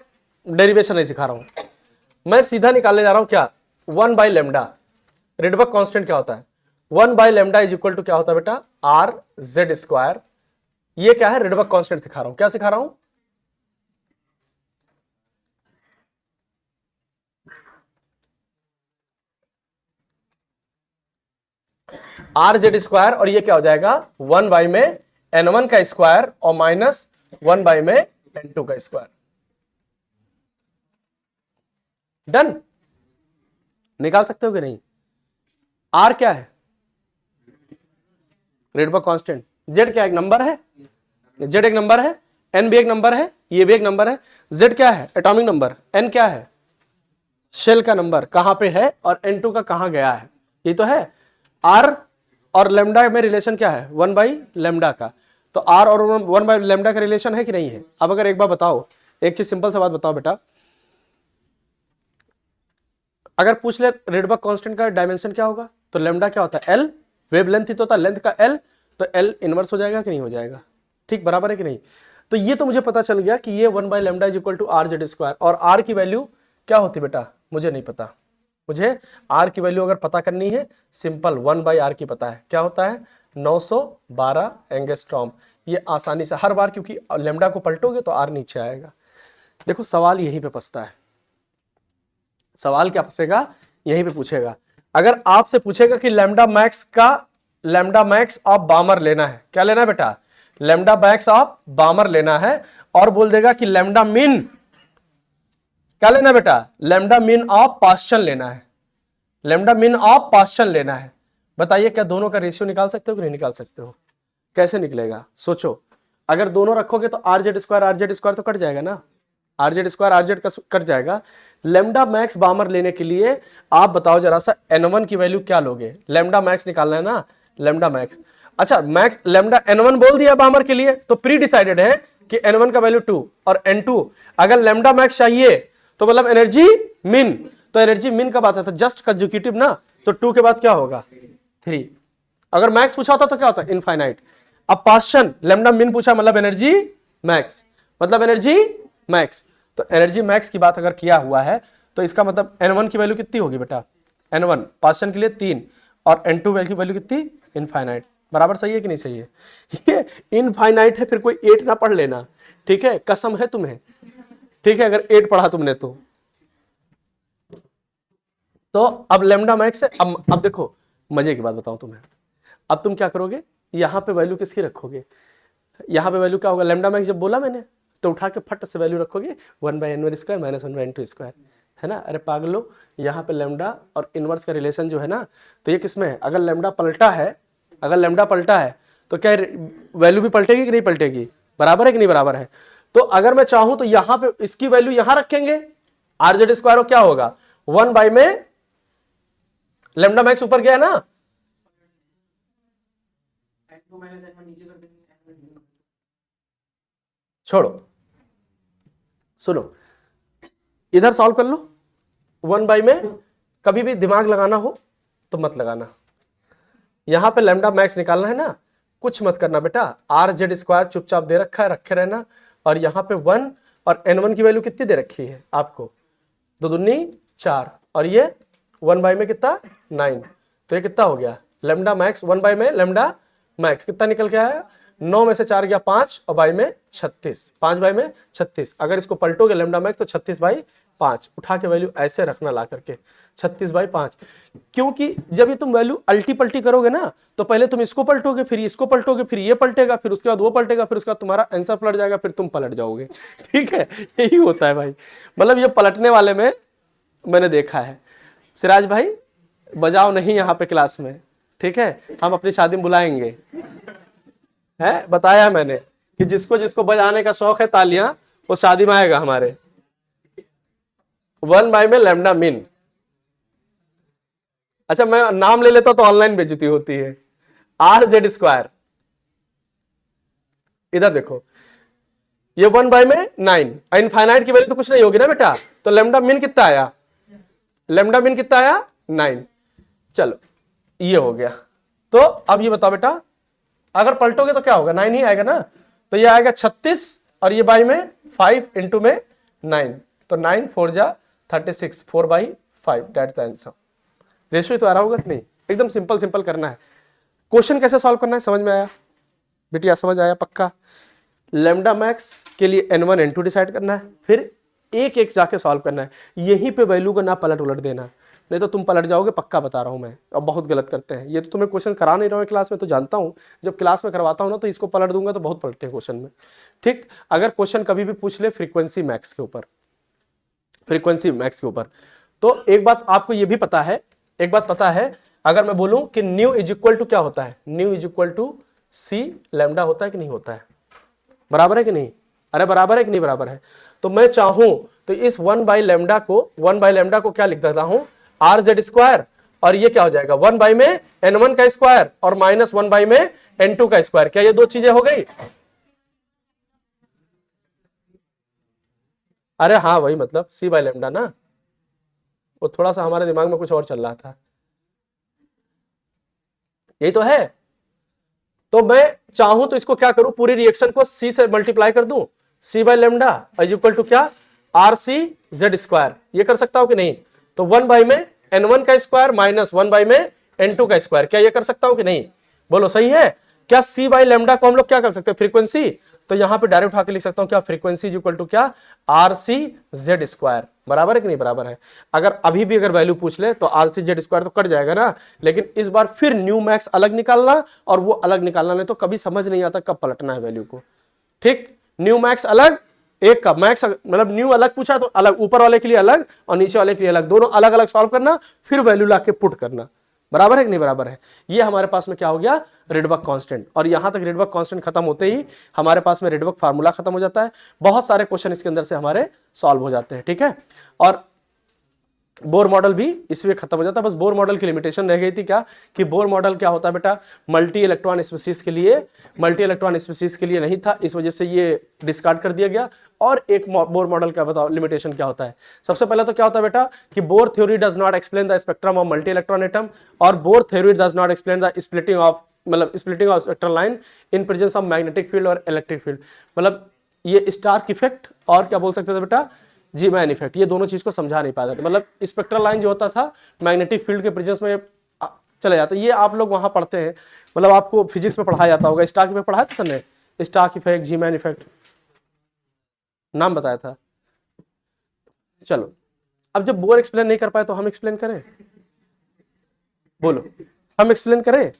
डेरिवेशन नहीं सिखा रहा हूं, मैं सीधा निकालने जा रहा हूं क्या? 1/λ। रिडबर्ग कांस्टेंट क्या होता है? 1/λ इज इक्वल टू क्या होता है बेटा? RZ²। ये क्या है? रिडबर्ग कांस्टेंट सिखा रहा हूं। क्या सिखा रहा हूं? RZ², और ये क्या हो जाएगा? 1 में N1 का स्क्वायर और माइनस 1 में N2 का स्क्वायर। डन? निकाल सकते हो कि नहीं? R क्या है? Rydberg constant. Z क्या एक नंबर है? Z एक नंबर है, N भी एक नंबर है, ये भी एक नंबर है। Z क्या है? Atomic number. N क्या है? शेल का नंबर, कहां पे है, और N2 का कहां गया है, ये तो है। R और लैम्डा में रिलेशन क्या है? 1/λ का। तो R और 1/λ का रिलेशन है कि नहीं है? अब अगर एक बार बताओ, एक चीज सिंपल सा बात बताओ बेटा, अगर पूछ ले रिडबर्ग कांस्टेंट का डायमेंशन क्या होगा, तो लैम्डा क्या होता है? L। वेवलेंथ ही तो होता है लेंथ का L, तो L इनवर्स हो जाएगा कि नहीं हो जाएगा? ठीक बराबर है कि नहीं? तो ये तो मुझे पता चल गया कि ये 1/λ इज इक्वल टू RZ²। और R की वैल्यू क्या होती बेटा? मुझे नहीं पता। मुझे R की वैल्यू अगर पता करनी है, सिंपल 1/R की पता है, क्या होता है? 912 एंगस्ट्रॉम। ये आसानी से हर बार, क्योंकि लैम्डा को पलटोगे तो R नीचे आएगा। देखो सवाल यहीं पे फंसता है। सवाल क्या फंसेगा? यहीं पे पूछेगा। अगर आपसे पूछेगा कि लैम्डा मैक्स ऑफ बामर लेना है, क्या लेना है बेटा? लैम्डा मैक्स ऑफ बामर लेना है, और बोल देगा कि लैम्डा मिन क्या लेना है बेटा? लैम्डा मिन ऑफ पास्चन लेना है। लैम्डा मिन ऑफ पास्चन लेना है। बताइए क्या दोनों का रेशियो निकाल सकते हो कि नहीं निकाल सकते हो? कैसे निकलेगा? सोचो। अगर दोनों रखोगे तो RZ² तो कट जाएगा ना, RZ² कट जाएगा। लैम्डा मैक्स बामर लेने के लिए आप बताओ जरा सा, N1 की वैल्यू क्या लोगे? लैम्डा मैक्स निकालना है ना, लैम्डा मैक्स। अच्छा, मैक्स लैम्डा N1 बोल दिया बामर के लिए, तो प्री डिसाइडेड है कि N1 का वैल्यू 2 और N2। अगर लैम्डा मैक्स चाहिए तो मतलब एनर्जी मिन, तो एनर्जी मिन कब आता था? जस्ट कंसेक्यूटिव ना, तो 2 के बाद क्या होगा? 3। अगर मैक्स पूछा होता तो क्या होता? इनफाइनाइट। अब पास्चन लैम्डा मिन पूछा, मतलब एनर्जी मैक्स, मतलब एनर्जी मैक्स। तो एनर्जी मैक्स की बात अगर किया हुआ है तो इसका मतलब N1 की वैल्यू कितनी होगी बेटा? N1 पास्चन के लिए 3, और N2 की वैल्यू कितनी? इनफाइनाइट। बराबर सही है कि नहीं सही है? ये इनफाइनाइट है, फिर कोई 8 ना पढ़ लेना, ठीक है? कसम है तुम्हें, ठीक है? अगर 8 पढ़ा तुमने तो तो अब लेमडा मैक्स है। अब देखो मजे की बात बताऊं तुम्हें, अब तुम क्या करोगे, यहां पे वैल्यू किसकी रखोगे, यहां पे वैल्यू क्या होगा, लेमडा मैक्स जब बोला मैंने तो उठा के फट से वैल्यू रखोगे 1/n² माइनस 1/n², है ना। अरे पागलो, यहाँ पे लेमडा और इनवर्स का रिलेशन जो है ना, तो ये किसमें है, अगर लेमडा पलटा है, अगर लेमडा पलटा है तो क्या वैल्यू भी पलटेगी कि नहीं पलटेगी, बराबर है कि नहीं बराबर है। तो अगर मैं चाहूं तो यहां पे इसकी वैल्यू यहां रखेंगे RZ² क्या होगा 1 में लेमडा मैक्स ऊपर गया है ना, छोड़ो सुनो, इधर सॉल्व कर लो 1 में, कभी भी दिमाग लगाना हो तो मत लगाना, यहां पे लेमडा मैक्स निकालना है ना, कुछ मत करना बेटा, RZ² चुपचाप दे रखा है, रखे रहना, और यहां पे 1 और n1 की वैल्यू कितनी दे रखी है आपको, 2 दूनी 4, और ये 1 में कितना 9, तो ये कितना हो गया लेमडा मैक्स 1 में लेमडा मैक्स कितना निकल के आया, 9 में से 4 गया 5 और बाई में 36, 5 में 36, अगर इसको पलटोगे लेमडा मैक्स तो 36/5, उठा के वैल्यू ऐसे रखना ला करके 36/5, क्योंकि जब ये तुम वैल्यू अल्टी पल्टी करोगे ना तो पहले तुम इसको पलटोगे, फिर इसको पलटोगे, फिर ये पलटेगा, फिर उसके बाद वो पलटेगा, फिर उसके बाद तुम्हारा आंसर पलट जाएगा, फिर तुम पलट जाओगे, ठीक है, यही होता है भाई, मतलब ये पलटने वाले में मैंने देखा है। सिराज भाई बजाओ नहीं यहाँ पे क्लास में, ठीक है, हम अपनी शादी में बुलाएंगे, है बताया मैंने कि जिसको जिसको बजाने का शौक है तालियां, वो शादी में आएगा हमारे। 1 में लेमडा मीन, अच्छा मैं नाम ले लेता तो ऑनलाइन बेइज्जती होती है, RZ², इधर देखो ये 1 में 9, इनफाइनाइट की वैल्यू तो कुछ नहीं होगी ना बेटा, तो लेमडा मीन कितना आया, लेमडा मीन कितना आया 9, चलो ये हो गया। तो अब ये बताओ बेटा, अगर पलटोगे तो क्या होगा 9 ही आएगा ना, तो ये आएगा 36 और ये बाई में 5 इंटू में 9, तो 9 4 जा 36, 4/5, दैट्स द आंसर। रेशियो तो आ रहा होगा कि नहीं, एकदम सिंपल सिंपल करना है। क्वेश्चन कैसे सॉल्व करना है समझ में आया बिटिया, समझ आया पक्का। लेमडा मैक्स के लिए n1 n2 डिसाइड करना है, फिर एक एक जाके सॉल्व करना है, यहीं पे वैल्यू को ना पलट उलट देना, नहीं तो तुम पलट जाओगे पक्का बता रहा हूं मैं, और बहुत गलत करते हैं ये, तो तुम्हें क्वेश्चन करा नहीं रहा हूं क्लास में तो जानता हूं, जब क्लास में करवाता हूं ना तो इसको पलट दूंगा तो बहुत पलटते हैं क्वेश्चन में, ठीक। अगर क्वेश्चन कभी भी पूछ ले फ्रीक्वेंसी मैक्स के ऊपर, फ्रीक्वेंसी मैक्स के ऊपर, तो एक बात आपको ये भी पता है, एक बात पता है, अगर मैं बोलूं कि न्यू इज इक्वल टू क्या होता है, nu is equal to c lambda होता है कि नहीं होता है, बराबर है कि नहीं, अरे बराबर है कि नहीं बराबर है, तो मैं चाहूं तो इस 1/λ को क्या लिख देता हूं RZ², और ये क्या हो जाएगा 1 में n1 का स्क्वायर और माइनस 1 में n2 का स्क्वायर, क्या ये दो चीजें हो गई, अरे हाँ वही मतलब C/λ ना, वो थोड़ा सा हमारे दिमाग में कुछ और चल रहा था, यही तो है। तो मैं चाहूं तो इसको क्या करूं, पूरी रिएक्शन को C से मल्टीप्लाई कर दूं, C/λ इज इक्वल टू क्या RC/Z², ये कर सकता हूं कि नहीं, तो 1 में n1 का स्क्वायर माइनस 1 में n2 का स्क्वायर, क्या ये कर सकता हूं कि नहीं, बोलो सही है क्या। C/λ को हम लोग क्या कर सकते हैं फ्रीक्वेंसी, तो यहां पे डायरेक्ट उठा के लिख सकता हूं क्या, फ्रीक्वेंसी इज इक्वल टू क्या RC/Z², बराबर है कि नहीं बराबर है। अगर अभी भी अगर वैल्यू पूछ ले तो RC/Z² तो कट जाएगा ना, लेकिन इस बार फिर न्यू मैक्स अलग निकालना और वो अलग निकालना, नहीं तो कभी समझ नहीं आता कब पलटना है वैल्यू को, ठीक। न्यू मैक्स अलग, एक का मैक्स मतलब न्यू अलग पूछा तो अलग, ऊपर वाले के लिए अलग और नीचे वाले के लिए अलग, दोनों अलग अलग सॉल्व करना, फिर वैल्यू लाके पुट करना, बराबर है कि नहीं बराबर है। ये हमारे पास में क्या हो गया रिडबर्ग कांस्टेंट, और यहां तक रिडबर्ग कांस्टेंट खत्म होते ही हमारे पास में रिडबर्ग फार्मूला खत्म हो जाता है, बहुत सारे क्वेश्चन इसके अंदर से हमारे सॉल्व हो जाते हैं, ठीक है। और बोर मॉडल भी इसमें खत्म हो जाता है, बस बोर मॉडल की लिमिटेशन रह गई थी क्या, कि बोर मॉडल क्या होता है बेटा, मल्टी इलेक्ट्रॉन स्पीशीज के लिए नहीं था, इस वजह से ये डिस्कार्ड कर दिया गया। और एक बोर मॉडल का बताओ लिमिटेशन क्या होता है, सबसे पहले तो क्या होता है बेटा कि Bohr theory does not explain the spectrum of multi electron atom, और Bohr theory does not explain the splitting of spectral line in presence of magnetic field और इलेक्ट्रिक फील्ड, मतलब ये स्टार्क इफेक्ट और क्या बोल सकते थे बेटा जी मैन इफेक्ट, ये दोनों चीज को समझा नहीं पाते थे, मतलब स्पेक्ट्रल लाइन जो होता था मैग्नेटिक फील्ड के प्रेजेंस में चले जाता, ये आप लोग वहां पढ़ते हैं, मतलब आपको फिजिक्स में पढ़ाया जाता होगा, स्टार्क इफेक्ट पढ़ाया था सर ने, स्टार्क इफेक्ट जी मैन इफेक्ट नाम बताया था। चलो अब जब बोर एक्सप्लेन नहीं कर पाए तो हम एक्सप्लेन करें, बोलो, हम एक्सप्लेन करें?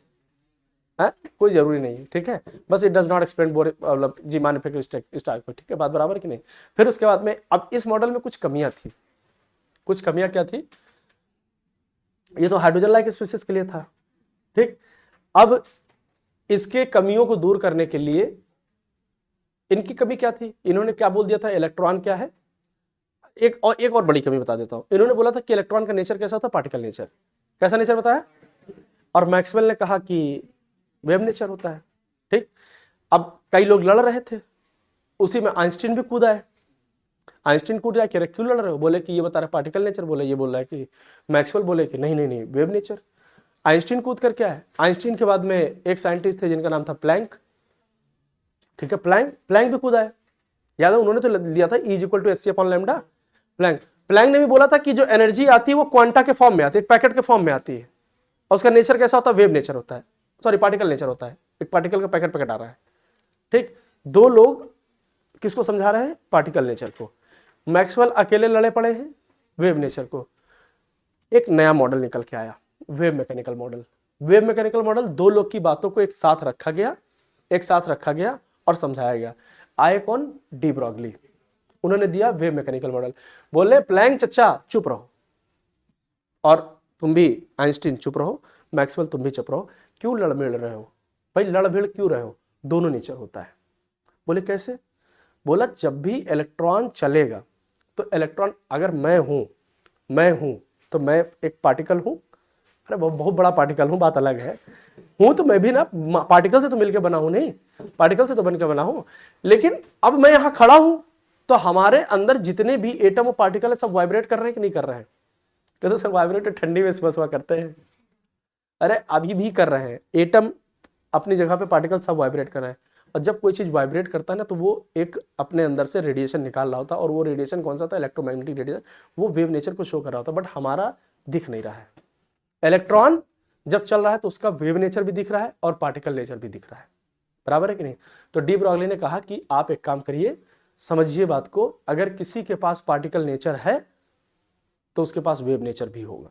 कोई जरूरी नहीं है, ठीक है, बस इट डज नॉट एक्सप्लेन मतलब जी मान स्टार्ट पर, ठीक है, बात बराबर कि नहीं। फिर उसके बाद में अब इस मॉडल में कुछ कमियां थी। कुछ कमियां क्या थी? ये तो हाइड्रोजन लाइक स्पीसीज के लिए था, ठीक। अब इसके कमियों को दूर करने के लिए इनकी कमी क्या थी? इन्होंने क्या बोल दिया था, इलेक्ट्रॉन क्या है। एक और बड़ी कमी बता देता हूं, इन्होंने बोला था कि इलेक्ट्रॉन का नेचर कैसा होता है, पार्टिकल नेचर। कैसा नेचर बताया? और मैक्सवेल ने कहा कि वेव नेचर होता है, ठीक। अब कई लोग लड़ रहे थे, उसी में आइंस्टीन भी कूदा है। आइंस्टीन कूद जाए, कह रहे क्यों लड़ रहे हो? बोले कि ये बता रहा है पार्टिकल नेचर, बोले ये बोल रहा है कि मैक्सवेल बोले कि नहीं नहीं नहीं वेव नेचर। आइंस्टीन कूद कर क्या है? आइंस्टीन के बाद में एक साइंटिस्ट थे जिनका नाम था प्लैंक, ठीक है, प्लैंक भी कूदा है, याद है, उन्होंने तो लिया था E = hc/λ। प्लैंक ने भी बोला था कि जो एनर्जी आती है वो क्वांटा के फॉर्म में आती है, एक पैकेट के फॉर्म में आती है, और उसका नेचर कैसा होता है? वेव नेचर होता है, सॉरी पार्टिकल नेचर होता है, एक पार्टिकल का पैकेट आ रहा है, ठीक। दो लोग किसको समझा रहे हैं? पार्टिकल नेचर को। मैक्सवेल अकेले लड़े पड़े हैं वेव नेचर को। एक नया मॉडल निकल के आया, wave mechanical model. Wave mechanical model, दो लोग की बातों को एक साथ रखा गया और समझाया गया। आए कौन? डी ब्रॉगली, उन्होंने दिया वेव मैकेनिकल मॉडल। बोले प्लैंक चचा चुप रहो, और तुम भी आइंस्टीन चुप रहो, मैक्सवेल तुम भी चुप रहो। क्यों लड़ भिड़ रहे हो भाई? लड़ भिड़ क्यों रहे हो? दोनों नेचर होता है। बोले कैसे? बोला जब भी इलेक्ट्रॉन चलेगा तो इलेक्ट्रॉन, अगर मैं हूं तो मैं एक पार्टिकल हूं, अरे बहुत बड़ा पार्टिकल हूं, बात अलग है, हूं तो मैं भी ना पार्टिकल से तो मिलकर बना हूं, नहीं पार्टिकल से तो बनकर बना हूं, लेकिन अब मैं यहां खड़ा हूं तो हमारे अंदर जितने भी एटम और पार्टिकल है सब वाइब्रेट कर रहे हैं कि नहीं कर रहे हैं? तो सब वाइब्रेट ठंडी में स्पर्श हुआ करते हैं, अरे अभी भी कर रहे हैं। एटम अपनी जगह पे, पार्टिकल सब वाइब्रेट कर रहे हैं, और जब कोई चीज वाइब्रेट करता है ना तो वो एक अपने अंदर से रेडिएशन निकाल रहा होता है, और वो रेडिएशन कौन सा था? Electromagnetic radiation. वो वेव नेचर को शो कर रहा होता है, बट हमारा दिख नहीं रहा है। इलेक्ट्रॉन जब चल रहा है तो उसका वेव नेचर भी दिख रहा है और पार्टिकल नेचर भी दिख रहा है, बराबर है कि नहीं? तो डी ब्रॉगली ने कहा कि आप एक काम करिए, समझिए बात को, अगर किसी के पास पार्टिकल नेचर है तो उसके पास वेव नेचर भी होगा।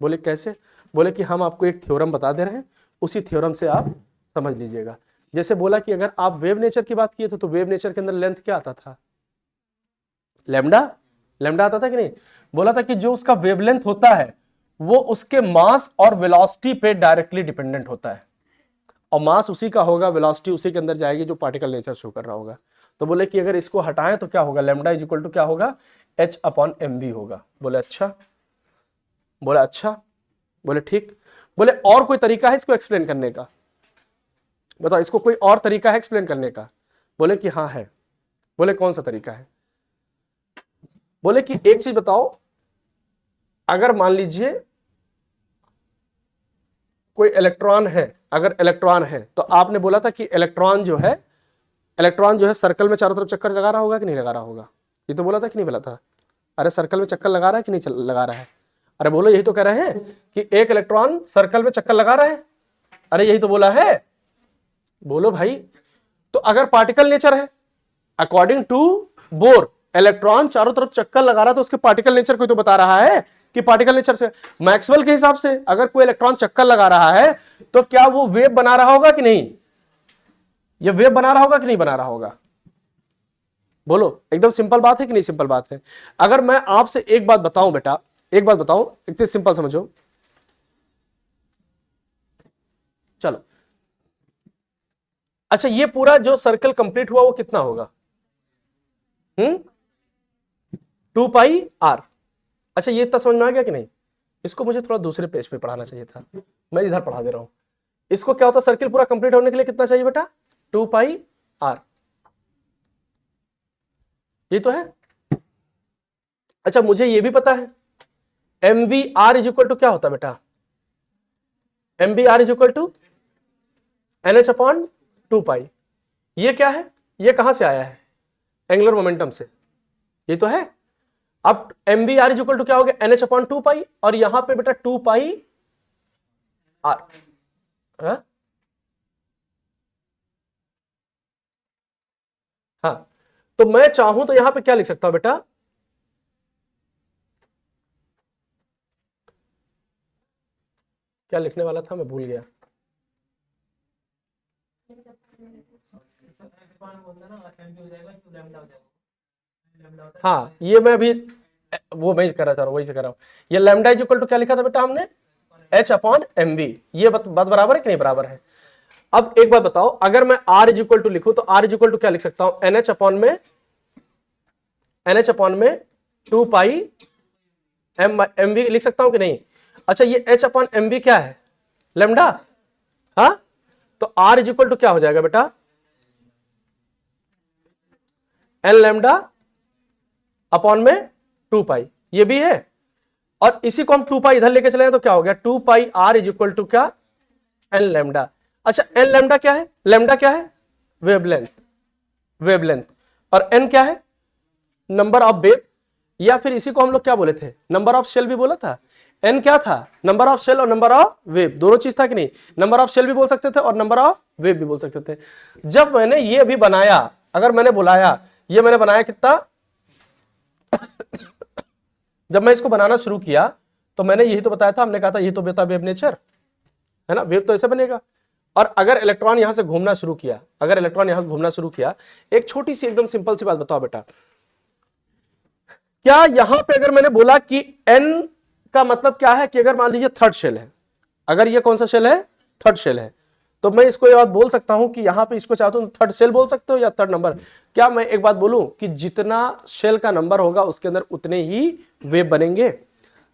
बोले कैसे? बोले कि हम आपको एक थ्योरम बता दे रहे हैं, उसी थ्योरम से आप समझ लीजिएगा। जैसे बोला कि अगर आप वेव नेचर की बात किए थे तो वेव नेचर के अंदर लेंथ क्या आता था? लैम्डा आता था कि नहीं? बोला था कि जो उसका वेवलेंथ होता है वो उसके मास और वेलोसिटी पे डायरेक्टली डिपेंडेंट होता है, और मास उसी का होगा, वेलोसिटी उसी के अंदर जाएगी जो पार्टिकल नेचर शो कर रहा होगा। तो बोले कि अगर इसको हटाएं तो क्या होगा? लैम्डा = क्या होगा? h/mv होगा। बोले अच्छा, बोले अच्छा, बोले ठीक। बोले और कोई तरीका है इसको एक्सप्लेन करने का? बताओ, इसको कोई और तरीका है एक्सप्लेन करने का? बोले कि हाँ है। बोले कौन सा तरीका है? बोले कि एक चीज बताओ, अगर मान लीजिए कोई इलेक्ट्रॉन है, अगर इलेक्ट्रॉन है तो आपने बोला था कि इलेक्ट्रॉन जो है सर्कल में चारों तरफ चक्कर लगा रहा होगा कि नहीं लगा रहा होगा? ये तो बोला था कि नहीं बोला था? अरे सर्कल में चक्कर लगा रहा है कि नहीं लगा रहा है? अरे बोलो, यही तो कह रहे हैं कि एक इलेक्ट्रॉन सर्कल में चक्कर लगा रहा है, अरे यही तो बोला है। बोलो भाई, तो अगर पार्टिकल नेचर है, अकॉर्डिंग टू बोर इलेक्ट्रॉन चारों तरफ चक्कर लगा रहा है तो उसके पार्टिकल नेचर को तो बता रहा है कि पार्टिकल नेचर से। मैक्सवेल के हिसाब से अगर कोई इलेक्ट्रॉन चक्कर लगा रहा है तो क्या वो वेव बना रहा होगा कि नहीं? ये वेव बना रहा होगा कि नहीं बना रहा होगा? बोलो, एकदम सिंपल बात है कि नहीं सिंपल बात है? अगर मैं आपसे एक बात बताऊं बेटा, एक बात बताऊं, इतनी सिंपल समझो, चलो अच्छा, ये पूरा जो सर्कल कंप्लीट हुआ वो कितना होगा? 2πr। अच्छा, ये इतना समझ में आ गया कि नहीं? इसको मुझे थोड़ा दूसरे पेज पे पढ़ाना चाहिए था, मैं इधर पढ़ा दे रहा हूं। इसको क्या होता है, सर्किल पूरा कंप्लीट होने के लिए कितना चाहिए बेटा? 2πr, ये तो है। अच्छा, मुझे ये भी पता है mvr = क्या होता है बेटा? mvr = nh/2π। ये क्या है? ये कहां से आया है? एंगुलर मोमेंटम से, ये तो है। अब mvr = क्या हो गया? nh/2π, और यहां पे बेटा 2πr। हाँ, तो मैं चाहूं तो यहां पे क्या लिख सकता हूं बेटा? क्या लिखने वाला था मैं भूल गया। हाँ ये मैं अभी वो मैं कर रहा था, वही से कर रहा हूँ। ये लैम्डा इज इक्वल टू क्या लिखा था बेटा हमने, एच अपॉन एम वी। ये बात बराबर है कि नहीं बराबर है। अब एक बात बताओ, अगर मैं आर इज इक्वल टू लिखूं तो आर इज इक्वल टू क्या लिख सकता हूं, एन एच अपॉन में 2 पाई एम वी लिख सकता हूं कि नहीं। अच्छा ये एच अपॉन एम वी क्या है, लैम्डा। हाँ तो आर इज इक्वल टू क्या हो जाएगा बेटा, एन लैम्डा अपॉन में 2 पाई, ये भी है। और इसी को हम 2 पाई इधर लेके चले जाए तो क्या हो गया, 2 pi R is equal to क्या, एन लैम्डा। अच्छा एन लैम्डा क्या है, लैम्डा क्या है, वेवलेंथ। और एन क्या है, नंबर ऑफ वेव, या फिर इसी को हम लोग क्या बोले थे, नंबर ऑफ शेल भी बोला था। एन क्या था, नंबर ऑफ शेल और नंबर ऑफ वेव, दोनों चीज था कि नहीं। नंबर ऑफ शेल भी बोल सकते थे और नंबर ऑफ वेव भी बोल सकते थे। जब मैंने ये भी बनाया, अगर मैंने बुलाया, ये मैंने बनाया कितना, जब मैं इसको बनाना शुरू किया तो मैंने यही तो बताया था, हमने कहा था यही तो बेटा वेव नेचर है ना, वेव तो ऐसे बनेगा। और अगर इलेक्ट्रॉन यहां से घूमना शुरू किया, अगर इलेक्ट्रॉन यहां से घूमना शुरू किया, एक छोटी सी एकदम सिंपल सी बात बताओ बेटा, क्या यहां पे अगर मैंने बोला कि n का मतलब क्या है, कि अगर मान लीजिए थर्ड शेल है, अगर ये कौन सा शेल है, थर्ड शेल है, तो मैं इसको ये बात बोल सकता हूं कि यहां पे इसको चाहता हूं थर्ड शेल बोल सकते हो या थर्ड नंबर। क्या मैं एक बात बोलूं कि जितना शेल का नंबर होगा उसके अंदर उतने ही वेव बनेंगे,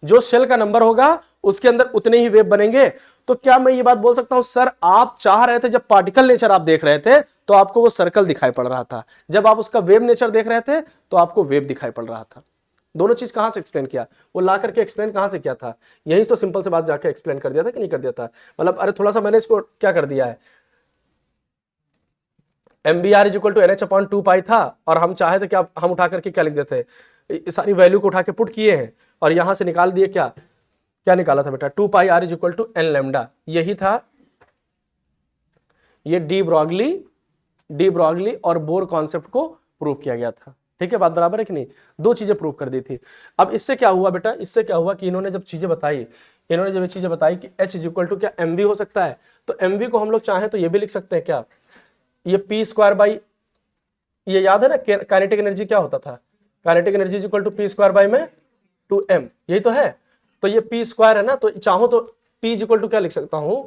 जो शेल का नंबर होगा उसके अंदर उतने ही वेव बनेंगे। तो क्या मैं ये बात बोल सकता हूं, सर आप चाह रहे थे जब पार्टिकल नेचर आप देख रहे थे तो आपको वो सर्कल दिखाई पड़ रहा था, जब आप उसका वेव नेचर देख रहे थे तो आपको वेव दिखाई पड़ रहा था। दोनों चीज कहां से एक्सप्लेन किया, वो ला करके एक्सप्लेन कहां से किया था, यही तो सिंपल से बात जाके एक्सप्लेन कर दिया था कि नहीं कर दिया था। मतलब अरे थोड़ा सा मैंने इसको क्या कर दिया है, m v r is equal to n h upon 2 pi था, और हम चाहे थे कि हम उठा करके क्या लिख देते, इस सारी वैल्यू को उठा के पुट किए हैं और यहां से निकाल दिए, क्या क्या निकाला था बेटा, 2 pi R is equal to N lambda. यही था, ये डी ब्रॉगली और बोर कॉन्सेप्ट को प्रूव किया गया था। ठीक है, बात बराबर है कि नहीं, दो चीजें प्रूव कर दी थी। अब इससे क्या हुआ बेटा, इससे क्या हुआ कि इन्होंने जब चीजें बताई, इन्होंने जब चीजें बताई कि एच इज इक्वल टू क्या एम वी हो सकता है, तो एम वी को हम लोग चाहें तो ये भी लिख सकते हैं क्या, ये पी स्क्वायर बाई, ये याद है ना काइनेटिक एनर्जी क्या होता था, kinetic energy is equal to p square by में 2m, यही तो है। तो ये पी स्क्वायर है ना, तो चाहो तो पी इज इक्वल टू क्या लिख सकता हूं,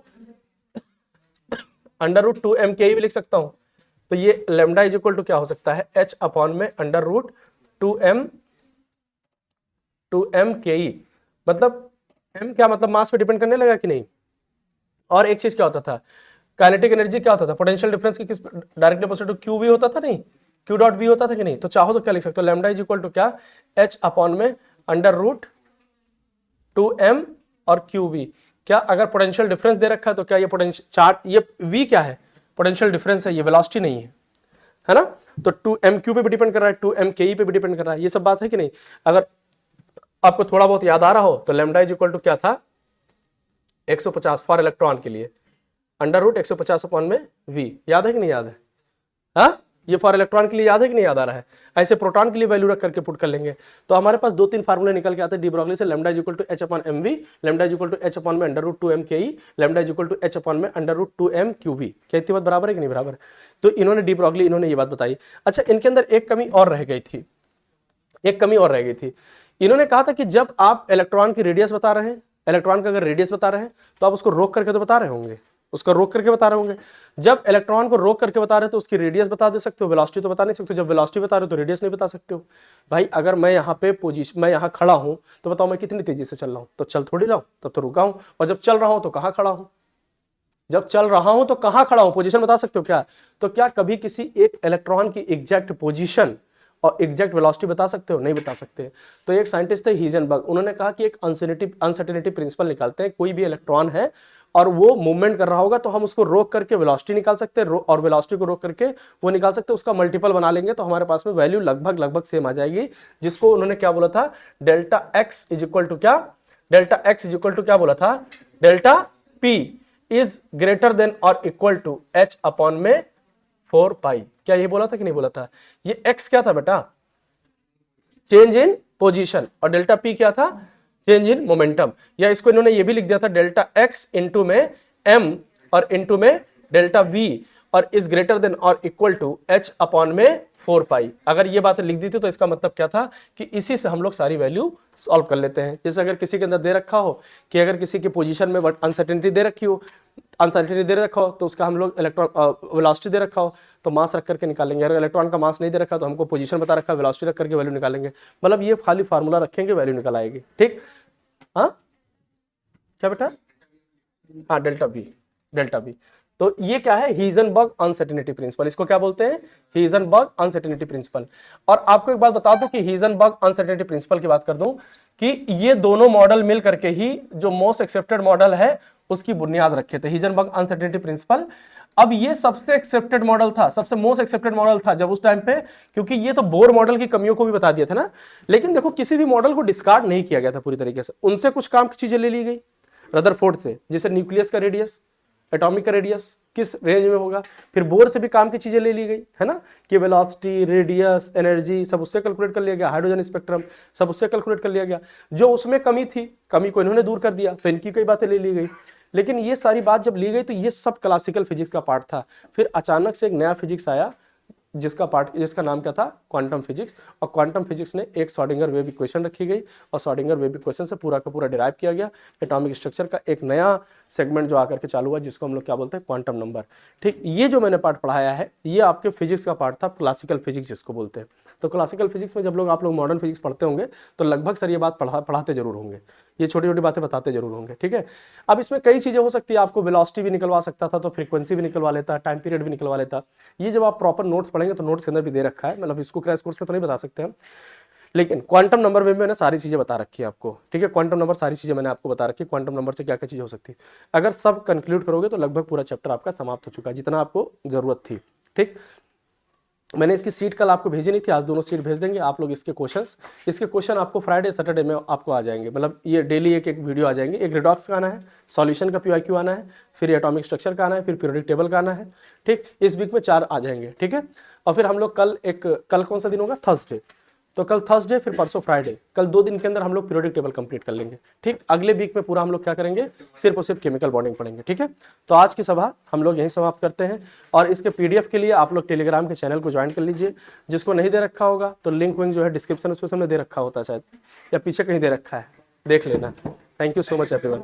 अंडर रूट 2m के भी लिख सकता हूं। तो ये लेमडा इज इक्वल टू क्या हो सकता है, h अपॉन में अंडर रूट 2m के, मतलब m क्या मतलब मास पे डिपेंड करने लगा कि नहीं। और एक चीज क्या होता था, काइनेटिक एनर्जी क्या होता था, पोटेंशियल डिफरेंस की किस directly opposite to q v होता था, नहीं क्यू डॉट वी होता था कि नहीं। तो चाहो तो क्या लिख सकते हो, लैम्डा इज इक्वल टू क्या, h अपॉन में अंडर रूट 2m और क्यू वी। क्या अगर पोटेंशियल डिफरेंस दे रखा है तो क्या ये पोटेंशियल चार्ट, ये v क्या है, पोटेंशियल डिफरेंस है, ये वेलोसिटी नहीं है ना। तो 2m क्यू पे भी डिपेंड कर रहा है, 2m के पे भी डिपेंड कर रहा है, ये सब बात है कि नहीं। अगर आपको थोड़ा बहुत याद आ रहा हो तो लैम्डा इज इक्वल टू क्या था, 150 फॉर इलेक्ट्रॉन के लिए, अंडर रूट 150 अपॉन में v, याद है कि नहीं याद है, हाँ ये फॉर इलेक्ट्रॉन के लिए याद है कि नहीं याद आ रहा है। ऐसे प्रोटॉन के लिए वैल्यू रख करके पुट कर लेंगे तो हमारे पास 2-3 फार्मूले निकल के आते हैं डी ब्रॉगली से, lambda is equal to h upon M V, lambda is equal to h upon में under root 2m K E, lambda is equal to h upon में under root 2m Q V. क्या इतनी बात बराबर है कि नहीं बराबर। तो इन्होंने डी ब्रॉगली इन्होंने ये बात बताई। अच्छा इनके अंदर एक कमी और रह गई थी, एक कमी और रह गई थी। इन्होंने कहा था कि जब आप इलेक्ट्रॉन की रेडियस बता रहे हैं, इलेक्ट्रॉन का अगर रेडियस बता रहे हैं तो आप उसको रोक करके तो बता रहे होंगे, उसका रोक करके बता रहे होंगे। जब इलेक्ट्रॉन को रोक करके बता रहे हो तो उसकी रेडियस बता दे सकते हो, वेलोसिटी तो बता नहीं सकते हो। जब वेलोसिटी बता रहे हो तो रेडियस नहीं बता सकते हो। भाई अगर मैं यहाँ पे पोजीशन, मैं यहाँ खड़ा हूँ तो बताओ मैं कितनी तेजी से चल रहा हूँ, तो चल थोड़ी रहा हूँ, तब तो रुका हूँ। और जब चल रहा हूँ तो कहाँ खड़ा हूँ, जब चल रहा हूँ तो कहाँ खड़ा हूँ, पोजीशन बता सकते हो क्या। तो क्या कभी किसी एक इलेक्ट्रॉन की एग्जैक्ट पोजीशन और एग्जैक्ट वेलोसिटी बता सकते हो, नहीं बता सकते। तो एक साइंटिस्ट थे हीजनबर्ग, उन्होंने कहा कि एक अनसर्टेनिटी प्रिंसिपल निकालते हैं, कोई भी इलेक्ट्रॉन है और वो मूवमेंट कर रहा होगा तो हम उसको रोक करके वेलोसिटी निकाल सकते हैं, और वेलोसिटी को रोक करके वो निकाल सकते हैं, उसका मल्टीपल बना लेंगे तो हमारे पास में वैल्यू लगभग सेम आ जाएगी, जिसको उन्होंने क्या बोला था, delta X is equal to क्या, delta X is equal to क्या बोला था, delta P is greater than और इक्वल टू h अपॉन में 4 पाई। क्या ये बोला था कि नहीं बोला था। ये x क्या था बेटा, चेंज इन पोजीशन, और डेल्टा p क्या था, चेंज इन मोमेंटम, या इसको इन्होंने ये भी लिख दिया था डेल्टा एक्स इंटू में m और इंटू में डेल्टा v और इज ग्रेटर देन और इक्वल टू h अपॉन में 4 पाई। अगर ये बात लिख दी थी तो इसका मतलब क्या था कि इसी से हम लोग सारी वैल्यू सॉल्व कर लेते हैं। जैसे अगर किसी के अंदर दे रखा हो कि अगर किसी की पोजीशन में अनसर्टेनिटी दे रखी हो, अनसर्टेनिटी दे रखा हो तो उसका हम लोग इलेक्ट्रॉन वेलोसिटी दे रखा हो तो मास रख करके निकालेंगे। अगर इलेक्ट्रॉन का मास नहीं दे रखा तो हमको पोजीशन बता रखा है, वेलोसिटी रख करके वैल्यू निकालेंगे। मतलब ये खाली फार्मूला रखेंगे, वैल्यू निकल आएगी। ठीक, हाँ क्या बेटा, हाँ डेल्टा बी, डेल्टा बी। तो ये क्या है, हीजनबर्ग अनसर्टेनिटी प्रिंसिपल, इसको क्या बोलते हैं, हीजनबर्ग अनसर्टेनिटी प्रिंसिपल। और आपको एक बात बता दूं कि हीजनबर्ग अनसर्टेनिटी प्रिंसिपल की बात कर दूं कि ये दोनों मॉडल मिल करके ही जो मोस्ट एक्सेप्टेड मॉडल है उसकी बुनियाद रखे थे, हीजनबर्ग अनसर्टेनिटी प्रिंसिपल। अब ये सबसे एक्सेप्टेड मॉडल था, सबसे मोस्ट एक्सेप्टेड मॉडल था जब उस टाइम पे, क्योंकि ये तो बोर मॉडल की कमियों को भी बता दिया था ना। लेकिन देखो किसी भी मॉडल को डिस्कार्ड नहीं किया गया था पूरी तरीके से, उनसे कुछ काम की चीजें ले ली गई रदरफोर्ड से, जैसे न्यूक्लियस का रेडियस, एटॉमिक का रेडियस किस रेंज में होगा, फिर बोर से भी काम की चीजें ले ली गई है ना, कि वेलोसिटी, रेडियस, एनर्जी सब उससे कैलकुलेट कर लिया गया, हाइड्रोजन स्पेक्ट्रम सब उससे कैलकुलेट कर लिया गया। जो उसमें कमी थी, कमी को इन्होंने दूर कर दिया, तो इनकी कई बातें ले ली गई। लेकिन ये सारी बात जब ली गई तो ये सब क्लासिकल फिजिक्स का पार्ट था। फिर अचानक से एक नया फिजिक्स आया जिसका नाम क्या था, क्वांटम फिजिक्स। और क्वांटम फिजिक्स ने एक श्रोडिंगर वेव इक्वेशन रखी गई और श्रोडिंगर वेव इक्वेशन से पूरा का पूरा डिराइव किया गया एटॉमिक स्ट्रक्चर का एक नया सेगमेंट जो आकर के चालू हुआ, जिसको हम लोग क्या बोलते हैं, क्वांटम नंबर। ठीक, ये जो मैंने पार्ट पढ़ाया है ये आपके फिजिक्स का पार्ट था, क्लासिकल फिजिक्स जिसको बोलते हैं। तो क्लासिकल फिजिक्स में जब आप लोग मॉडर्न फिजिक्स पढ़ते होंगे तो लगभग सर ये बात पढ़ाते जरूर होंगे, ये छोटी छोटी बातें बताते जरूर होंगे। ठीक है, अब इसमें कई चीजें हो सकती है, आपको वेलोसिटी भी निकलवा सकता था तो फ्रीक्वेंसी भी निकलवा लेता, टाइम पीरियड भी निकलवा लेता। ये जब आप प्रॉपर नोट्स पढ़ेंगे तो नोट्स के अंदर भी दे रखा है, मतलब इसको क्रैश कोर्स में तो नहीं बता सकते हम, लेकिन क्वांटम नंबर में मैंने सारी चीजें बता रखी है आपको। ठीक है, क्वांटम नंबर सारी चीजें मैंने आपको बता रखी है, क्वांटम नंबर से क्या क्या चीज हो सकती है। अगर सब कंक्लूड करोगे तो लगभग पूरा चैप्टर आपका समाप्त हो चुका है, जितना आपको जरूरत थी। ठीक, मैंने इसकी सीट कल आपको भेजी नहीं थी, आज दोनों सीट भेज देंगे आप लोग। इसके क्वेश्चन आपको फ्राइडे सैटरडे में आपको आ जाएंगे, मतलब ये डेली एक वीडियो आ जाएंगे। एक रिडॉक्स का आना है, सॉल्यूशन का PYQ आना है, फिर एटॉमिक स्ट्रक्चर का आना है, फिर पीरियोडिक टेबल का आना है। ठीक, इस वीक में 4 आ जाएंगे। ठीक है, और फिर हम लोग कल कौन सा दिन होगा, थर्सडे, तो कल थर्सडे फिर परसों फ्राइडे, कल 2 दिन के अंदर हम लोग पीरियोडिक टेबल कंप्लीट कर लेंगे। ठीक, अगले वीक में पूरा हम लोग क्या करेंगे, सिर्फ और सिर्फ केमिकल बॉन्डिंग पढ़ेंगे। ठीक है, तो आज की सभा हम लोग यहीं समाप्त करते हैं। और इसके PDF के लिए आप लोग टेलीग्राम के चैनल को ज्वाइन कर लीजिए। जिसको नहीं दे रखा होगा तो लिंक विंक जो है डिस्क्रिप्शन उसमें दे रखा होता है शायद, या पीछे कहीं दे रखा है, देख लेना। Thank you so much everyone.